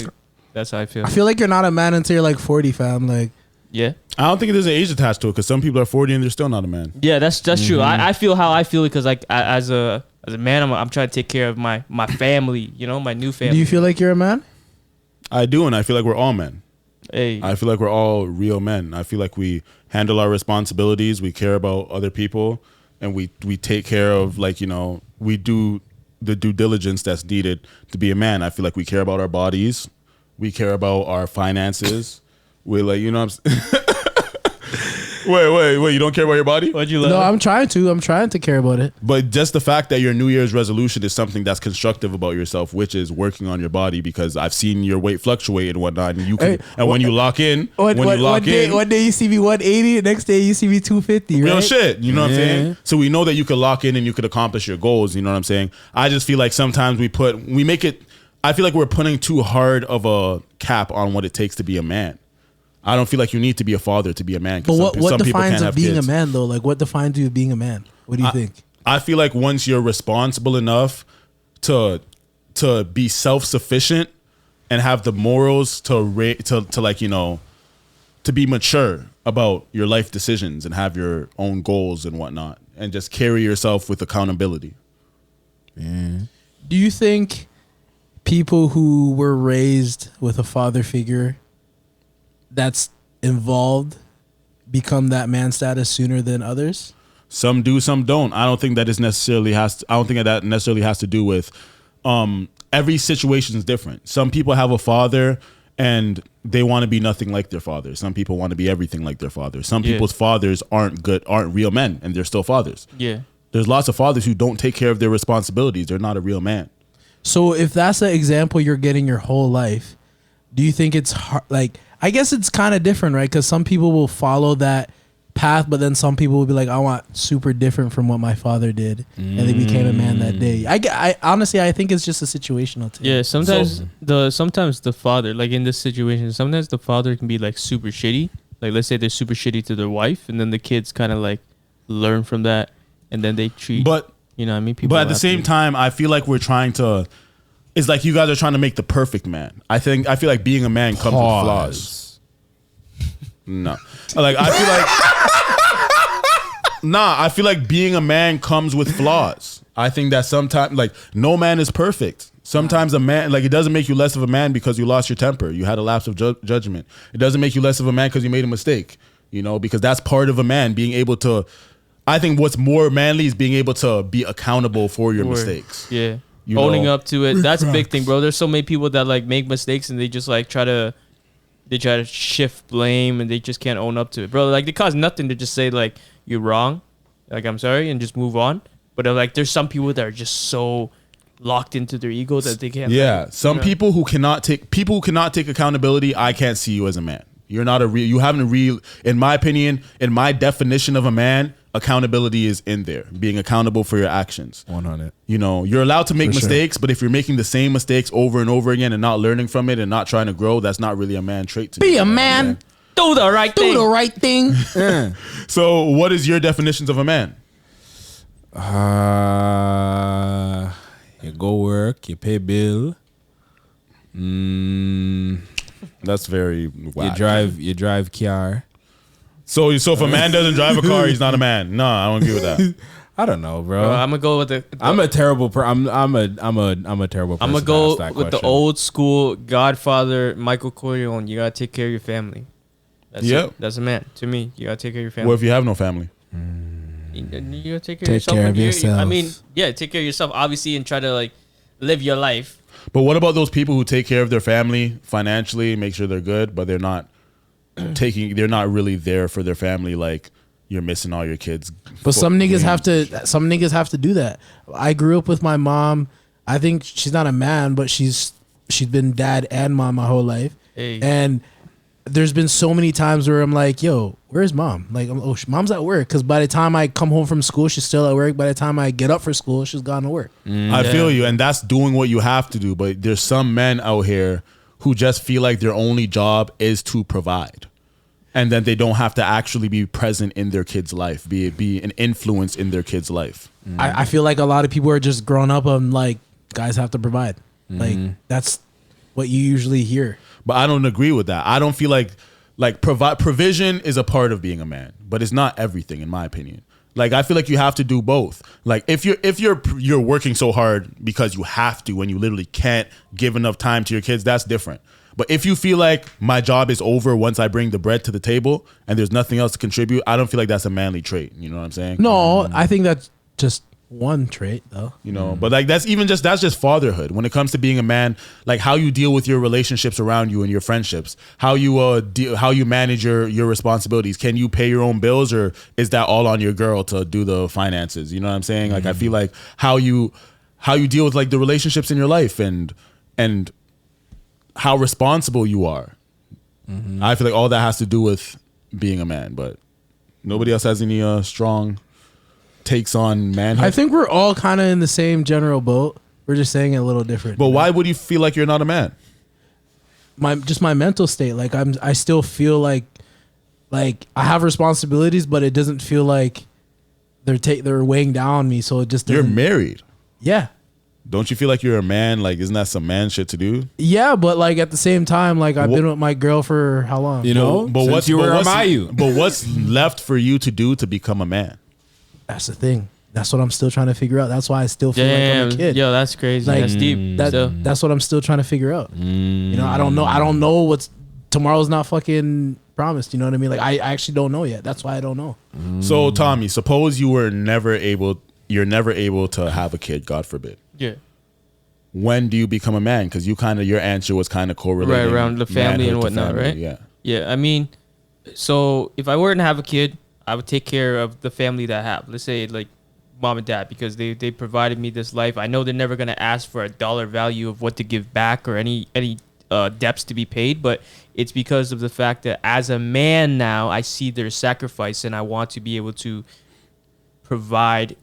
That's how I feel. I feel like you're not a man until you're like 40, fam. Like, yeah. I don't think there's an age attached to it because some people are 40 and they're still not a man. Yeah, that's true. I feel how I feel because like as a man, I'm trying to take care of my family. You know, my new family. do you feel like you're a man? I do, and I feel like we're all men. Hey. I feel like we're all real men. I feel like we handle our responsibilities. We care about other people, and we take care of, like, you know, we do the due diligence that's needed to be a man. I feel like we care about our bodies. We care about our finances. We're like, you know what I'm saying? Wait, you don't care about your body? What'd you No, I'm trying to care about it. But just the fact that your New Year's resolution is something that's constructive about yourself, which is working on your body, because I've seen your weight fluctuate and whatnot, and you can, when you lock in, one day you see me 180, the next day you see me 250, right? Real shit, you know what I'm saying? So we know that you could lock in and you could accomplish your goals, you know what I'm saying? I just feel like sometimes I feel like we're putting too hard of a cap on what it takes to be a man. I don't feel like you need to be a father to be a man. But what defines of being a man, though? Like, what defines you of being a man? What do you think? I feel like once you're responsible enough to be self-sufficient and have the morals to like, you know, to be mature about your life decisions and have your own goals and whatnot, and just carry yourself with accountability. Do you think people who were raised with a father figure that's involved become that man status sooner than others? Some do, some don't. I don't think that necessarily has to do with every situation is different. Some people have a father and they want to be nothing like their father. Some people want to be everything like their father. Some people's fathers aren't real men, and they're still fathers. Yeah. There's lots of fathers who don't take care of their responsibilities. They're not a real man. So if that's the example you're getting your whole life, do you think it's hard? Like, I guess it's kind of different, right? Because some people will follow that path, but then some people will be like, I want super different from what my father did, and they became a man that day. I honestly, I think it's just a situational thing. Yeah, sometimes the father, like in this situation, sometimes the father can be like super shitty. Like, let's say they're super shitty to their wife, and then the kids kind of like learn from that, and then they treat. You know what I mean? People but at the same time, I feel like we're trying to. It's like you guys are trying to make the perfect man. I feel like being a man comes with flaws. No, like I feel like I feel like being a man comes with flaws. I think that sometimes, like, no man is perfect. Sometimes a man, like, it doesn't make you less of a man because you lost your temper. You had a lapse of judgment. It doesn't make you less of a man because you made a mistake. You know, because that's part of a man, being able to. I think what's more manly is being able to be accountable for your mistakes. Yeah. Owning up to it. That's a big thing, bro. There's so many people that like make mistakes and they just like try to shift blame and they just can't own up to it, bro. Like, it costs nothing to just say like, you're wrong, like, I'm sorry, and just move on. But like, there's some people that are just so locked into their ego that they can't. Yeah, some people who cannot take accountability. I can't see you as a man. You're not you haven't a real, in my opinion, in my definition of a man, accountability is in there. Being accountable for your actions. 100. You know, you're allowed to make mistakes, but if you're making the same mistakes over and over again and not learning from it and not trying to grow, that's not really a man trait to be a man. Do the right thing. Do the right thing. So what is your definitions of a man? You go work, you pay bill. That's very whack. You drive car. So if a man doesn't drive a car, he's not a man. No, I don't agree with that. I don't know, bro. I'm gonna go with I'm a terrible I'm a terrible person. I'm gonna go with the old school Godfather, Michael Corleone. You gotta take care of your family. That's a man. To me, you gotta take care of your family. What if you have no family? You gotta take care of yourself. I mean, take care of yourself, obviously, and try to like live your life. But what about those people who take care of their family financially, make sure they're good, but they're not really there for their family? Like, you're missing all your kids. But some niggas have to do that. I grew up with my mom. I think she's not a man, but she's been dad and mom my whole life. Hey. And there's been so many times where I'm like, yo, where's mom? Like, mom's at work. Because by the time I come home from school, she's still at work. By the time I get up for school, she's gone to work. I feel you. And that's doing what you have to do. But there's some men out here who just feel like their only job is to provide. and then they don't have to actually be present in their kid's life, be an influence in their kid's life. I feel like a lot of people are just grown up on like guys have to provide. Like that's what you usually hear. But I don't agree with that. I don't feel like provision is a part of being a man, but it's not everything in my opinion. Like I feel like you have to do both. Like if you're working so hard because you have to and you literally can't give enough time to your kids, that's different. But if you feel like my job is over once I bring the bread to the table and there's nothing else to contribute, I don't feel like that's a manly trait. You know what I'm saying? No, I think that's just one trait though. You know, but like that's just fatherhood. When it comes to being a man, like how you deal with your relationships around you and your friendships, how you manage your responsibilities. Can you pay your own bills, or is that all on your girl to do the finances? You know what I'm saying? Like I feel like how you deal with like the relationships in your life and how responsible you are. I feel like all that has to do with being a man, but nobody else has any strong takes on manhood. I think we're all kind of in the same general boat. We're just saying it a little different. But why would you feel like you're not a man? My mental state. Like I still feel like I have responsibilities, but it doesn't feel like they're weighing down on me. So it just you're married. Yeah. Don't you feel like you're a man? Like, isn't that some man shit to do? Yeah, but like at the same time, like I've been with my girl for how long? You know, but what's left for you to do to become a man? That's the thing. That's what I'm still trying to figure out. That's why I still feel like I'm a kid. Yo, that's crazy. Like, that's deep. That's what I'm still trying to figure out. You know, I don't know what's tomorrow's not fucking promised. You know what I mean? Like I actually don't know yet. That's why I don't know. So Tommy, suppose you're never able to have a kid, God forbid. Yeah. When do you become a man? Because your answer was kind of correlated right around the family and whatnot, right? Yeah. Yeah. I mean, so if I were to have a kid, I would take care of the family that I have. Let's say like mom and dad, because they provided me this life. I know they're never gonna ask for a dollar value of what to give back or any debts to be paid, but it's because of the fact that as a man now, I see their sacrifice and I want to be able to provide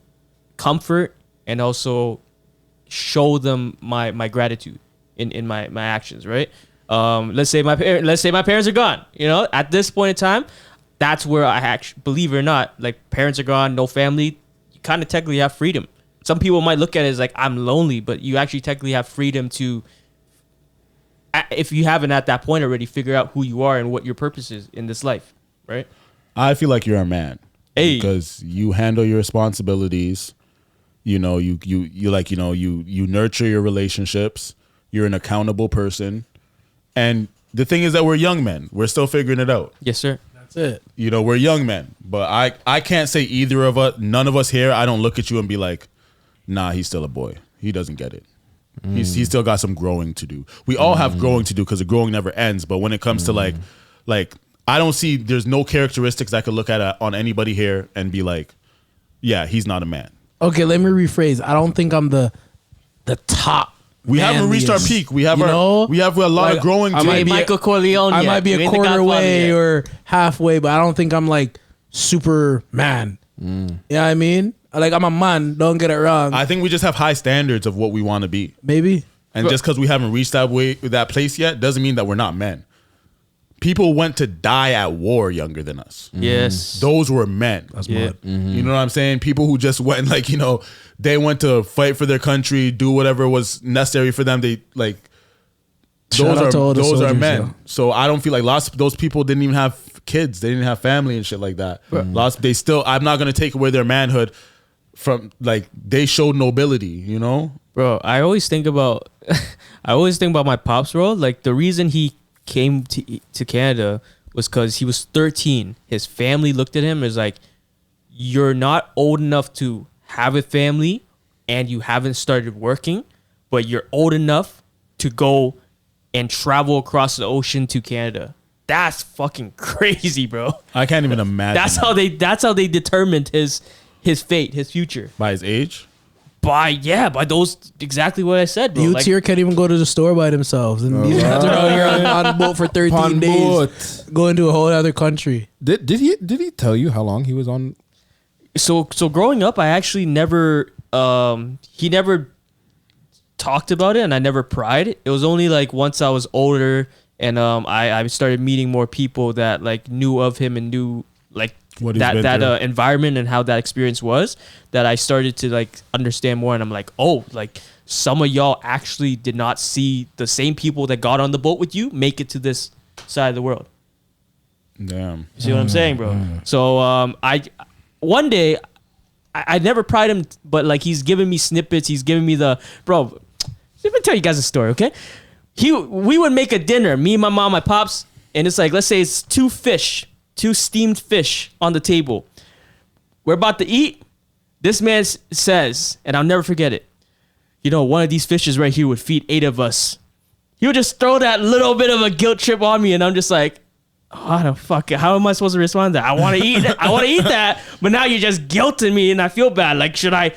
comfort and also show them my gratitude in my actions, right? Let's say my parents are gone. You know, at this point in time, that's where I actually, believe it or not, like parents are gone, no family, you kind of technically have freedom. Some people might look at it as like I'm lonely, but you actually technically have freedom to, if you haven't at that point already, figure out who you are and what your purpose is in this life, right? I feel like you're a man because you handle your responsibilities. You know, you nurture your relationships. You're an accountable person. And the thing is that we're young men. We're still figuring it out. Yes, sir. That's it. You know, we're young men. But I can't say either of us, none of us here, I don't look at you and be like, nah, he's still a boy. He doesn't get it. He's still got some growing to do. We all have growing to do because the growing never ends. But when it comes to like I don't see, there's no characteristics I could look at on anybody here and be like, yeah, he's not a man. Okay, let me rephrase. I don't think I'm the top. We haven't reached our peak. We have a lot of growing to do. Michael Corleone. I might be a quarter way or halfway, but I don't think I'm like Superman. You know what I mean? Like I'm a man. Don't get it wrong. I think we just have high standards of what we want to be. Maybe. And just because we haven't reached that place yet doesn't mean that we're not men. People went to die at war younger than us. Yes. Those were men. That's mad. You know what I'm saying? People who just went they went to fight for their country, do whatever was necessary for them. They like those are men. Though. So I don't feel like lots of those people didn't even have kids. They didn't have family and shit like that. I'm not gonna take away their manhood from like they showed nobility, you know? Bro, I always think about my pops, bro. Like the reason he came to Canada was because he was 13. His family looked at him as like, you're not old enough to have a family and you haven't started working, but you're old enough to go and travel across the ocean to Canada. That's fucking crazy, bro. I can't even imagine. That's how they determined his fate, his future. By his age? By those, exactly what I said, bro. Youths here can't even go to the store by themselves. And these guys are out here on a boat for 13 days, going to a whole other country. Did he tell you how long he was on? So growing up, I actually never, he never talked about it and I never pried. It was only like once I was older and I started meeting more people that like knew of him and knew like What he's that been through. environment and how that experience was, that I started to like understand more. And I'm like, oh, like some of y'all actually did not see the same people that got on the boat with you make it to this side of the world. Damn. You see what I'm saying, bro? So one day I never pried him, but like he's giving me snippets. He's giving me bro. Let me tell you guys a story, okay? We would make a dinner, me, my mom, my pops, and it's like, let's say it's 2 steamed fish on the table. We're about to eat. This man says, and I'll never forget it, you know, one of these fishes right here would feed 8 of us. He would just throw that little bit of a guilt trip on me, and I'm just like, oh, the fuck, how am I supposed to respond to that? I want to eat it. I want to eat that, but now you're just guilting me, and I feel bad. Like, should I,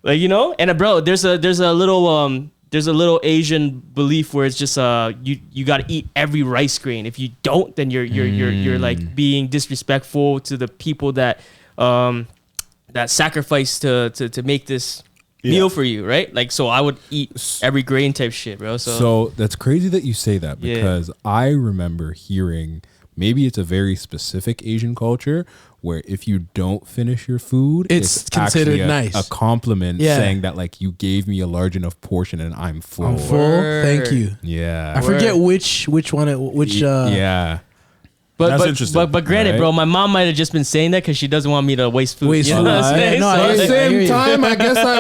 like, you know? And bro, there's a little Asian belief where it's just you got to eat every rice grain. If you don't, then you're like being disrespectful to the people that that sacrifice to make this meal for you, right? Like, so I would eat every grain type shit, bro. So that's crazy that you say that, because I remember hearing, maybe it's a very specific Asian culture where if you don't finish your food, it's considered nice. A compliment, saying that like you gave me a large enough portion and I'm full. I'm full. Thank you. Yeah. I forget which one yeah. But That's interesting. But granted, Right. bro, my mom might have just been saying that because she doesn't want me to waste food. Waste You know food. what I'm saying? No, So, At the I same hear you. time,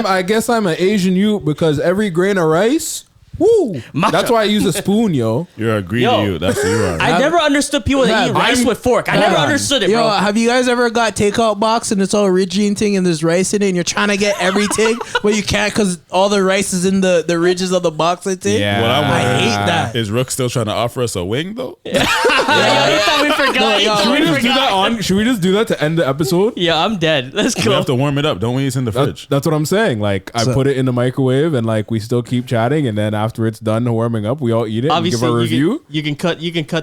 I guess I'm an Asian youth, because every grain of rice, woo. That's why I use a spoon, yo. You're a greedy Yo. you. That's who you are. I never understood people that eat rice with fork. I never understood it, Yo, bro. have you guys ever got takeout box and it's all ridgy and thing and there's rice in it and you're trying to get everything, but you can't because all the rice is in the ridges of the box, I think? Yeah. What I I hate that. Is Rooks still trying to offer us a wing though? I thought we forgot. Should we just do that to end the episode? Yeah, I'm dead. Let's We go. have to warm it up. Don't we? It's in the fridge. That's what I'm saying. Like, I put it in the microwave and like we still keep chatting, and then after it's done warming up, we all eat it Obviously, and give a review. you can cut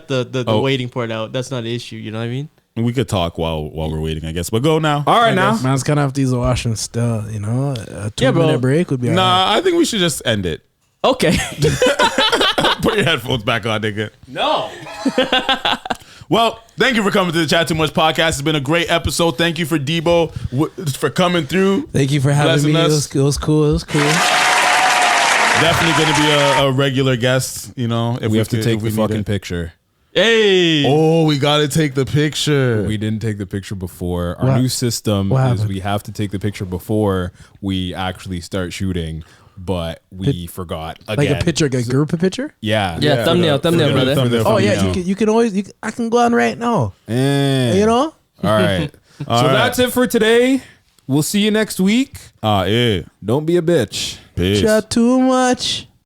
the waiting part out. That's not an issue. You know what I mean? We could talk while we're waiting, I guess. But go now. All right, now. Man's gonna have to use the washroom still, you know? A 2 Yeah, bro. minute break would be all right. Nah, I think we should just end it. Okay. Put your headphones back on, nigga. No. Well, thank you for coming to the Chat 2Much Podcast. It's been a great episode. Thank you for Debo for coming through. Thank you for having me. It was cool. It was cool. Definitely going to be a regular guest, you know. If We have to take the need fucking it. picture. Hey. Oh, we got to take the picture. We didn't take the picture before. Our What? new system What is happened? we have to take the picture before we actually start shooting, but we forgot again. Like a picture, like a group of picture? Yeah. Yeah, thumbnail, brother. Oh, yeah. You can always, I can go on right now. You know? All right. All So right. that's it for today. We'll see you next week. Yeah. Don't be a bitch. Peace. Chat too much.